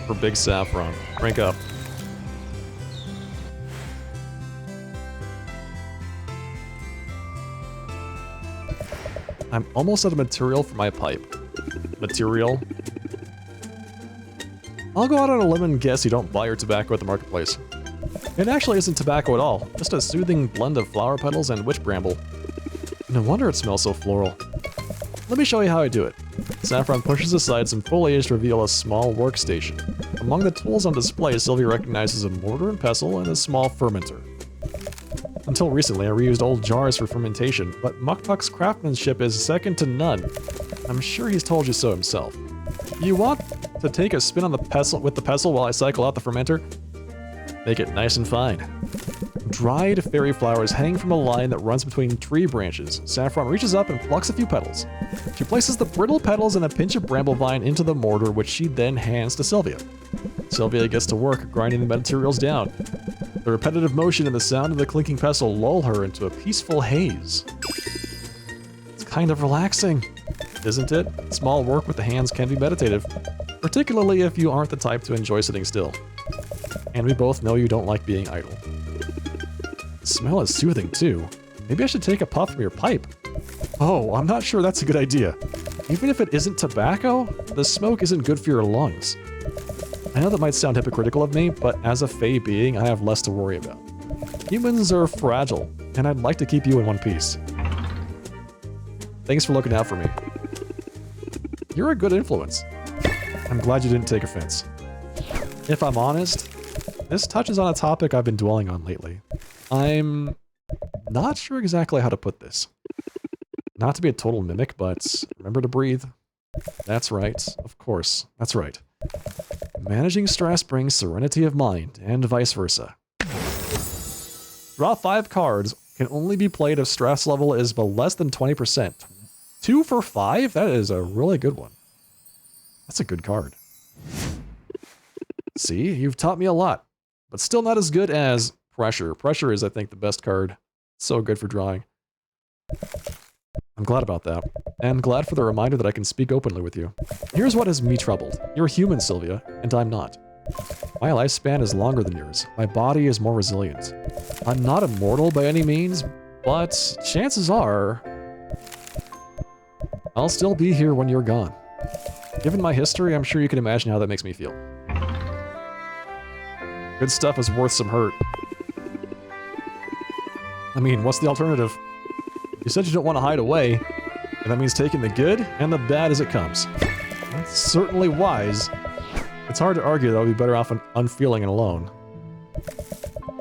for big saffron. Rank up. I'm almost out of material for my pipe. Material? I'll go out on a limb and guess you don't buy your tobacco at the marketplace. It actually isn't tobacco at all, just a soothing blend of flower petals and witch bramble. No wonder it smells so floral. Let me show you how I do it. Saffron pushes aside some foliage to reveal a small workstation. Among the tools on display, Sylvia recognizes a mortar and pestle and a small fermenter. Until recently, I reused old jars for fermentation, but Mukpuk's craftsmanship is second to none. I'm sure he's told you so himself. You want to take a spin on the pestle with the pestle while I cycle out the fermenter? Make it nice and fine. Dried fairy flowers hang from a line that runs between tree branches. Saffron reaches up and plucks a few petals. She places the brittle petals and a pinch of bramble vine into the mortar, which she then hands to Sylvia. Sylvia gets to work grinding the materials down. The repetitive motion and the sound of the clinking pestle lull her into a peaceful haze. It's kind of relaxing, isn't it? Small work with the hands can be meditative, particularly if you aren't the type to enjoy sitting still. And we both know you don't like being idle. The smell is soothing too. Maybe I should take a puff from your pipe. Oh, I'm not sure that's a good idea. Even if it isn't tobacco, the smoke isn't good for your lungs. I know that might sound hypocritical of me, but as a Fey being, I have less to worry about. Humans are fragile, and I'd like to keep you in one piece. Thanks for looking out for me. You're a good influence. I'm glad you didn't take offense. If I'm honest, this touches on a topic I've been dwelling on lately. I'm not sure exactly how to put this. Not to be a total mimic, but remember to breathe. That's right, of course, that's right. Managing stress brings serenity of mind, and vice versa. Draw 5 cards, can only be played if stress level is less than 20%. 2 for 5? That is a really good one. That's a good card. See, you've taught me a lot, but still not as good as Pressure. Pressure is, I think, the best card. So good for drawing. I'm glad about that, and glad for the reminder that I can speak openly with you. Here's what has me troubled. You're human, Sylvia, and I'm not. My lifespan is longer than yours. My body is more resilient. I'm not immortal by any means, but chances are I'll still be here when you're gone. Given my history, I'm sure you can imagine how that makes me feel. Good stuff is worth some hurt. I mean, what's the alternative? You said you don't want to hide away, and that means taking the good and the bad as it comes. That's certainly wise. It's hard to argue that I would be better off unfeeling and alone.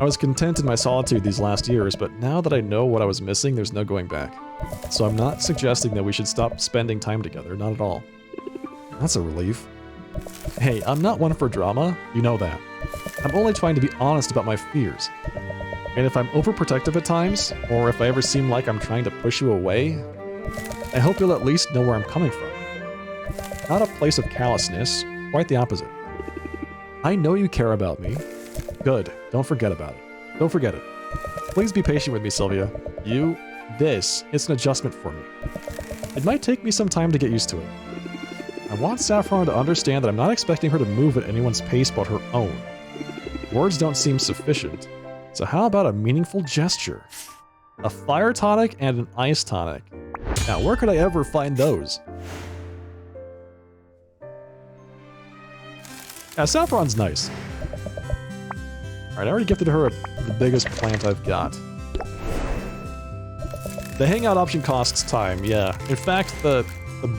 I was content in my solitude these last years, but now that I know what I was missing, there's no going back. So I'm not suggesting that we should stop spending time together, not at all. That's a relief. Hey, I'm not one for drama, you know that. I'm only trying to be honest about my fears. And if I'm overprotective at times, or if I ever seem like I'm trying to push you away, I hope you'll at least know where I'm coming from. Not a place of callousness, quite the opposite. I know you care about me. Good, don't forget about it. Don't forget it. Please be patient with me, Sylvia. It's an adjustment for me. It might take me some time to get used to it. I want Saffron to understand that I'm not expecting her to move at anyone's pace but her own. Words don't seem sufficient. So how about a meaningful gesture? A fire tonic and an ice tonic. Now, where could I ever find those? Yeah, Saffron's nice. Alright, I already gifted her the biggest plant I've got. The hangout option costs time, yeah. In fact, the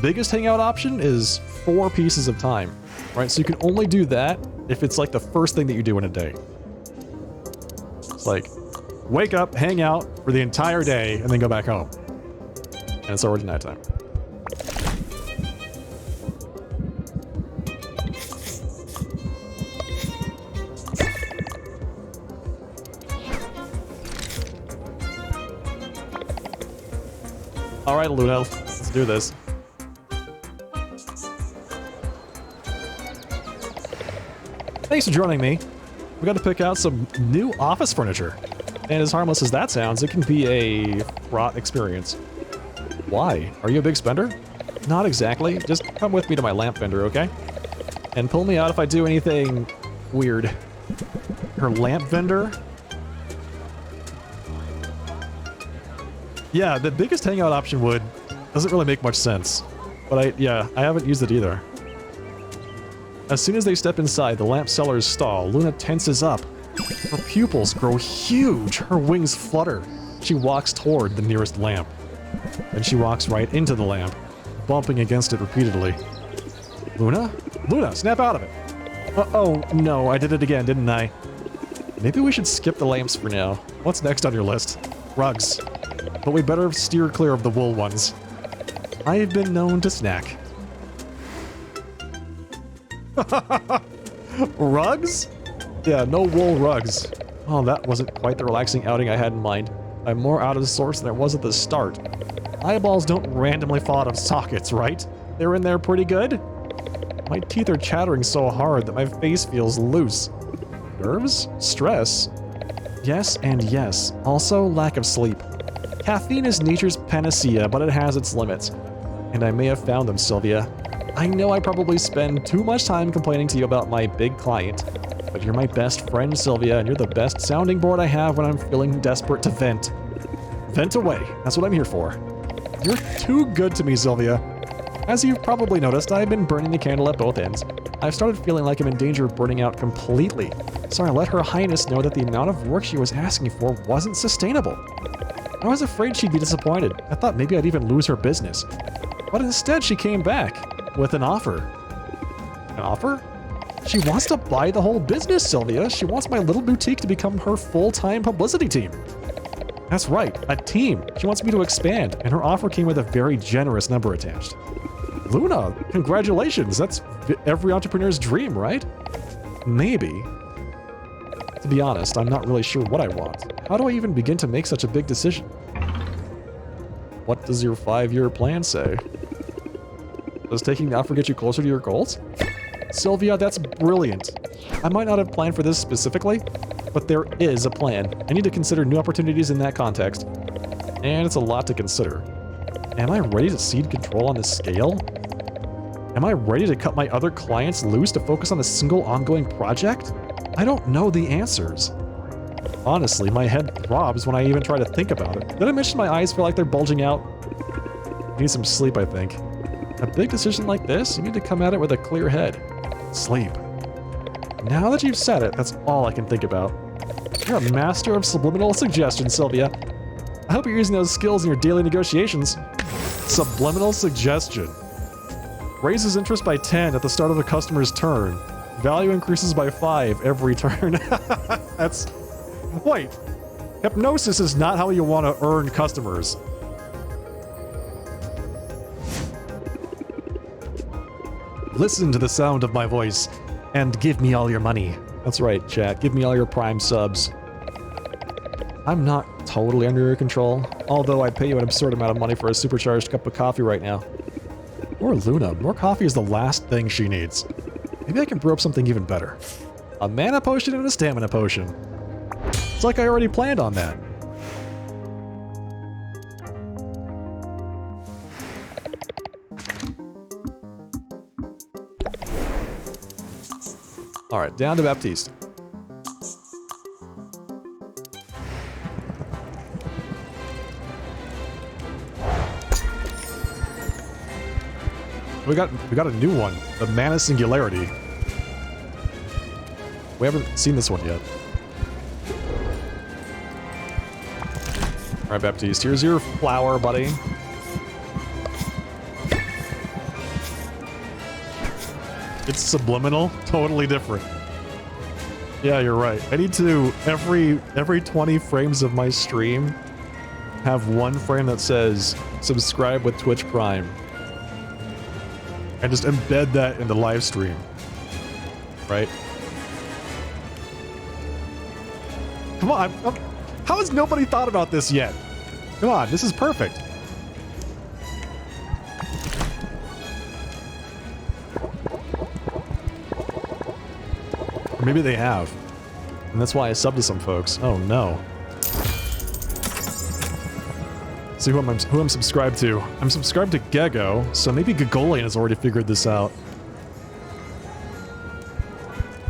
biggest hangout option is 4 pieces of time. Right, so you can only do that if it's like the first thing that you do in a day. Like, wake up, hang out for the entire day, and then go back home. And it's already nighttime. Alright, Luna, let's do this. Thanks for joining me. We got to pick out some new office furniture. And as harmless as that sounds, it can be a fraught experience. Why? Are you a big spender? Not exactly. Just come with me to my lamp vendor, okay? And pull me out if I do anything weird. Her lamp vendor? Yeah, the biggest hangout option doesn't really make much sense. But I haven't used it either. As soon as they step inside the lamp seller's stall, Luna tenses up. Her pupils grow huge, her wings flutter. She walks toward the nearest lamp. Then she walks right into the lamp, bumping against it repeatedly. Luna? Luna, snap out of it! Oh, no, I did it again, didn't I? Maybe we should skip the lamps for now. What's next on your list? Rugs. But we better steer clear of the wool ones. I've been known to snack. Rugs? Yeah, no wool rugs. Oh, that wasn't quite the relaxing outing I had in mind. I'm more out of sorts than I was at the start. Eyeballs don't randomly fall out of sockets, right? They're in there pretty good? My teeth are chattering so hard that my face feels loose. Nerves? Stress? Yes and yes. Also, lack of sleep. Caffeine is nature's panacea, but it has its limits. And I may have found them, Sylvia. I know I probably spend too much time complaining to you about my big client, but you're my best friend, Sylvia, and you're the best sounding board I have when I'm feeling desperate to vent. Vent away. That's what I'm here for. You're too good to me, Sylvia. As you've probably noticed, I've been burning the candle at both ends. I've started feeling like I'm in danger of burning out completely, so I let Her Highness know that the amount of work she was asking for wasn't sustainable. I was afraid she'd be disappointed. I thought maybe I'd even lose her business. But instead, she came back with an offer. An offer? She wants to buy the whole business, Sylvia. She wants my little boutique to become her full-time publicity team. That's right, a team. She wants me to expand, and her offer came with a very generous number attached. Luna, congratulations. That's every entrepreneur's dream, right? Maybe. To be honest, I'm not really sure what I want. How do I even begin to make such a big decision? What does your 5-year plan say? Does taking the offer get you closer to your goals? Sylvia, that's brilliant. I might not have planned for this specifically, but there is a plan. I need to consider new opportunities in that context. And it's a lot to consider. Am I ready to cede control on this scale? Am I ready to cut my other clients loose to focus on a single ongoing project? I don't know the answers. Honestly, my head throbs when I even try to think about it. Did I mention my eyes feel like they're bulging out? I need some sleep, I think. A big decision like this, you need to come at it with a clear head. Sleep. Now that you've said it, that's all I can think about. You're a master of subliminal suggestion, Sylvia. I hope you're using those skills in your daily negotiations. Subliminal suggestion. Raises interest by 10 at the start of the customer's turn. Value increases by 5 every turn. That's... Wait. Hypnosis is not how you want to earn customers. Listen to the sound of my voice and give me all your money. That's right, chat. Give me all your Prime subs. I'm not totally under your control, although I'd pay you an absurd amount of money for a supercharged cup of coffee right now. Or Luna, more coffee is the last thing she needs. Maybe I can brew up something even better. A mana potion and a stamina potion. It's like I already planned on that. Alright, down to Baptiste. We got a new one, the Mana Singularity. We haven't seen this one yet. Alright, Baptiste, here's your flower, buddy. It's subliminal, totally different. Yeah, you're right. I need to, every 20 frames of my stream, have one frame that says, subscribe with Twitch Prime. And just embed that in the live stream. Right? Come on, how has nobody thought about this yet? Come on, this is perfect. Or maybe they have. And that's why I subbed to some folks. Oh no. See who I'm subscribed to. I'm subscribed to Gego, so maybe Gagolian has already figured this out.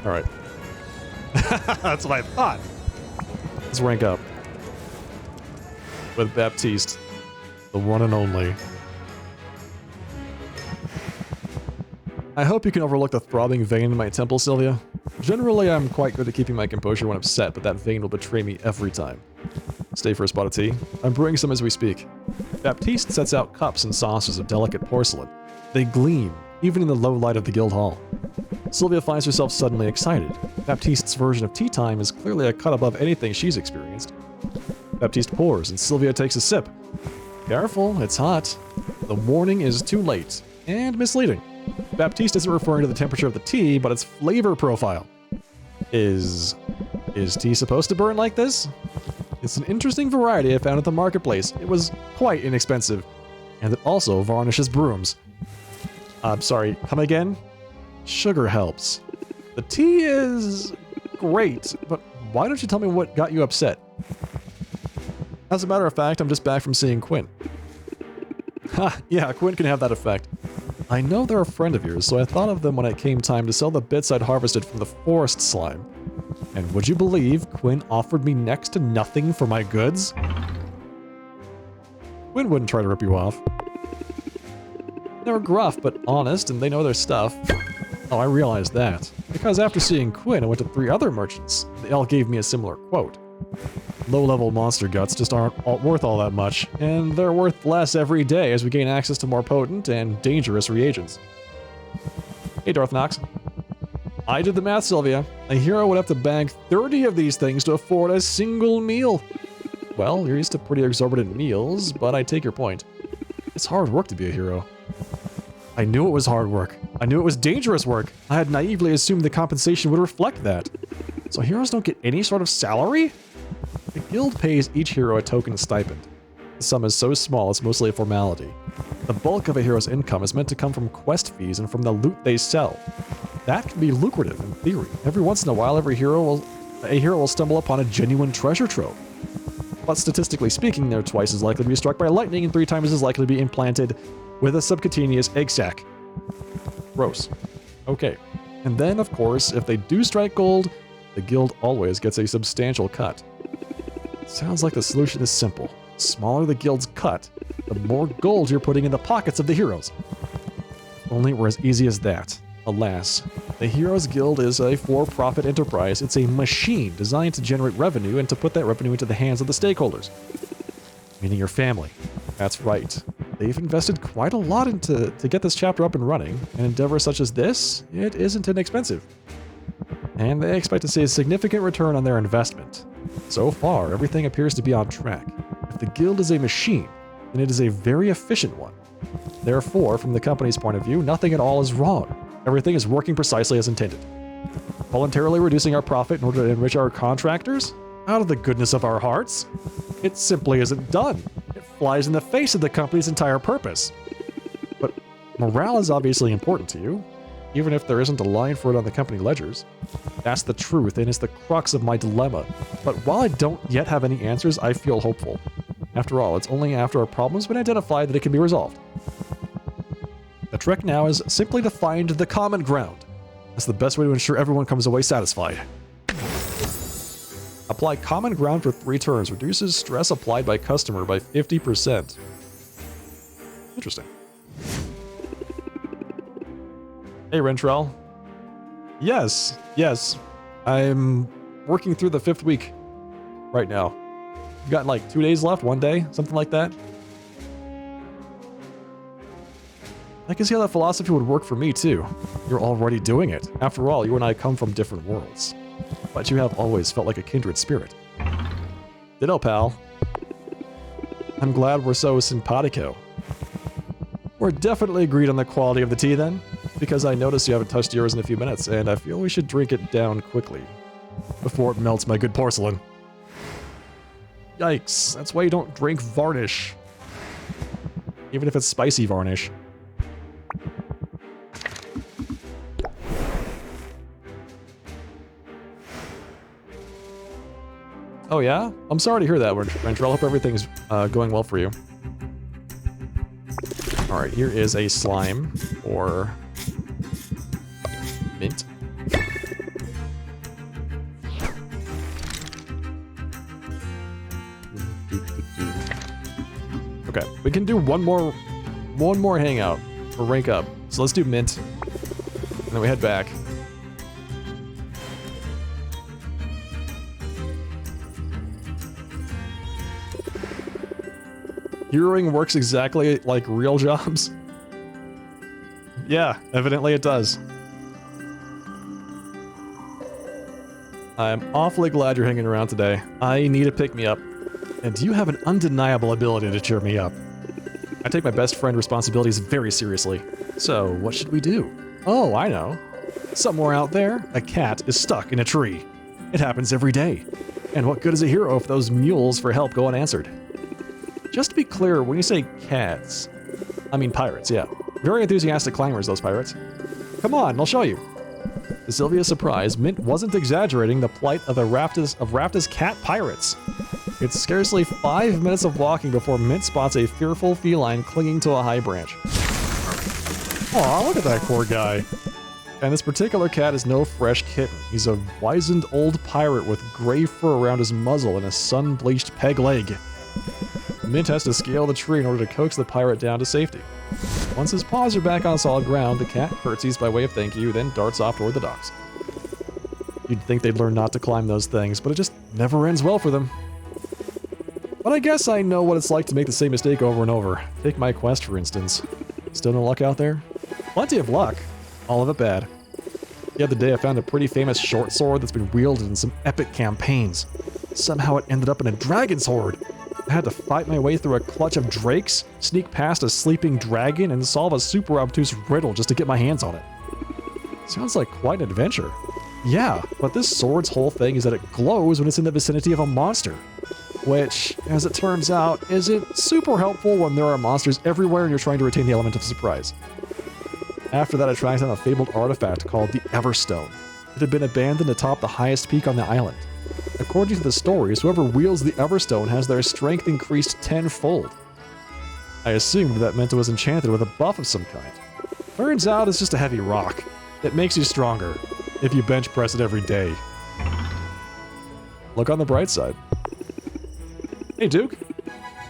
Alright. That's what I thought. Let's rank up. With Baptiste. The one and only. I hope you can overlook the throbbing vein in my temple, Sylvia. Generally, I'm quite good at keeping my composure when upset, but that vein will betray me every time. Stay for a spot of tea. I'm brewing some as we speak. Baptiste sets out cups and saucers of delicate porcelain. They gleam, even in the low light of the guild hall. Sylvia finds herself suddenly excited. Baptiste's version of tea time is clearly a cut above anything she's experienced. Baptiste pours, and Sylvia takes a sip. Careful, it's hot. The warning is too late, and misleading. Baptiste isn't referring to the temperature of the tea, but its flavor profile. Is tea supposed to burn like this? It's an interesting variety I found at the marketplace. It was quite inexpensive, and it also varnishes brooms. I'm sorry, come again? Sugar helps. The tea is great, but why don't you tell me what got you upset? As a matter of fact, I'm just back from seeing Quint. Ha, yeah, Quint can have that effect. I know they're a friend of yours, so I thought of them when it came time to sell the bits I'd harvested from the forest slime. And would you believe Quinn offered me next to nothing for my goods? Quinn wouldn't try to rip you off. They're gruff but honest, and they know their stuff. Oh, I realized that. Because after seeing Quinn, I went to 3 other merchants. They all gave me a similar quote. Low-level monster guts just aren't worth all that much, and they're worth less every day as we gain access to more potent and dangerous reagents. Hey, Darth Nox. I did the math, Sylvia. A hero would have to bag 30 of these things to afford a single meal. Well, you're used to pretty exorbitant meals, but I take your point. It's hard work to be a hero. I knew it was hard work. I knew it was dangerous work. I had naively assumed the compensation would reflect that. So heroes don't get any sort of salary? The guild pays each hero a token stipend. The sum is so small it's mostly a formality. The bulk of a hero's income is meant to come from quest fees and from the loot they sell. That can be lucrative in theory. Every once in a while, a hero will stumble upon a genuine treasure trove. But statistically speaking, they're twice as likely to be struck by lightning and 3 times as likely to be implanted with a subcutaneous egg sac. Gross. Okay. And then, of course, if they do strike gold, the guild always gets a substantial cut. Sounds like the solution is simple. The smaller the guild's cut, the more gold you're putting in the pockets of the heroes. If only it were as easy as that. Alas, the Heroes Guild is a for-profit enterprise. It's a machine designed to generate revenue and to put that revenue into the hands of the stakeholders. Meaning your family. That's right. They've invested quite a lot to get this chapter up and running. An endeavor such as this, it isn't inexpensive. And they expect to see a significant return on their investment. So far, everything appears to be on track. If the guild is a machine, then it is a very efficient one. Therefore, from the company's point of view, nothing at all is wrong. Everything is working precisely as intended. Voluntarily reducing our profit in order to enrich our contractors? Out of the goodness of our hearts? It simply isn't done. It flies in the face of the company's entire purpose. But morale is obviously important to you, even if there isn't a line for it on the company ledgers. That's the truth, and it's the crux of my dilemma. But while I don't yet have any answers, I feel hopeful. After all, it's only after a problem's been identified that it can be resolved. The trick now is simply to find the common ground. That's the best way to ensure everyone comes away satisfied. Apply common ground for 3 turns. Reduces stress applied by customer by 50%. Interesting. Hey, Rentrell. Yes. I'm working through the 5th week right now. I've got like 2 days left, 1 day, something like that. I can see how that philosophy would work for me too. You're already doing it. After all, you and I come from different worlds. But you have always felt like a kindred spirit. Ditto, pal. I'm glad we're so simpatico. We're definitely agreed on the quality of the tea then, because I noticed you haven't touched yours in a few minutes, and I feel we should drink it down quickly, before it melts my good porcelain. Yikes, that's why you don't drink varnish. Even if it's spicy varnish. Oh yeah? I'm sorry to hear that, Rentrell. I hope everything's going well for you. Alright, here is a slime or mint. Okay, we can do one more hangout or rank up. So let's do mint, and then we head back. Heroing works exactly like real jobs. Yeah, evidently it does. I'm awfully glad you're hanging around today. I need a pick-me-up. And you have an undeniable ability to cheer me up. I take my best friend responsibilities very seriously. So, what should we do? Oh, I know. Somewhere out there, a cat is stuck in a tree. It happens every day. And what good is a hero if those mules for help go unanswered? Just to be clear, when you say cats, I mean pirates, yeah. Very enthusiastic climbers, those pirates. Come on, I'll show you. To Sylvia's surprise, Mint wasn't exaggerating the plight of Rapta's cat pirates. It's scarcely 5 minutes of walking before Mint spots a fearful feline clinging to a high branch. Aw, look at that poor guy. And this particular cat is no fresh kitten. He's a wizened old pirate with gray fur around his muzzle and a sun-bleached peg leg. Mint has to scale the tree in order to coax the pirate down to safety. Once his paws are back on solid ground, the cat curtsies by way of thank you, then darts off toward the docks. You'd think they'd learn not to climb those things, but it just never ends well for them. But I guess I know what it's like to make the same mistake over and over. Take my quest, for instance. Still no luck out there? Plenty of luck. All of it bad. The other day I found a pretty famous short sword that's been wielded in some epic campaigns. Somehow it ended up in a dragon's horde. I had to fight my way through a clutch of drakes, sneak past a sleeping dragon, and solve a super obtuse riddle just to get my hands on it. Sounds like quite an adventure. Yeah, but this sword's whole thing is that it glows when it's in the vicinity of a monster. Which, as it turns out, isn't super helpful when there are monsters everywhere and you're trying to retain the element of surprise. After that, I tracked down a fabled artifact called the Everstone. It had been abandoned atop the highest peak on the island. According to the stories, whoever wields the Everstone has their strength increased tenfold. I assumed that meant it was enchanted with a buff of some kind. Turns out it's just a heavy rock. It makes you stronger, if you bench press it every day. Look on the bright side. Hey, Duke.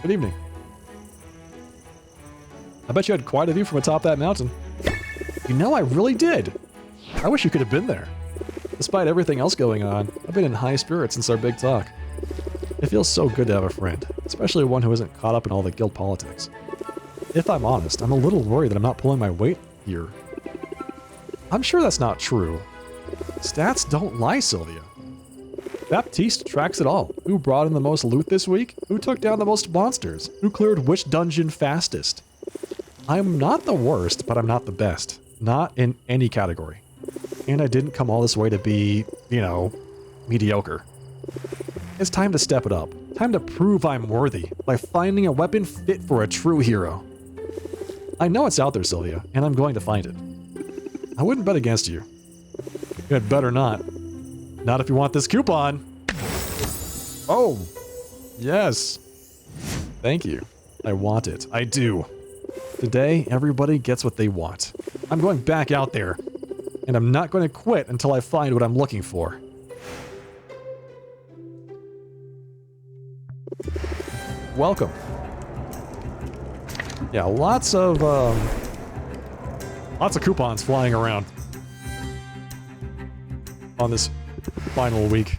Good evening. I bet you had quite a view from atop that mountain. You know, I really did. I wish you could have been there. Despite everything else going on, I've been in high spirits since our big talk. It feels so good to have a friend, especially one who isn't caught up in all the guild politics. If I'm honest, I'm a little worried that I'm not pulling my weight here. I'm sure that's not true. Stats don't lie, Sylvia. Baptiste tracks it all. Who brought in the most loot this week? Who took down the most monsters? Who cleared which dungeon fastest? I'm not the worst, but I'm not the best. Not in any category. And I didn't come all this way to be, you know, mediocre. It's time to step it up. Time to prove I'm worthy by finding a weapon fit for a true hero. I know it's out there, Sylvia, and I'm going to find it. I wouldn't bet against you. You had better not. Not if you want this coupon. Oh, yes. Thank you. I want it. I do. Today, everybody gets what they want. I'm going back out there. And I'm not going to quit until I find what I'm looking for. Welcome. Yeah, lots of coupons flying around on this final week.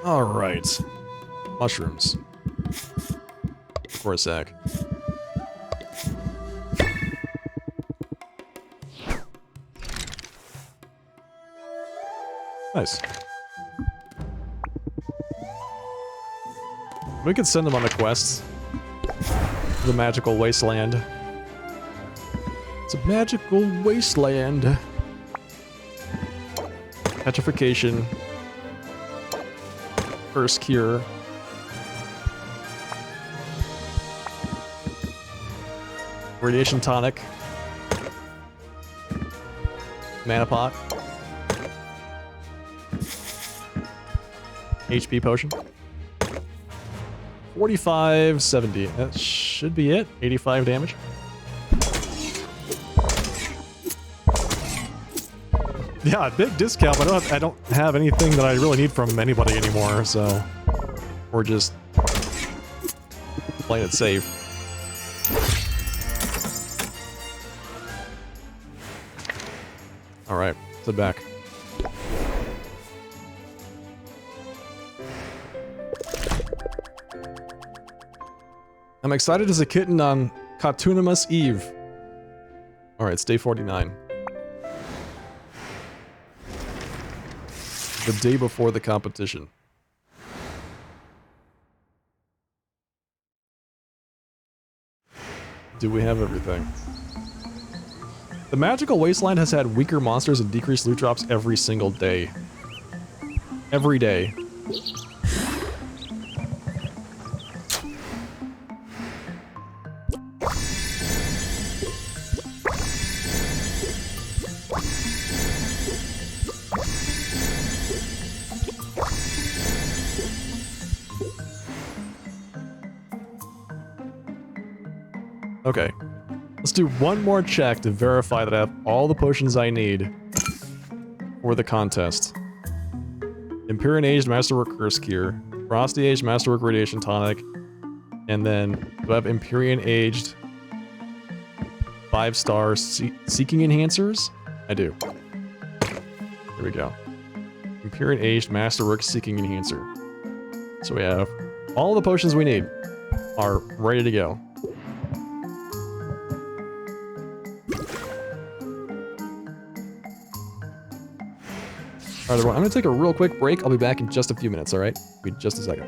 All right. Mushrooms. For a sec. Nice. We could send them on a quest. The magical wasteland. It's a magical wasteland. Petrification. Curse cure. Radiation tonic. Mana pot. HP potion. 45, 70. That should be it. 85 damage. Yeah, big discount, but I don't have anything that I really need from anybody anymore, so we're just playing it safe. All right, sit back. I'm excited as a kitten on Potionomics Eve. All right, it's day 49. The day before the competition. Do we have everything? The magical wasteland has had weaker monsters and decreased loot drops every single day. Every day. Okay. Let's do one more check to verify that I have all the potions I need for the contest. Empyrean Aged Masterwork Curse Cure, Frosty Aged Masterwork Radiation Tonic, and then do I have Empyrean Aged 5-star Seeking Enhancers? I do. Here we go. Empyrean Aged Masterwork Seeking Enhancer. So we have all the potions we need are ready to go. Alright everyone, I'm gonna take a real quick break. I'll be back in just a few minutes, alright? Be just a second.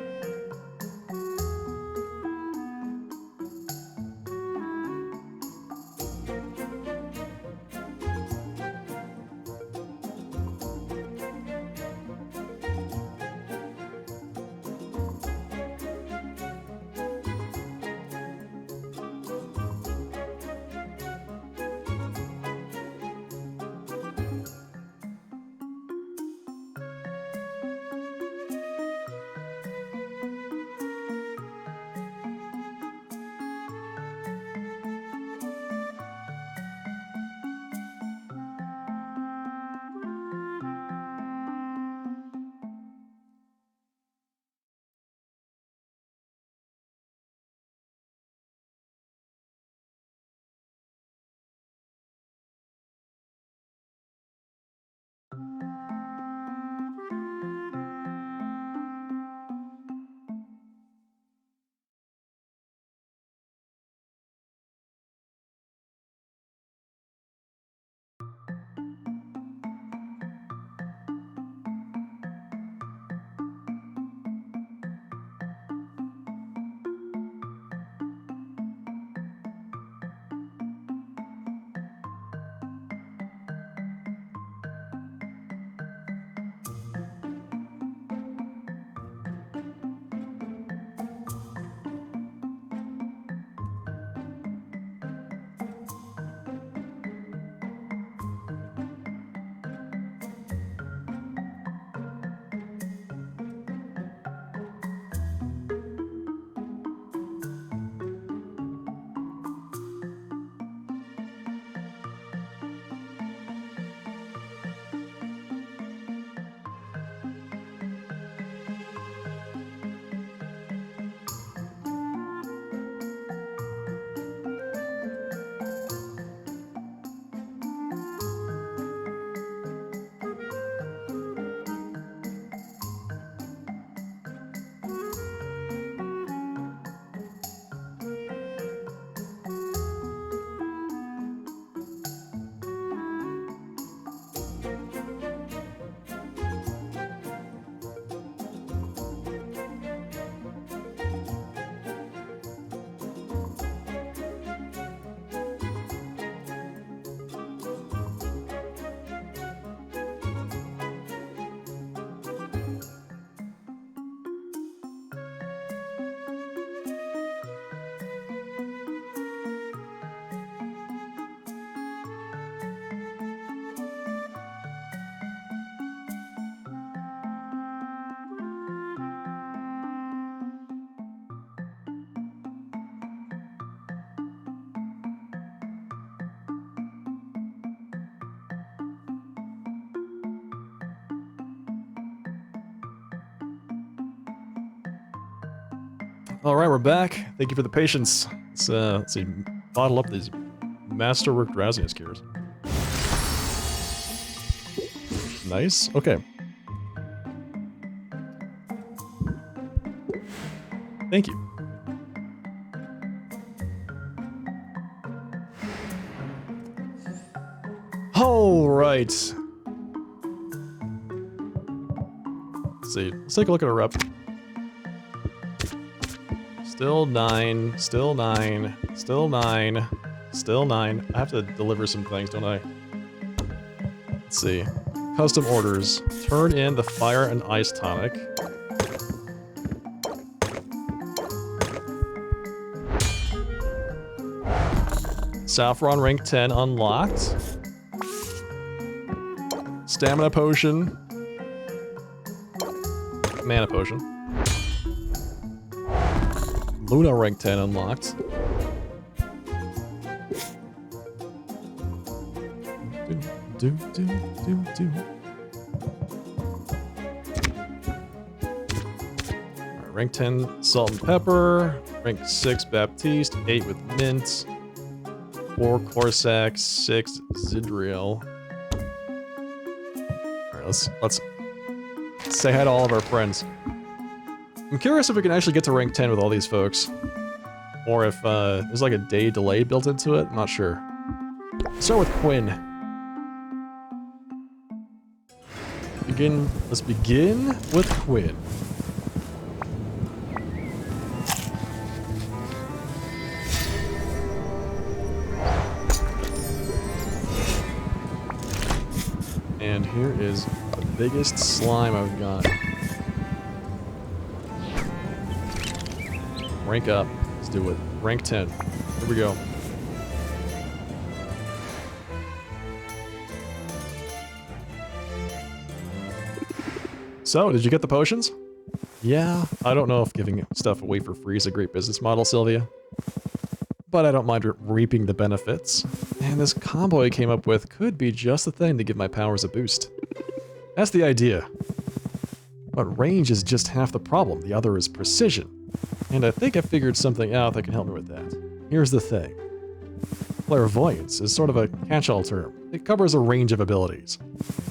Alright, we're back. Thank you for the patience. Let's see, bottle up these Masterwork Drowsiness Cures. Nice, okay. Thank you. Alright. Let's see, let's take a look at our rep. Still 9, still 9, still 9, still 9. I have to deliver some things, don't I? Let's see. Custom orders. Turn in the Fire and Ice Tonic. Saffron rank 10 unlocked. Stamina potion. Mana potion. Luna rank 10 unlocked. do, do, do, do. Alright, rank 10, salt and pepper. Rank 6, Baptiste. 8 with mint. 4, Corsac. 6, Zidriel. Alright, let's say hi to all of our friends. I'm curious if we can actually get to rank 10 with all these folks. Or if there's like a day delay built into it. I'm not sure. Start with Quinn. Let's begin with Quinn. And here is the biggest slime I've got. Rank up. Let's do it. Rank 10. Here we go. So, did you get the potions? Yeah, I don't know if giving stuff away for free is a great business model, Sylvia. But I don't mind reaping the benefits. And this combo I came up with could be just the thing to give my powers a boost. That's the idea. But range is just half the problem, the other is precision. And I think I figured something out that can help me with that. Here's the thing. Clairvoyance is sort of a catch-all term. It covers a range of abilities.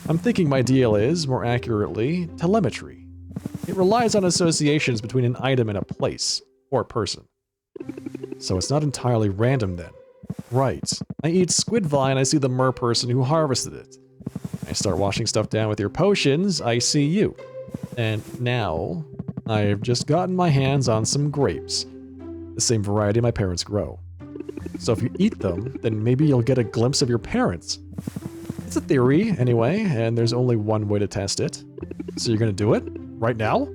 I'm thinking my deal is, more accurately, telemetry. It relies on associations between an item and a place, or a person. So it's not entirely random then. Right. I eat squid vine, I see the mer person who harvested it. I start washing stuff down with your potions, I see you. And now, I've just gotten my hands on some grapes. The same variety my parents grow. So if you eat them, then maybe you'll get a glimpse of your parents. It's a theory, anyway, and there's only one way to test it. So you're gonna do it? Right now?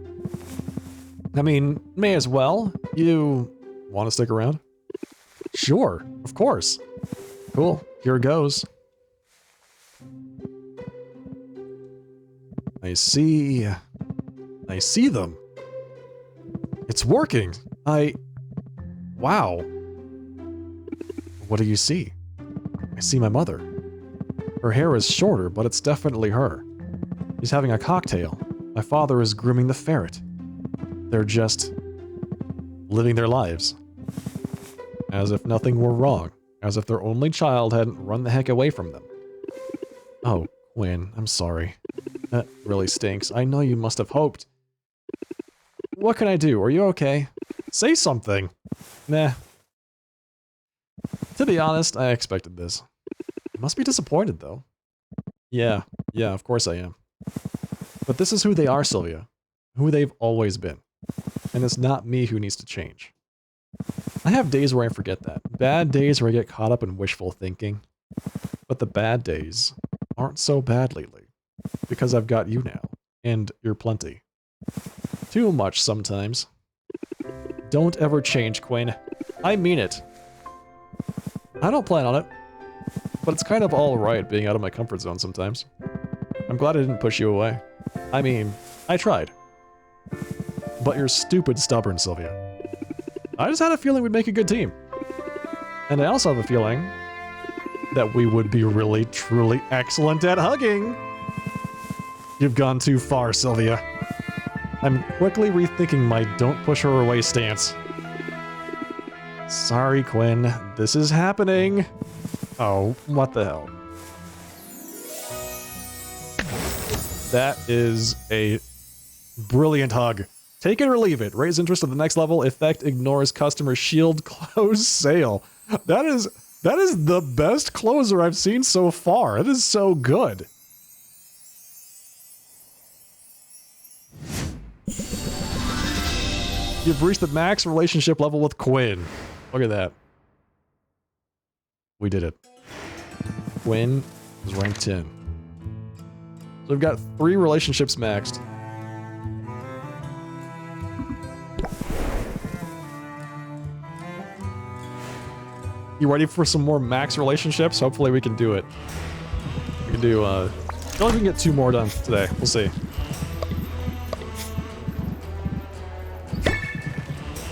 I mean, may as well. You want to stick around? Sure, of course. Cool, here goes. I see them. It's working. Wow. What do you see? I see my mother. Her hair is shorter, but it's definitely her. She's having a cocktail. My father is grooming the ferret. They're just living their lives. As if nothing were wrong. As if their only child hadn't run the heck away from them. Oh, Quinn, I'm sorry. That really stinks. I know you must have hoped. What can I do? Are you okay? Say something. Nah. To be honest, I expected this. You must be disappointed, though. Yeah, of course I am. But this is who they are, Sylvia. Who they've always been. And it's not me who needs to change. I have days where I forget that. Bad days where I get caught up in wishful thinking. But the bad days aren't so bad lately. Because I've got you now. And you're plenty. Too much sometimes. Don't ever change, Quinn. I mean it. I don't plan on it. But it's kind of alright being out of my comfort zone sometimes. I'm glad I didn't push you away. I mean, I tried. But you're stupid stubborn, Sylvia. I just had a feeling we'd make a good team. And I also have a feeling that we would be really, truly excellent at hugging. You've gone too far, Sylvia. I'm quickly rethinking my don't push her away stance. Sorry, Quinn. This is happening. Oh, what the hell? That is a brilliant hug. Take it or leave it. Raise interest at the next level. Effect ignores customer shield. Close sale. That is the best closer I've seen so far. It is so good. You've reached the max relationship level with Quinn. Look at that. We did it. Quinn is rank 10. So we've got 3 relationships maxed. You ready for some more max relationships? Hopefully we can do it. We can do, I feel like we can get 2 more done today. We'll see.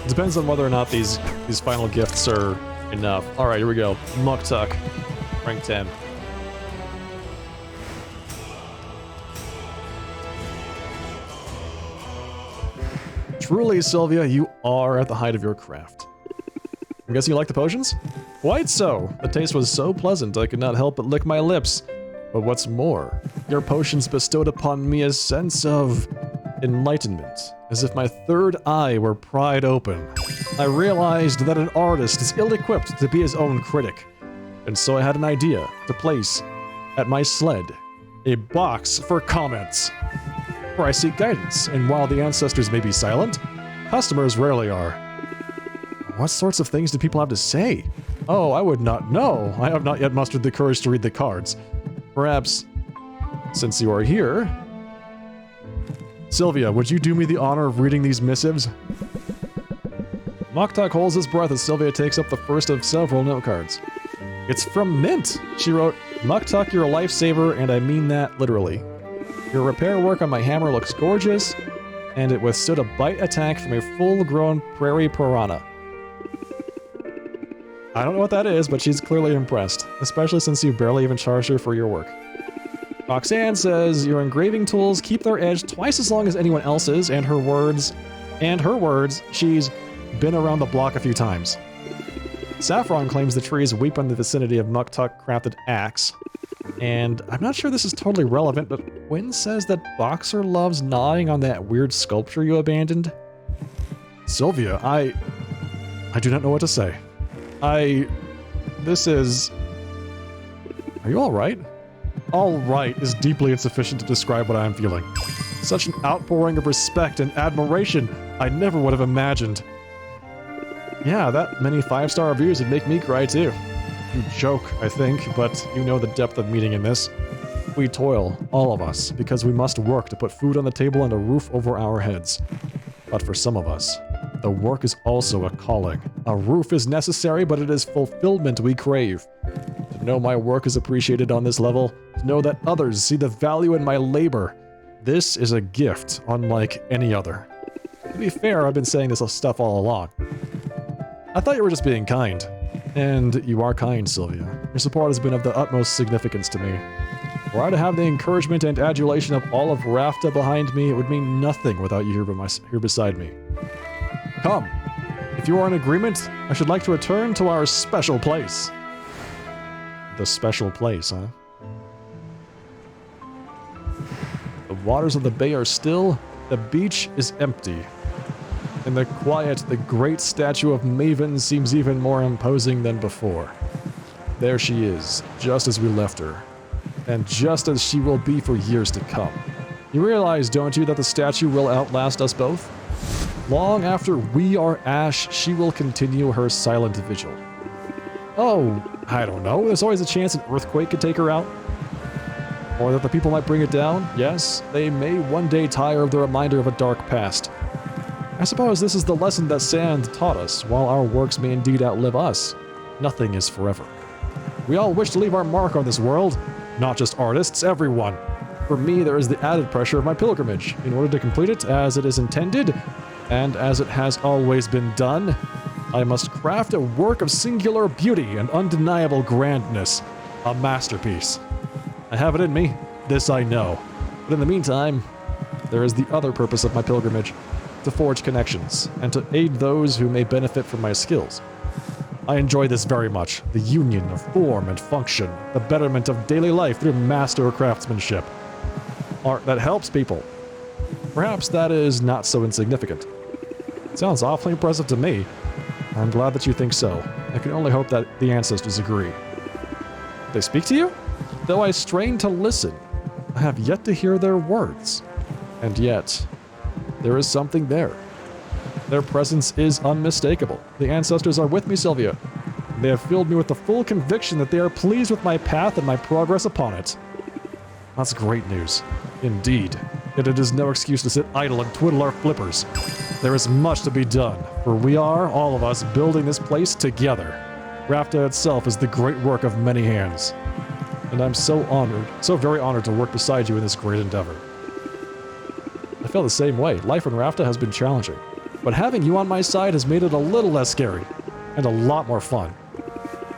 Depends on whether or not these final gifts are enough. Alright, here we go. Muktuk. Rank 10. Truly, Sylvia, you are at the height of your craft. I'm guessing you like the potions? Quite so. The taste was so pleasant I could not help but lick my lips. But what's more, your potions bestowed upon me a sense of enlightenment, as if my third eye were pried open. I realized that an artist is ill-equipped to be his own critic, and so I had an idea to place at my sled a box for comments, where I seek guidance, and while the ancestors may be silent, customers rarely are. What sorts of things do people have to say? Oh, I would not know. I have not yet mustered the courage to read the cards. Perhaps, since you are here... Sylvia, would you do me the honor of reading these missives? Moktuk holds his breath as Sylvia takes up the first of several note cards. It's from Mint. She wrote, Moktuk, you're a lifesaver, and I mean that literally. Your repair work on my hammer looks gorgeous, and it withstood a bite attack from a full-grown prairie piranha. I don't know what that is, but she's clearly impressed, especially since you barely even charged her for your work. Roxanne says, your engraving tools keep their edge twice as long as anyone else's, and her words, she's been around the block a few times. Saffron claims the trees weep in the vicinity of Moktuk crafted axe, and I'm not sure this is totally relevant, but Quinn says that Boxer loves gnawing on that weird sculpture you abandoned. Sylvia, I do not know what to say. This is... Are you alright? Alright is deeply insufficient to describe what I am feeling. Such an outpouring of respect and admiration I never would have imagined. Yeah, that many 5-star reviews would make me cry too. You joke, I think, but you know the depth of meaning in this. We toil, all of us, because we must work to put food on the table and a roof over our heads. But for some of us, the work is also a calling. A roof is necessary, but it is fulfillment we crave. To know my work is appreciated on this level, to know that others see the value in my labor, this is a gift unlike any other. To be fair, I've been saying this stuff all along. I thought you were just being kind. And you are kind, Sylvia. Your support has been of the utmost significance to me. Were I to have the encouragement and adulation of all of Rafta behind me, it would mean nothing without you here beside me. Come. If you are in agreement, I should like to return to our special place. The special place, huh? The waters of the bay are still, the beach is empty. In the quiet, the great statue of Maven seems even more imposing than before. There she is, just as we left her. And just as she will be for years to come. You realize, don't you, that the statue will outlast us both? Long after we are ash, she will continue her silent vigil. Oh, I don't know. There's always a chance an earthquake could take her out. Or that the people might bring it down. Yes, they may one day tire of the reminder of a dark past. I suppose this is the lesson that sand taught us. While our works may indeed outlive us, nothing is forever. We all wish to leave our mark on this world. Not just artists, everyone. For me, there is the added pressure of my pilgrimage. In order to complete it as it is intended, and as it has always been done, I must craft a work of singular beauty and undeniable grandness. A masterpiece. I have it in me. This I know. But in the meantime, there is the other purpose of my pilgrimage. To forge connections, and to aid those who may benefit from my skills. I enjoy this very much, the union of form and function, the betterment of daily life through master craftsmanship. Art that helps people. Perhaps that is not so insignificant. It sounds awfully impressive to me. I'm glad that you think so. I can only hope that the ancestors agree. They speak to you? Though I strain to listen, I have yet to hear their words. And yet... there is something there. Their presence is unmistakable. The ancestors are with me, Sylvia. They have filled me with the full conviction that they are pleased with my path and my progress upon it. That's great news. Indeed. Yet it is no excuse to sit idle and twiddle our flippers. There is much to be done, for we are, all of us, building this place together. Rafta itself is the great work of many hands. And I'm so honored, so very honored to work beside you in this great endeavor. I feel the same way. Life in Rafta has been challenging, but having you on my side has made it a little less scary, and a lot more fun.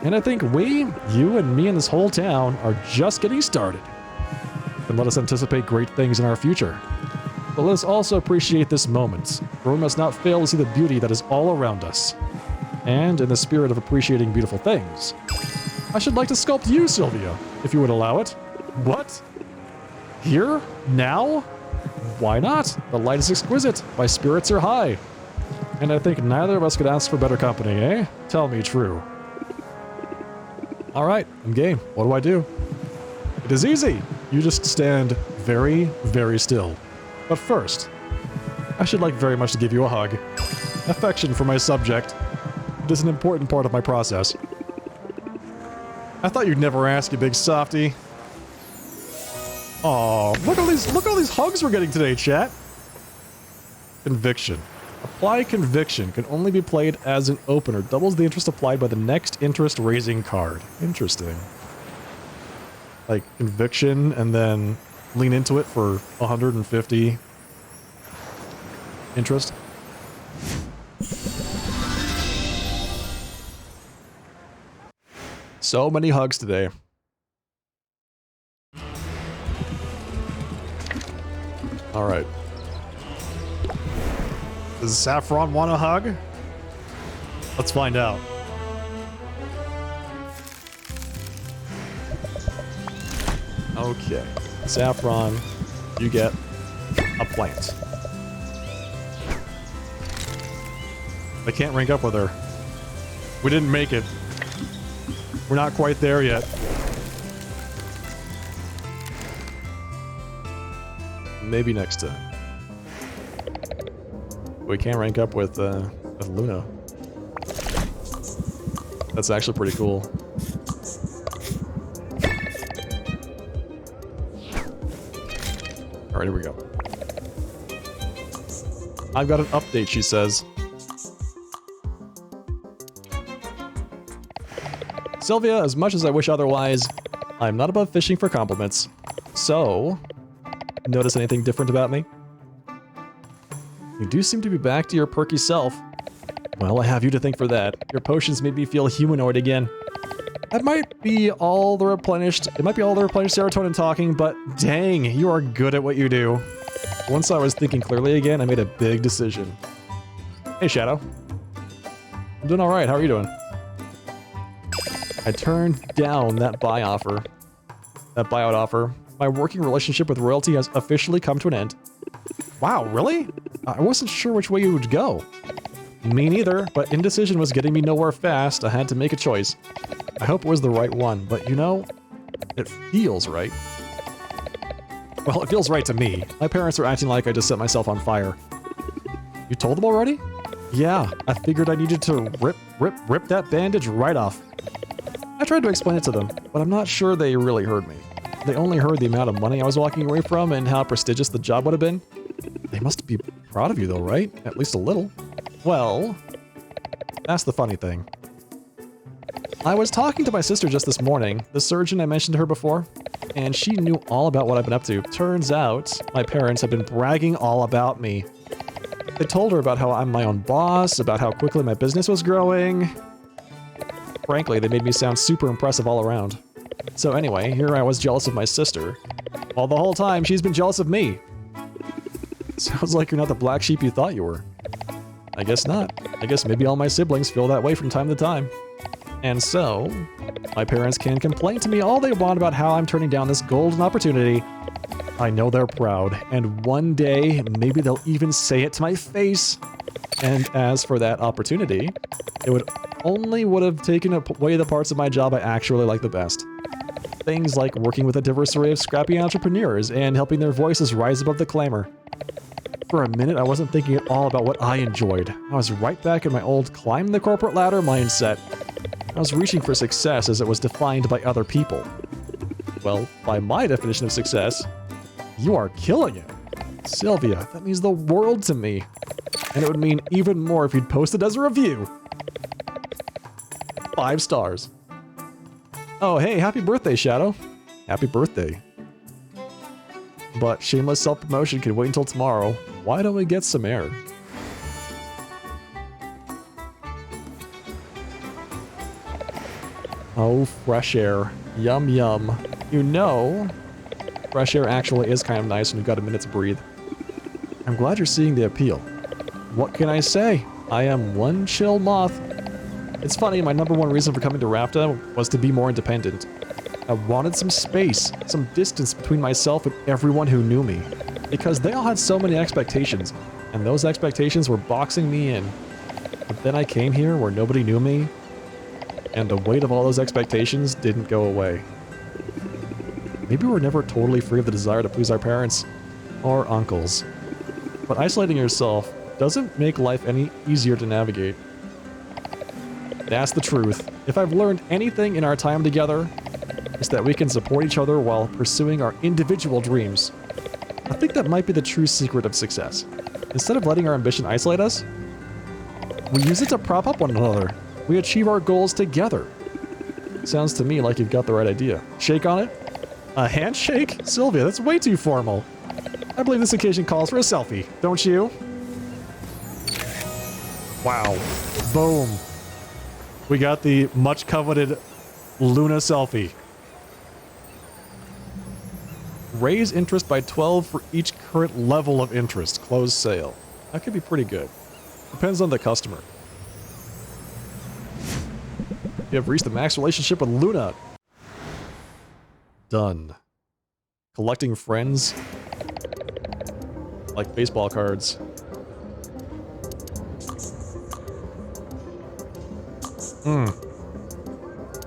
And I think we, you and me and this whole town, are just getting started. And let us anticipate great things in our future. But let us also appreciate this moment, for we must not fail to see the beauty that is all around us. And in the spirit of appreciating beautiful things, I should like to sculpt you, Sylvia, if you would allow it. What? Here? Now? Why not? The light is exquisite. My spirits are high. And I think neither of us could ask for better company, eh? Tell me true. Alright, I'm game. What do I do? It is easy. You just stand very, very still. But first, I should like very much to give you a hug. Affection for my subject. It is an important part of my process. I thought you'd never ask, you big softy. Aw, look at all these hugs we're getting today, chat. Conviction. Apply Conviction can only be played as an opener. Doubles the interest applied by the next interest raising card. Interesting. Like Conviction and then lean into it for 150 interest. So many hugs today. All right. Does Saffron want a hug? Let's find out. Okay. Saffron, you get a plant. I can't rank up with her. We didn't make it. We're not quite there yet. Maybe next time. We can't rank up with Luna. That's actually pretty cool. Alright, here we go. I've got an update, she says. Sylvia, as much as I wish otherwise, I'm not above fishing for compliments. So, notice anything different about me? You do seem to be back to your perky self. Well, I have you to thank for that. Your potions made me feel humanoid again. That might be all the replenished. It might be all the replenished serotonin talking, but dang, you are good at what you do. Once I was thinking clearly again, I made a big decision. Hey, Shadow. I'm doing all right. How are you doing? I turned down that buyout offer. My working relationship with royalty has officially come to an end. Wow, really? I wasn't sure which way you would go. Me neither, but indecision was getting me nowhere fast. I had to make a choice. I hope it was the right one, but you know, it feels right. Well, it feels right to me. My parents are acting like I just set myself on fire. You told them already? Yeah, I figured I needed to rip that bandage right off. I tried to explain it to them, but I'm not sure they really heard me. They only heard the amount of money I was walking away from and how prestigious the job would have been. They must be proud of you though, right? At least a little. Well, that's the funny thing. I was talking to my sister just this morning, the surgeon I mentioned to her before, and she knew all about what I've been up to. Turns out, my parents have been bragging all about me. They told her about how I'm my own boss, about how quickly my business was growing. Frankly, they made me sound super impressive all around. So anyway, here I was jealous of my sister, while the whole time she's been jealous of me. Sounds like you're not the black sheep you thought you were. I guess not. I guess maybe all my siblings feel that way from time to time. And so, my parents can complain to me all they want about how I'm turning down this golden opportunity. I know they're proud, and one day, maybe they'll even say it to my face. And as for that opportunity, it would have taken away the parts of my job I actually like the best. Things like working with a diverse array of scrappy entrepreneurs and helping their voices rise above the clamor. For a minute, I wasn't thinking at all about what I enjoyed. I was right back in my old climb the corporate ladder mindset. I was reaching for success as it was defined by other people. Well, by my definition of success, you are killing it. Sylvia, that means the world to me. And it would mean even more if you'd post it as a review. 5 stars. Oh, hey, happy birthday, Shadow. Happy birthday. But shameless self-promotion can wait until tomorrow. Why don't we get some air? Oh, fresh air. Yum, yum. You know, fresh air actually is kind of nice when you've got a minute to breathe. I'm glad you're seeing the appeal. What can I say? I am one chill moth. It's funny, my #1 reason for coming to Rapta was to be more independent. I wanted some space, some distance between myself and everyone who knew me. Because they all had so many expectations, and those expectations were boxing me in. But then I came here where nobody knew me, and the weight of all those expectations didn't go away. Maybe we're never totally free of the desire to please our parents or uncles. But isolating yourself doesn't make life any easier to navigate. That's the truth. If I've learned anything in our time together, it's that we can support each other while pursuing our individual dreams. I think that might be the true secret of success. Instead of letting our ambition isolate us, we use it to prop up one another. We achieve our goals together. Sounds to me like you've got the right idea. Shake on it? A handshake? Sylvia, that's way too formal. I believe this occasion calls for a selfie, don't you? Wow. Boom. We got the much coveted Luna selfie. Raise interest by 12 for each current level of interest. Close sale. That could be pretty good. Depends on the customer. You have reached the max relationship with Luna. Done. Collecting friends. Like baseball cards.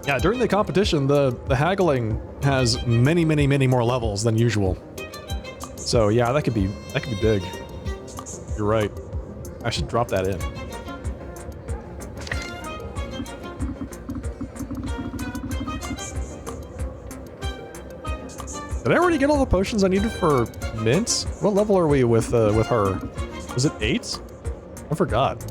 Yeah, during the competition, the haggling has many more levels than usual. So yeah, that could be big. You're right. I should drop that in. Did I already get all the potions I needed for Mint? What level are we with her? Was it 8? I forgot.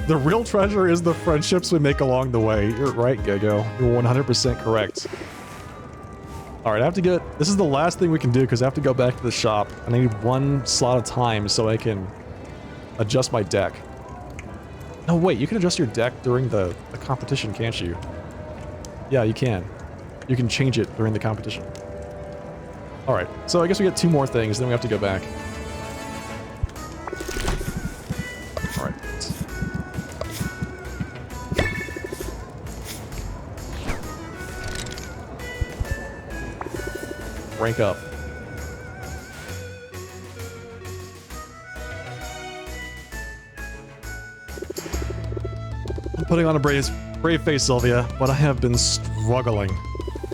The real treasure is the friendships we make along the way. You're right, Gego. You're 100% correct. Alright, I have to get... This is the last thing we can do because I have to go back to the shop. And I need 1 slot of time so I can adjust my deck. No, wait, you can adjust your deck during the competition, can't you? Yeah, you can. You can change it during the competition. Alright, so I guess we get 2 more things, then we have to go back. Alright. Rank up. I'm putting on a brave face, Sylvia, but I have been struggling.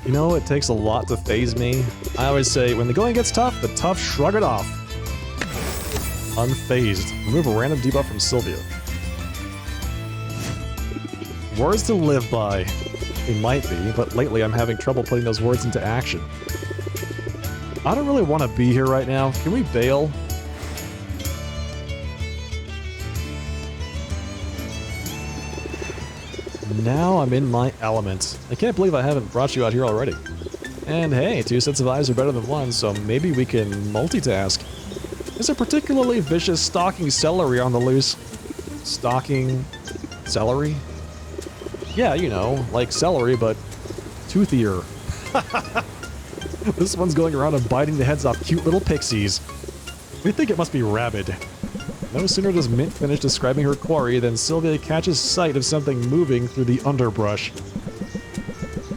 You know, it takes a lot to phase me. I always say, when the going gets tough, the tough shrug it off. Unfazed. Remove a random debuff from Sylvia. Words to live by. They might be, but lately I'm having trouble putting those words into action. I don't really want to be here right now. Can we bail? Now I'm in my element. I can't believe I haven't brought you out here already. And hey, 2 sets of eyes are better than 1, so maybe we can multitask. There's a particularly vicious stalking celery on the loose. Stalking celery? Yeah, you know, like celery, but toothier. This one's going around and biting the heads off cute little pixies. We think it must be rabid. No sooner does Mint finish describing her quarry than Sylvia catches sight of something moving through the underbrush.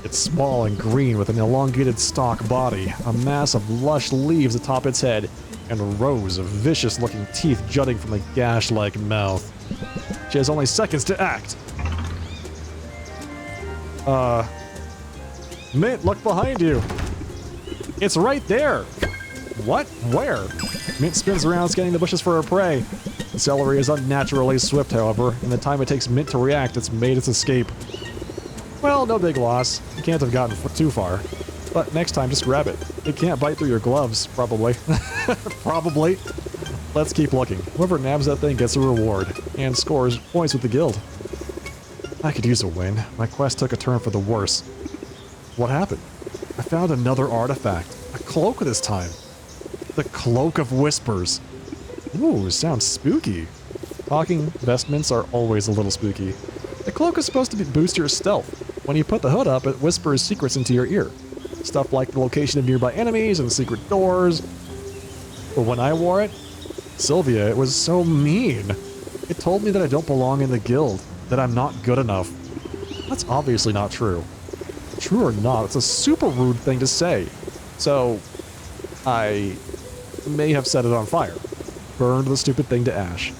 It's small and green with an elongated stalk body, a mass of lush leaves atop its head, and rows of vicious-looking teeth jutting from a gash-like mouth. She has only seconds to act. Mint, look behind you! It's right there! What? Where? Mint spins around scanning the bushes for her prey. The celery is unnaturally swift, however, and the time it takes Mint to react, it's made its escape. Well, no big loss. You can't have gotten too far. But next time, just grab it. It can't bite through your gloves, probably. Probably. Let's keep looking. Whoever nabs that thing gets a reward, and scores points with the guild. I could use a win. My quest took a turn for the worse. What happened? I found another artifact. A cloak this time. The Cloak of Whispers. Ooh, sounds spooky. Talking vestments are always a little spooky. The cloak is supposed to boost your stealth. When you put the hood up, it whispers secrets into your ear. Stuff like the location of nearby enemies and secret doors. But when I wore it, Sylvia, it was so mean. It told me that I don't belong in the guild, that I'm not good enough. That's obviously not true. True or not, it's a super rude thing to say. So, I may have set it on fire. Burned the stupid thing to ash.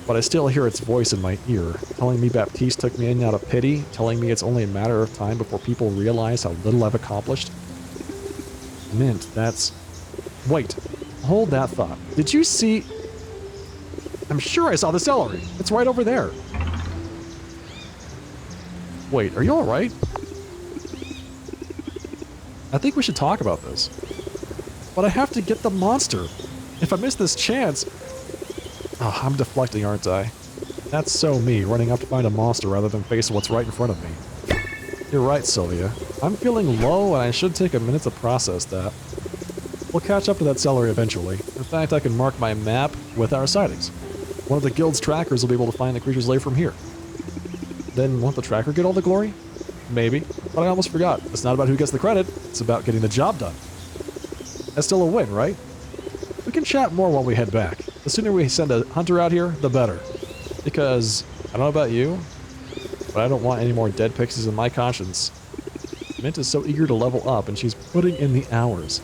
But I still hear its voice in my ear, telling me Baptiste took me in out of pity, telling me it's only a matter of time before people realize how little I've accomplished. Mint, that's... Wait, hold that thought. Did you see... I'm sure I saw the celery. It's right over there. Wait, are you alright? I think we should talk about this. But I have to get the monster. If I miss this chance... Oh, I'm deflecting, aren't I? That's so me, running up to find a monster rather than face what's right in front of me. You're right, Sylvia. I'm feeling low and I should take a minute to process that. We'll catch up to that celery eventually. In fact, I can mark my map with our sightings. One of the guild's trackers will be able to find the creature's lair from here. Then won't the tracker get all the glory? Maybe, but I almost forgot. It's not about who gets the credit, it's about getting the job done. That's still a win, right? We can chat more while we head back. The sooner we send a hunter out here, the better. Because, I don't know about you, but I don't want any more dead pixies in my conscience. Mint is so eager to level up, and she's putting in the hours.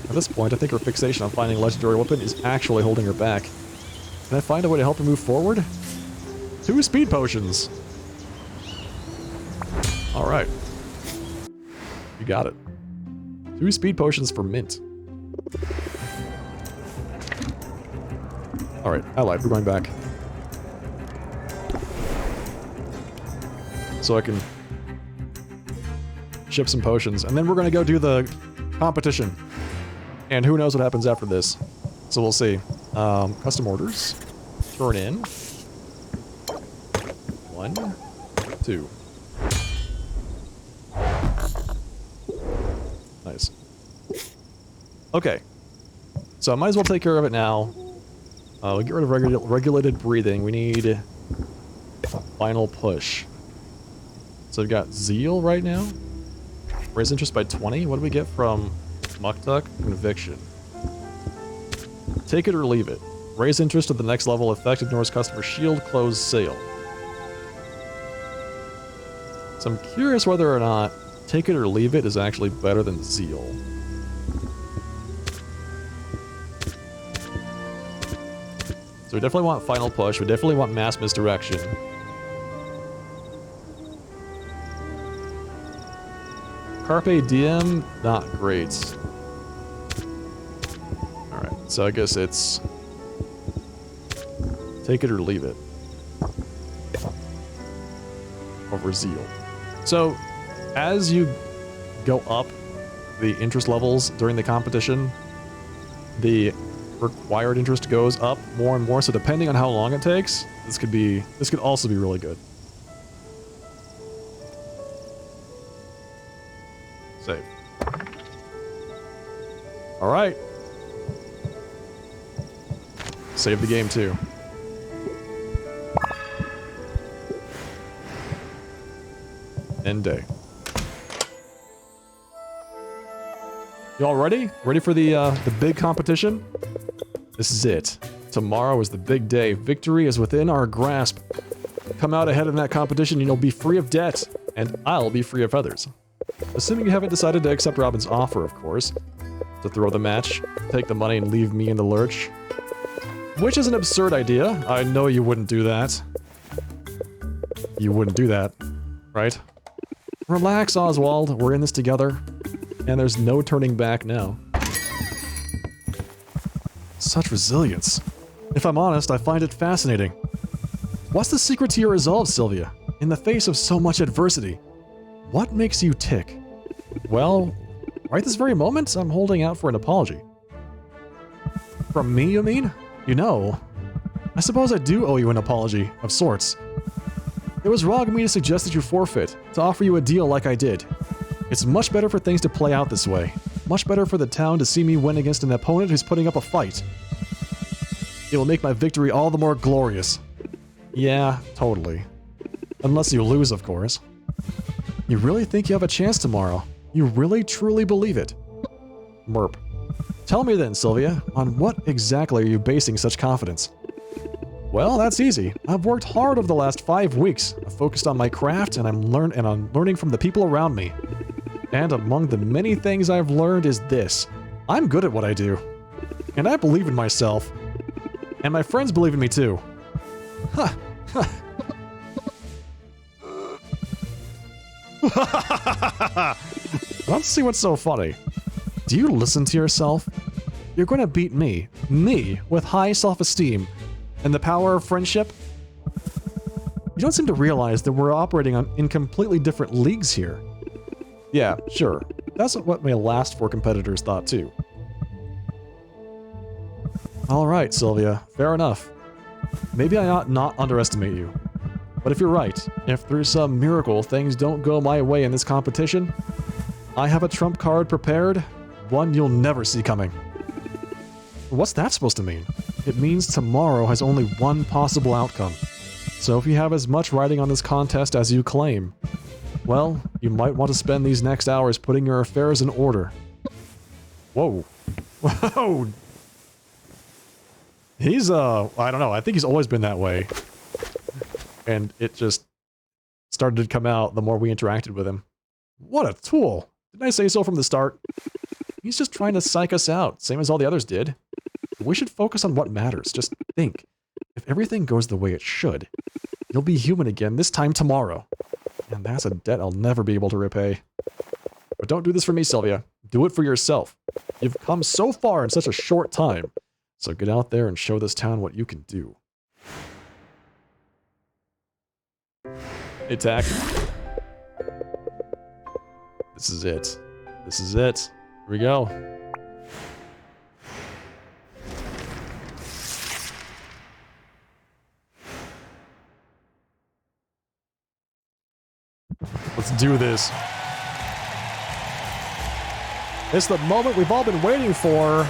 At this point, I think her fixation on finding a legendary weapon is actually holding her back. Can I find a way to help her move forward? 2 speed potions! Alright. You got it. 2 speed potions for Mint. Alright, I lied. We're going back. So I can ship some potions. And then we're going to go do the competition. And who knows what happens after this. So we'll see. Custom orders. Turn in. 1, 2. Nice. Okay. So I might as well take care of it now. We get rid of regulated breathing. We need final push. So we've got Zeal right now. Raise interest by 20. What do we get from Muktuk? Conviction. Take it or leave it. Raise interest to the next level. Effect ignores customer shield. Close sale. So I'm curious whether or not take it or leave it is actually better than Zeal. So we definitely want final push. We definitely want mass misdirection. Carpe diem, not great. Alright, so I guess it's take it or leave it. Over Zeal. So, as you go up the interest levels during the competition, the required interest goes up more and more, so depending on how long it takes, this could also be really good. Save. Alright. Save the game too. End day. Y'all ready? Ready for the big competition? This is it. Tomorrow is the big day. Victory is within our grasp. Come out ahead in that competition and you'll be free of debt. And I'll be free of others. Assuming you haven't decided to accept Robin's offer, of course. To throw the match, take the money and leave me in the lurch. Which is an absurd idea. I know you wouldn't do that. You wouldn't do that, right? Relax, Oswald. We're in this together. And there's no turning back now. Such resilience. If I'm honest, I find it fascinating. What's the secret to your resolve, Sylvia? In the face of so much adversity, what makes you tick? Well, right this very moment, I'm holding out for an apology. From me, you mean? You know, I suppose I do owe you an apology, of sorts. It was wrong of me to suggest that you forfeit, to offer you a deal like I did. It's much better for things to play out this way. Much better for the town to see me win against an opponent who's putting up a fight. It will make my victory all the more glorious. Yeah, totally. Unless you lose, of course. You really think you have a chance tomorrow? You really, truly believe it? Merp. Tell me then, Sylvia, on what exactly are you basing such confidence? Well, that's easy. I've worked hard over the last 5 weeks. I've focused on my craft and I'm learning from the people around me. And among the many things I've learned is this. I'm good at what I do. And I believe in myself. And my friends believe in me too. Huh. Let's see what's so funny. Do you listen to yourself? You're going to beat me with high self-esteem and the power of friendship? You don't seem to realize that we're operating in completely different leagues here. Yeah, sure. That's what my last 4 competitors thought too. Alright, Sylvia. Fair enough. Maybe I ought not underestimate you. But if you're right, if through some miracle things don't go my way in this competition, I have a trump card prepared, one you'll never see coming. What's that supposed to mean? It means tomorrow has only one possible outcome. So if you have as much riding on this contest as you claim, well, you might want to spend these next hours putting your affairs in order. Whoa. Whoa! He's, I don't know, I think he's always been that way. And it just started to come out the more we interacted with him. What a tool! Didn't I say so from the start? He's just trying to psych us out, same as all the others did. We should focus on what matters. Just think. If everything goes the way it should, you'll be human again, this time tomorrow. And that's a debt I'll never be able to repay. But don't do this for me, Sylvia. Do it for yourself. You've come so far in such a short time. So get out there and show this town what you can do. Attack. This is it. This is it. Here we go. Let's do this. It's the moment we've all been waiting for.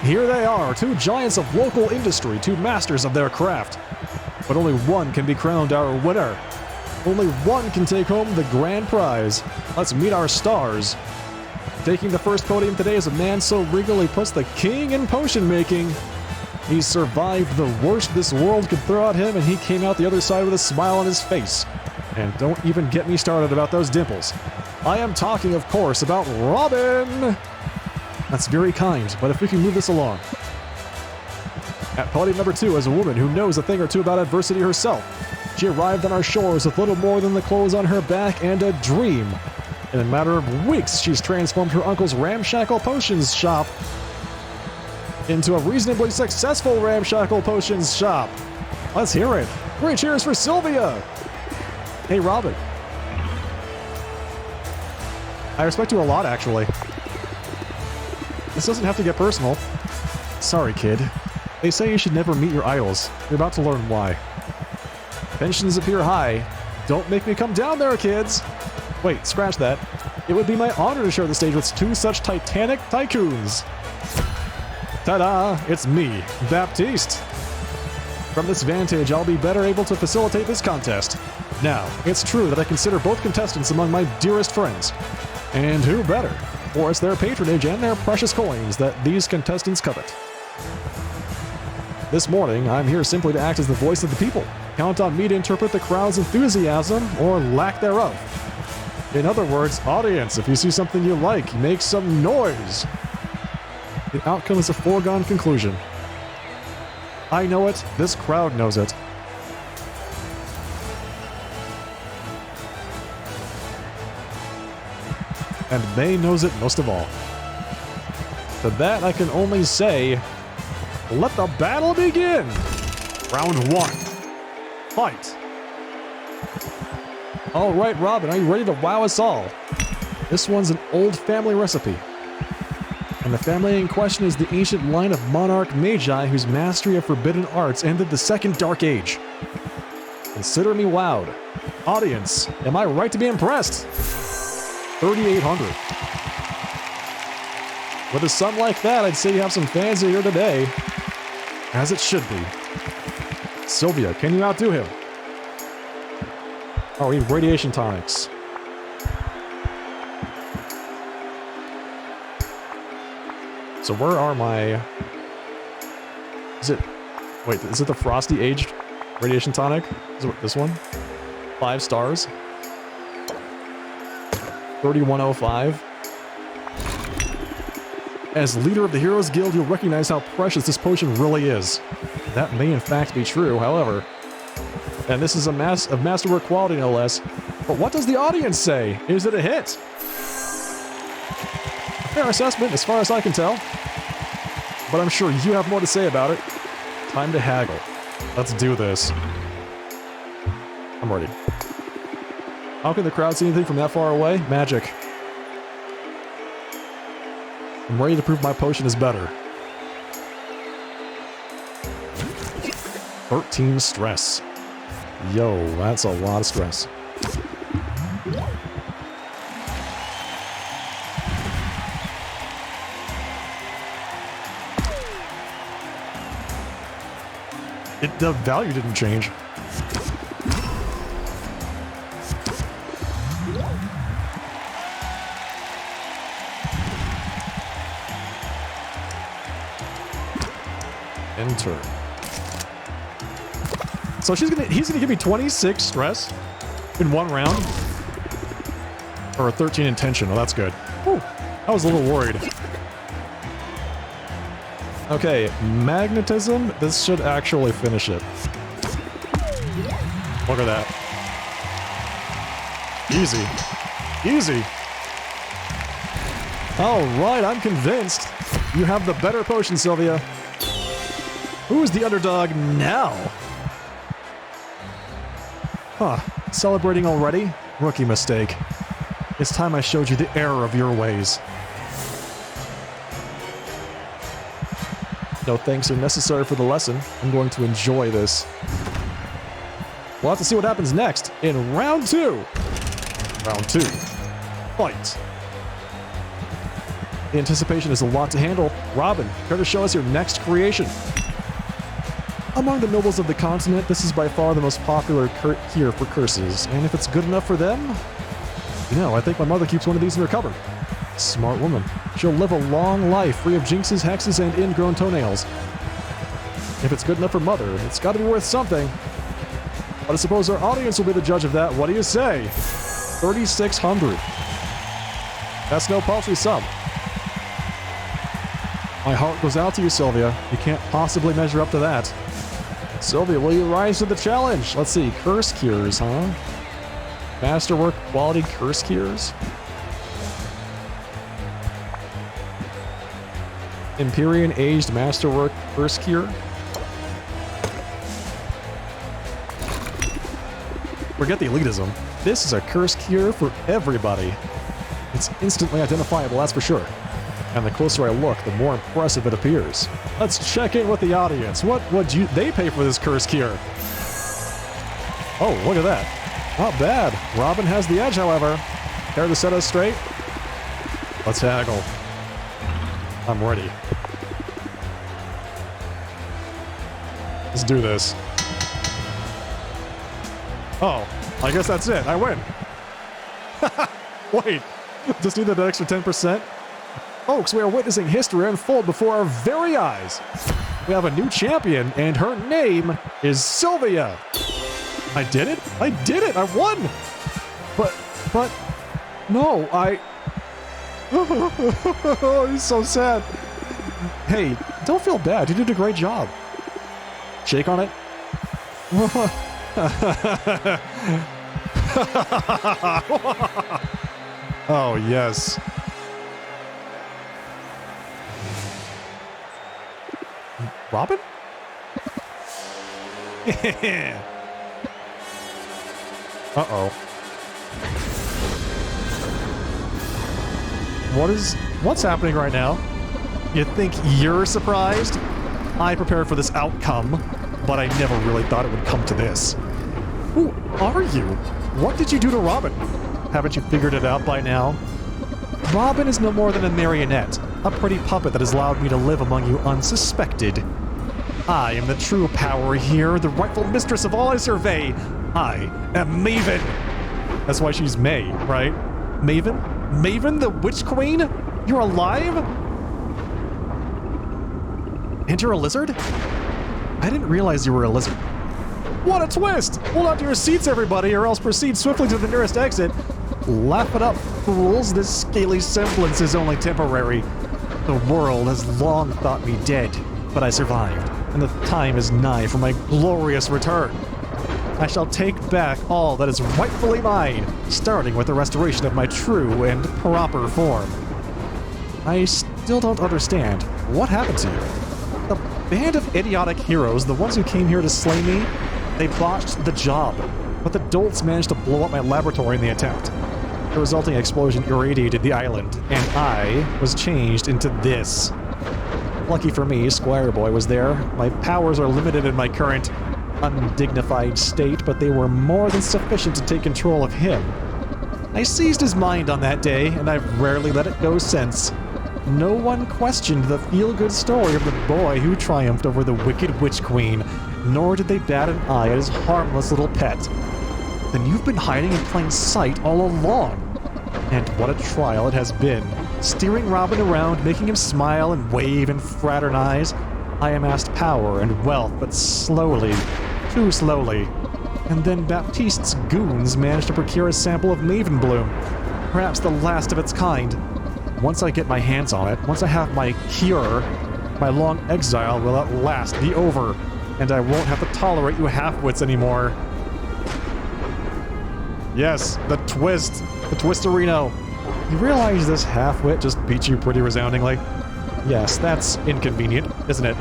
Here they are, 2 giants of local industry, 2 masters of their craft. But only one can be crowned our winner. Only one can take home the grand prize. Let's meet our stars. Taking the first podium today is a man so regal he puts the king in potion making. He survived the worst this world could throw at him, and he came out the other side with a smile on his face. And don't even get me started about those dimples. I am talking, of course, about Robin! That's very kind, but if we can move this along. At podium number 2 is a woman who knows a thing or two about adversity herself. She arrived on our shores with little more than the clothes on her back and a dream. In a matter of weeks, she's transformed her uncle's ramshackle potions shop into a reasonably successful ramshackle potions shop. Let's hear it. Great cheers for Sylvia! Hey, Robin. I respect you a lot, actually. This doesn't have to get personal. Sorry, kid. They say you should never meet your idols. You're about to learn why. Pensions appear high. Don't make me come down there, kids! Wait, scratch that. It would be my honor to share the stage with 2 such titanic tycoons. Ta-da! It's me, Baptiste. From this vantage, I'll be better able to facilitate this contest. Now, it's true that I consider both contestants among my dearest friends. And who better? For it's their patronage and their precious coins that these contestants covet. This morning, I'm here simply to act as the voice of the people. Count on me to interpret the crowd's enthusiasm, or lack thereof. In other words, audience, if you see something you like, make some noise. The outcome is a foregone conclusion. I know it, this crowd knows it. And May knows it most of all. To that I can only say, let the battle begin! Round 1. Fight! Alright, Robin, are you ready to wow us all? This one's an old family recipe. And the family in question is the ancient line of monarch magi whose mastery of forbidden arts ended the Second Dark Age. Consider me wowed. Audience, am I right to be impressed? 3,800. With a sum like that, I'd say you have some fans here today. As it should be. Sylvia, can you outdo him? Oh, we need radiation tonics. So where are my... Is it... Wait, is it the Frosty Aged Radiation Tonic? Is it this one? 5 stars. 3105. As leader of the Heroes Guild, you'll recognize how precious this potion really is. That may in fact be true, however. And this is of masterwork quality, no less. But what does the audience say? Is it a hit? A fair assessment, as far as I can tell. But I'm sure you have more to say about it. Time to haggle. Let's do this. I'm ready. How can the crowd see anything from that far away? Magic. I'm ready to prove my potion is better. 13 stress. Yo, that's a lot of stress. The value didn't change. Enter. So he's gonna give me 26 stress in one round. Or 13 intention. Oh, that's good. Whew. I was a little worried. Okay, magnetism. This should actually finish it. Look at that. Easy. Easy. All right, I'm convinced. You have the better potion, Sylvia. Who is the underdog now? Huh. Celebrating already? Rookie mistake. It's time I showed you the error of your ways. No thanks are necessary for the lesson. I'm going to enjoy this. We'll have to see what happens next in round 2. Round 2. Fight. The anticipation is a lot to handle. Robin, care to show us your next creation? Among the nobles of the continent, this is by far the most popular cure for curses, and if it's good enough for them, you know, I think my mother keeps one of these in her cupboard. Smart woman. She'll live a long life, free of jinxes, hexes, and ingrown toenails. If it's good enough for mother, it's got to be worth something. But I suppose our audience will be the judge of that. What do you say? 3,600. That's no paltry sum. My heart goes out to you, Sylvia. You can't possibly measure up to that. Sylvia, will you rise to the challenge? Let's see, curse cures, huh? Masterwork quality curse cures? Empyrean aged masterwork curse cure? Forget the elitism. This is a curse cure for everybody. It's instantly identifiable, that's for sure. And the closer I look, the more impressive it appears. Let's check in with the audience. What would they pay for this curse cure? Oh, look at that. Not bad. Robin has the edge, however. Care to set us straight? Let's haggle. I'm ready. Let's do this. Oh, I guess that's it. I win. Wait, just need that extra 10%? Folks, we are witnessing history unfold before our very eyes. We have a new champion, and her name is Sylvia. I did it? I did it! I won! But, no, Oh, he's so sad. Hey, don't feel bad. You did a great job. Shake on it. Oh, yes. Robin? Uh-oh. What's happening right now? You think you're surprised? I prepared for this outcome, but I never really thought it would come to this. Who are you? What did you do to Robin? Haven't you figured it out by now? Robin is no more than a marionette, a pretty puppet that has allowed me to live among you unsuspected. I am the true power here, the rightful mistress of all I survey. I am Maven. That's why she's May, right? Maven? Maven, the Witch Queen? You're alive? And you're a lizard? I didn't realize you were a lizard. What a twist! Hold on to your seats, everybody, or else proceed swiftly to the nearest exit. Laugh it up, fools. This scaly semblance is only temporary. The world has long thought me dead, but I survived, and the time is nigh for my glorious return. I shall take back all that is rightfully mine, starting with the restoration of my true and proper form. I still don't understand. What happened to you? The band of idiotic heroes, the ones who came here to slay me, they botched the job, but the dolts managed to blow up my laboratory in the attempt. The resulting explosion irradiated the island, and I was changed into this. Lucky for me, Squire Boy was there. My powers are limited in my current undignified state, but they were more than sufficient to take control of him. I seized his mind on that day, and I've rarely let it go since. No one questioned the feel-good story of the boy who triumphed over the wicked Witch Queen, nor did they bat an eye at his harmless little pet. Then you've been hiding in plain sight all along. And what a trial it has been. Steering Robin around, making him smile and wave and fraternize. I amassed power and wealth, but slowly, too slowly. And then Baptiste's goons managed to procure a sample of Maven Bloom, perhaps the last of its kind. Once I get my hands on it, once I have my cure, my long exile will at last be over, and I won't have to tolerate you half-wits anymore. Yes, the twist. The Twistorino. You realize this half-wit just beat you pretty resoundingly? Yes, that's inconvenient, isn't it?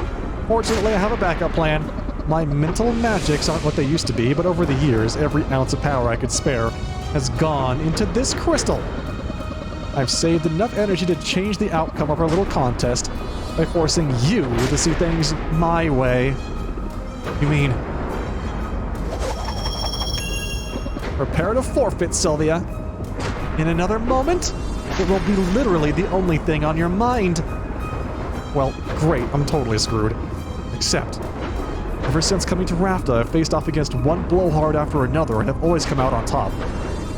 Fortunately, I have a backup plan. My mental magics aren't what they used to be, but over the years, every ounce of power I could spare has gone into this crystal. I've saved enough energy to change the outcome of our little contest by forcing you to see things my way. You mean... Prepare to forfeit, Sylvia. In another moment, it will be literally the only thing on your mind. Well, great, I'm totally screwed. Except, ever since coming to Rafta, I've faced off against one blowhard after another and have always come out on top.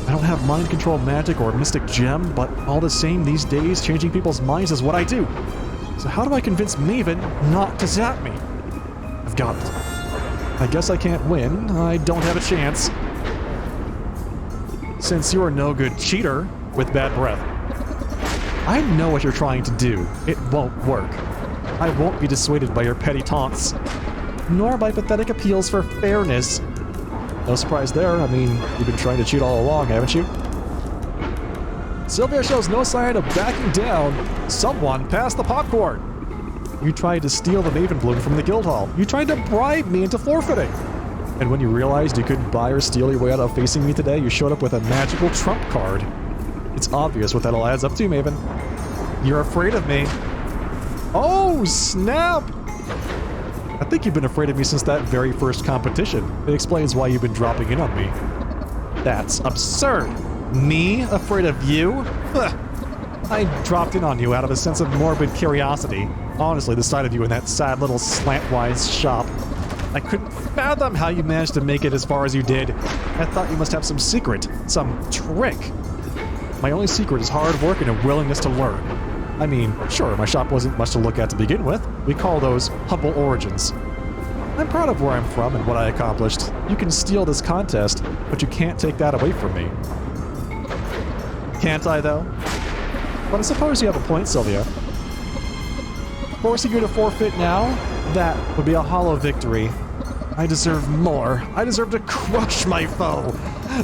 I don't have mind control magic or mystic gem, but all the same, these days, changing people's minds is what I do. So how do I convince Maven not to zap me? I've got it. I guess I can't win. I don't have a chance. Since you're a no-good cheater with bad breath. I know what you're trying to do. It won't work. I won't be dissuaded by your petty taunts, nor by pathetic appeals for fairness. No surprise there. I mean, you've been trying to cheat all along, haven't you? Sylvia shows no sign of backing down. Someone passed the popcorn. You tried to steal the Maven Bloom from the guild hall. You tried to bribe me into forfeiting. And when you realized you couldn't buy or steal your way out of facing me today, you showed up with a magical trump card. It's obvious what that all adds up to, Maven. You're afraid of me. Oh, snap! I think you've been afraid of me since that very first competition. It explains why you've been dropping in on me. That's absurd. Me afraid of you? I dropped in on you out of a sense of morbid curiosity. Honestly, the sight of you in that sad little slantwise shop. I couldn't fathom how you managed to make it as far as you did. I thought you must have some secret, some trick. My only secret is hard work and a willingness to learn. I mean, sure, my shop wasn't much to look at to begin with. We call those humble origins. I'm proud of where I'm from and what I accomplished. You can steal this contest, but you can't take that away from me. Can't I, though? But I suppose you have a point, Sylvia. Forcing you to forfeit now? That would be a hollow victory. I deserve more. I deserve to crush my foe,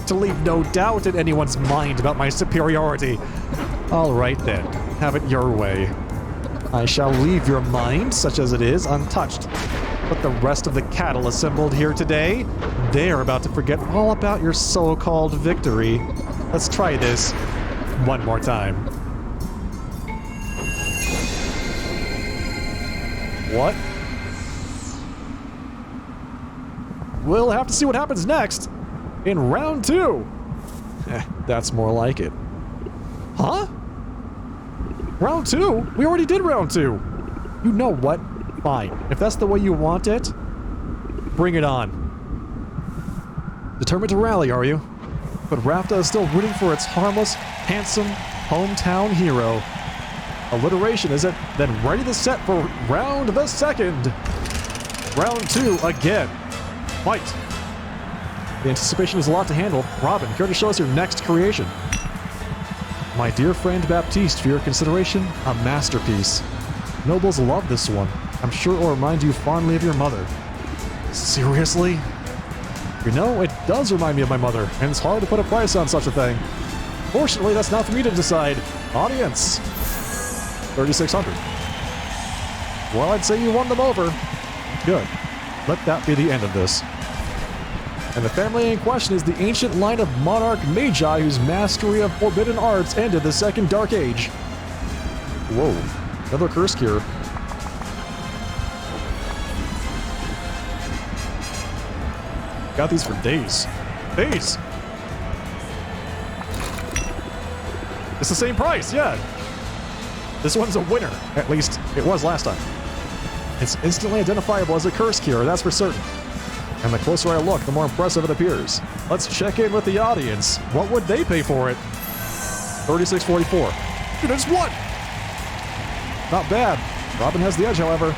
to leave no doubt in anyone's mind about my superiority. All right then, have it your way. I shall leave your mind, such as it is, untouched. But the rest of the cattle assembled here today, they're about to forget all about your so-called victory. Let's try this one more time. What? We'll have to see what happens next in round 2. That's more like it. Huh? Round 2? We already did round 2. You know what? Fine. If that's the way you want it, bring it on. Determined to rally, are you? But Rafta is still rooting for its harmless, handsome, hometown hero. Alliteration is it? Then ready the set for round the second. Round 2 again. Fight. The anticipation is a lot to handle. Robin, care to show us your next creation? My dear friend Baptiste, for your consideration, a masterpiece. Nobles love this one. I'm sure it will remind you fondly of your mother. Seriously? You know, it does remind me of my mother, and it's hard to put a price on such a thing. Fortunately, that's not for me to decide. Audience. 3,600. Well, I'd say you won them over. Good. Let that be the end of this. And the family in question is the ancient line of monarch magi whose mastery of forbidden arts ended the Second Dark Age. Whoa. Another curse cure. Got these for days. Days! It's the same price, yeah! This one's a winner. At least, it was last time. It's instantly identifiable as a curse cure, that's for certain. And the closer I look, the more impressive it appears. Let's check in with the audience. What would they pay for it? $36.44. Dude, I just won! Not bad. Robin has the edge, however.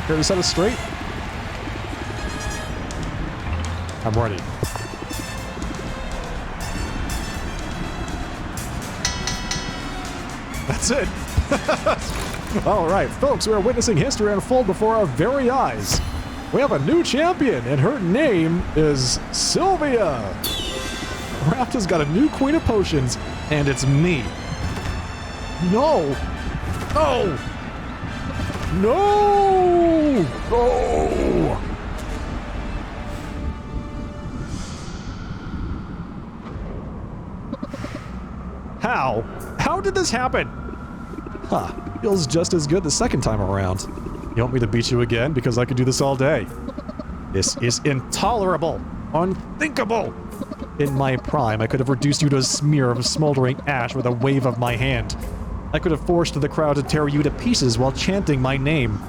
Care to set us straight? I'm ready. That's it. All right, folks, we are witnessing history unfold before our very eyes. We have a new champion, and her name is Sylvia. Raft has got a new queen of potions, and it's me. No. No. No. No. How? How did this happen? Huh. Feels just as good the second time around. You want me to beat you again? Because I could do this all day. This is intolerable. Unthinkable. In my prime, I could have reduced you to a smear of smoldering ash with a wave of my hand. I could have forced the crowd to tear you to pieces while chanting my name.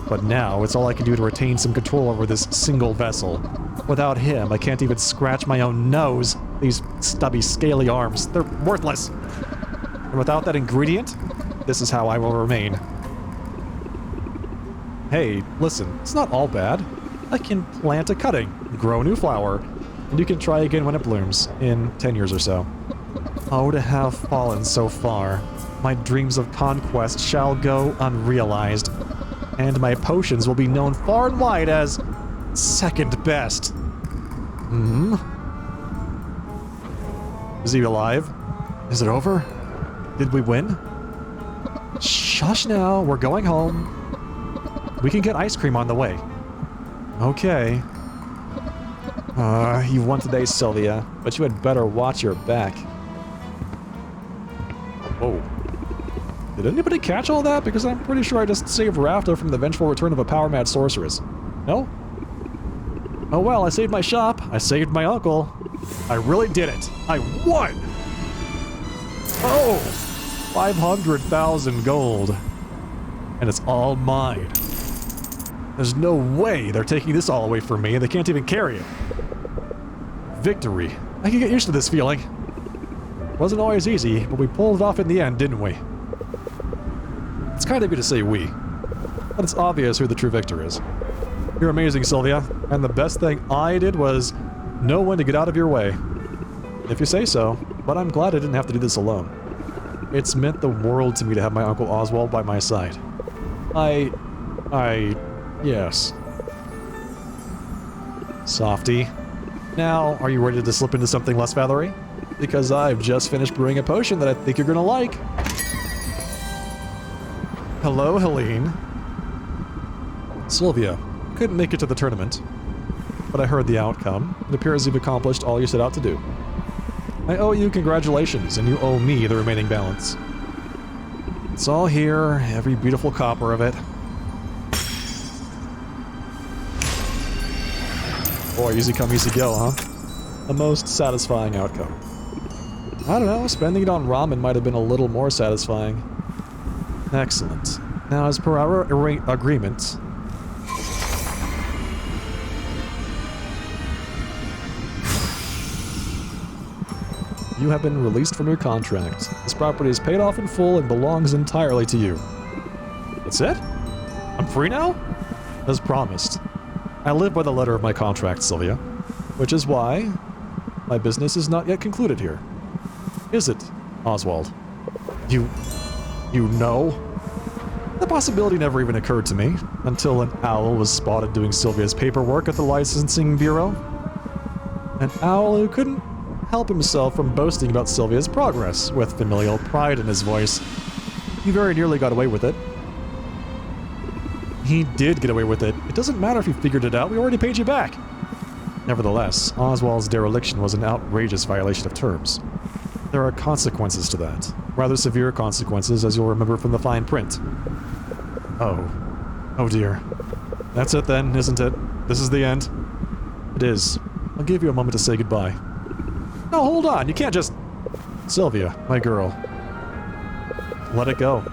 But now, it's all I can do to retain some control over this single vessel. Without him, I can't even scratch my own nose. These stubby, scaly arms, they're worthless. And without that ingredient, this is how I will remain. Hey, listen, it's not all bad. I can plant a cutting, grow a new flower, and you can try again when it blooms, in 10 years or so. Oh, to have fallen so far. My dreams of conquest shall go unrealized, and my potions will be known far and wide as second best. Hmm? Is he alive? Is it over? Did we win? Shush now, we're going home. We can get ice cream on the way. Okay. You won today, Sylvia, but you had better watch your back. Whoa. Did anybody catch all that? Because I'm pretty sure I just saved Rafta from the vengeful return of a power-mad sorceress. No? Oh well, I saved my shop. I saved my uncle. I really did it. I won! Oh! 500,000 gold. And it's all mine. There's no way they're taking this all away from me. They can't even carry it. Victory. I can get used to this feeling. Wasn't always easy, but we pulled it off in the end, didn't we? It's kind of you to say we, but it's obvious who the true victor is. You're amazing, Sylvia, and the best thing I did was know when to get out of your way. If you say so, but I'm glad I didn't have to do this alone. It's meant the world to me to have my Uncle Oswald by my side. Yes. Softy. Now, are you ready to slip into something less feathery? Because I've just finished brewing a potion that I think you're gonna like. Hello, Helene. Sylvia, couldn't make it to the tournament, but I heard the outcome. It appears you've accomplished all you set out to do. I owe you congratulations, and you owe me the remaining balance. It's all here, every beautiful copper of it. Boy, easy come, easy go, huh? The most satisfying outcome. I don't know, spending it on ramen might have been a little more satisfying. Excellent. Now, as per our agreement... You have been released from your contract. This property is paid off in full and belongs entirely to you. That's it? I'm free now? As promised. I live by the letter of my contract, Sylvia. Which is why my business is not yet concluded here. Is it, Oswald? You know? The possibility never even occurred to me, until an owl was spotted doing Sylvia's paperwork at the licensing bureau. An owl who couldn't help himself from boasting about Sylvia's progress, with familial pride in his voice. He very nearly got away with it. He did get away with it. It doesn't matter if you figured it out, we already paid you back. Nevertheless, Oswald's dereliction was an outrageous violation of terms. There are consequences to that. Rather severe consequences, as you'll remember from the fine print. Oh dear. That's it then, isn't it? This is the end? It is. I'll give you a moment to say goodbye. No, hold on, you can't just... Sylvia, my girl. Let it go.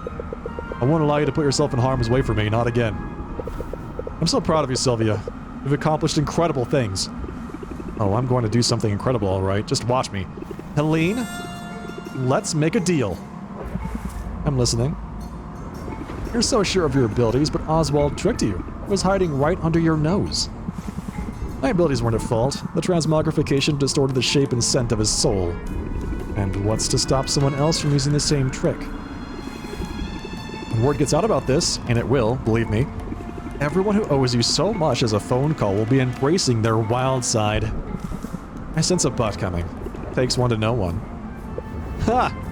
I won't allow you to put yourself in harm's way for me, not again. I'm so proud of you, Sylvia. You've accomplished incredible things. Oh, I'm going to do something incredible, alright. Just watch me. Helene, let's make a deal. I'm listening. You're so sure of your abilities, but Oswald tricked you. It was hiding right under your nose. My abilities weren't at fault. The transmogrification distorted the shape and scent of his soul. And what's to stop someone else from using the same trick? When word gets out about this, and it will, believe me, everyone who owes you so much as a phone call will be embracing their wild side. I sense a butt coming. Takes one to know one. Ha!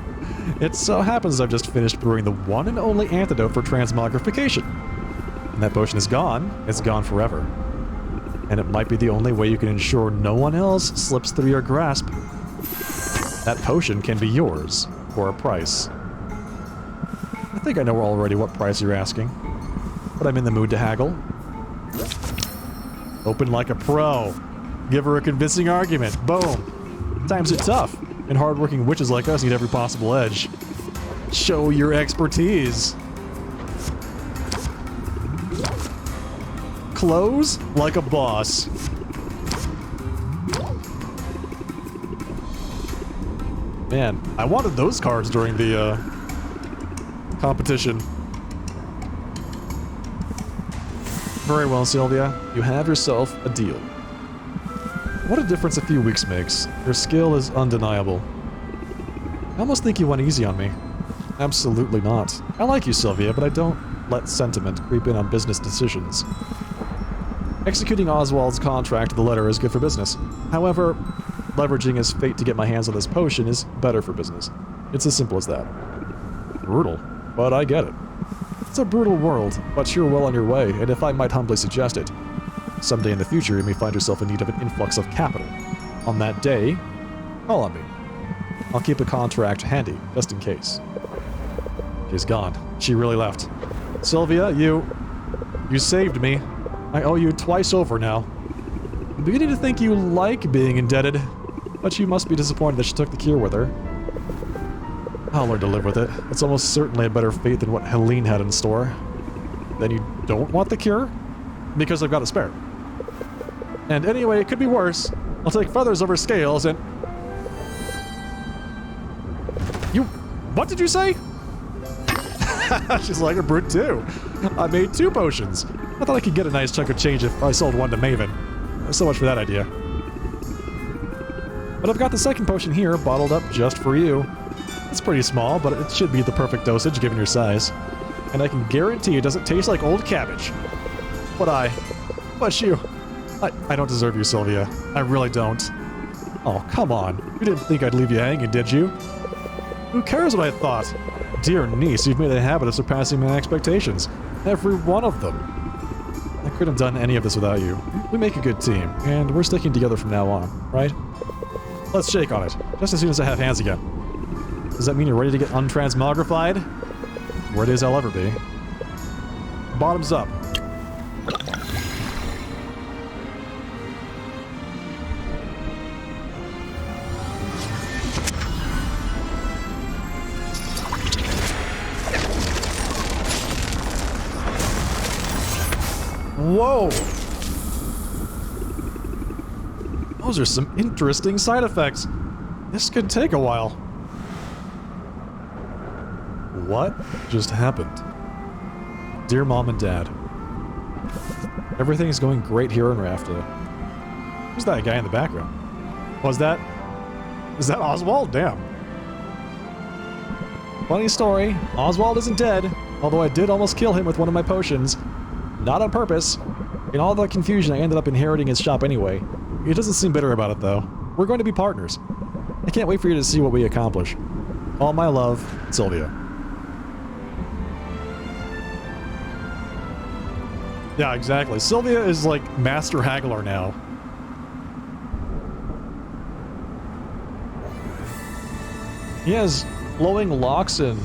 It so happens I've just finished brewing the one and only antidote for transmogrification. And that potion is gone. It's gone forever. And it might be the only way you can ensure no one else slips through your grasp. That potion can be yours, for a price. I think I know already what price you're asking, but I'm in the mood to haggle. Open like a pro. Give her a convincing argument. Boom. Times are tough, and hardworking witches like us need every possible edge. Show your expertise. Close like a boss. Man, I wanted those cards during the competition. Very well, Sylvia. You have yourself a deal. What a difference a few weeks makes. Your skill is undeniable. I almost think you went easy on me. Absolutely not. I like you, Sylvia, but I don't let sentiment creep in on business decisions. Executing Oswald's contract to the letter is good for business. However, leveraging his fate to get my hands on this potion is better for business. It's as simple as that. Brutal, but I get it. It's a brutal world, but you're well on your way, and if I might humbly suggest it, someday in the future you may find yourself in need of an influx of capital. On that day, call on me. I'll keep a contract handy, just in case. She's gone. She really left. Sylvia, you saved me. I owe you twice over now. I'm beginning to think you like being indebted, but you must be disappointed that she took the cure with her. I'll learn to live with it. It's almost certainly a better fate than what Helene had in store. Then you don't want the cure? Because I've got a spare. And anyway, it could be worse. I'll take feathers over scales and... What did you say? She's like a brute too. I made 2 potions. I thought I could get a nice chunk of change if I sold one to Maven. So much for that idea. But I've got the second potion here, bottled up just for you. It's pretty small, but it should be the perfect dosage given your size. And I can guarantee it doesn't taste like old cabbage. But you... I don't deserve you, Sylvia. I really don't. Oh, come on. You didn't think I'd leave you hanging, did you? Who cares what I thought? Dear niece, you've made a habit of surpassing my expectations. Every one of them. I couldn't have done any of this without you. We make a good team, and we're sticking together from now on, right? Let's shake on it, just as soon as I have hands again. Does that mean you're ready to get untransmogrified? Ready as I'll ever be. Bottoms up. Whoa! Those are some interesting side effects. This could take a while. What just happened? Dear Mom and Dad. Everything's going great here in Rafta. Who's that guy in the background? Was that... Is that Oswald? Damn. Funny story, Oswald isn't dead, although I did almost kill him with one of my potions. Not on purpose. In all the confusion, I ended up inheriting his shop anyway. He doesn't seem bitter about it, though. We're going to be partners. I can't wait for you to see what we accomplish. All my love, Sylvia. Yeah, exactly. Sylvia is like Master Haggler now. He has flowing locks and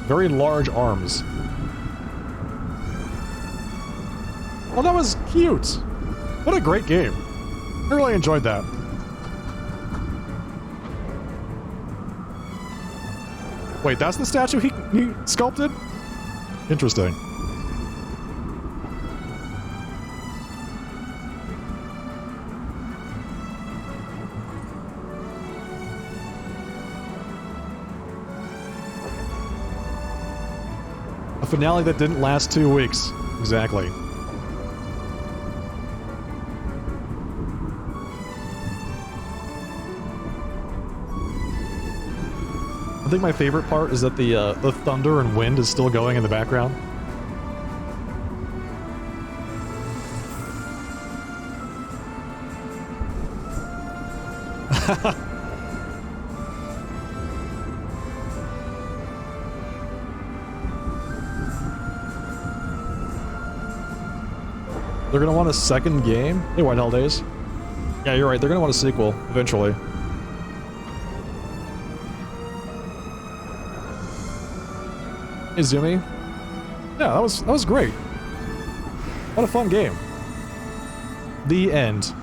very large arms. Well, that was cute. What a great game. I really enjoyed that. Wait, that's the statue he sculpted? Interesting. A finale that didn't last 2 weeks. Exactly. I think my favorite part is that the thunder and wind is still going in the background. They're gonna want a second game? Hey, White Hell Days. Yeah, you're right. They're gonna want a sequel eventually. Izumi. Yeah, that was great. What a fun game. The end.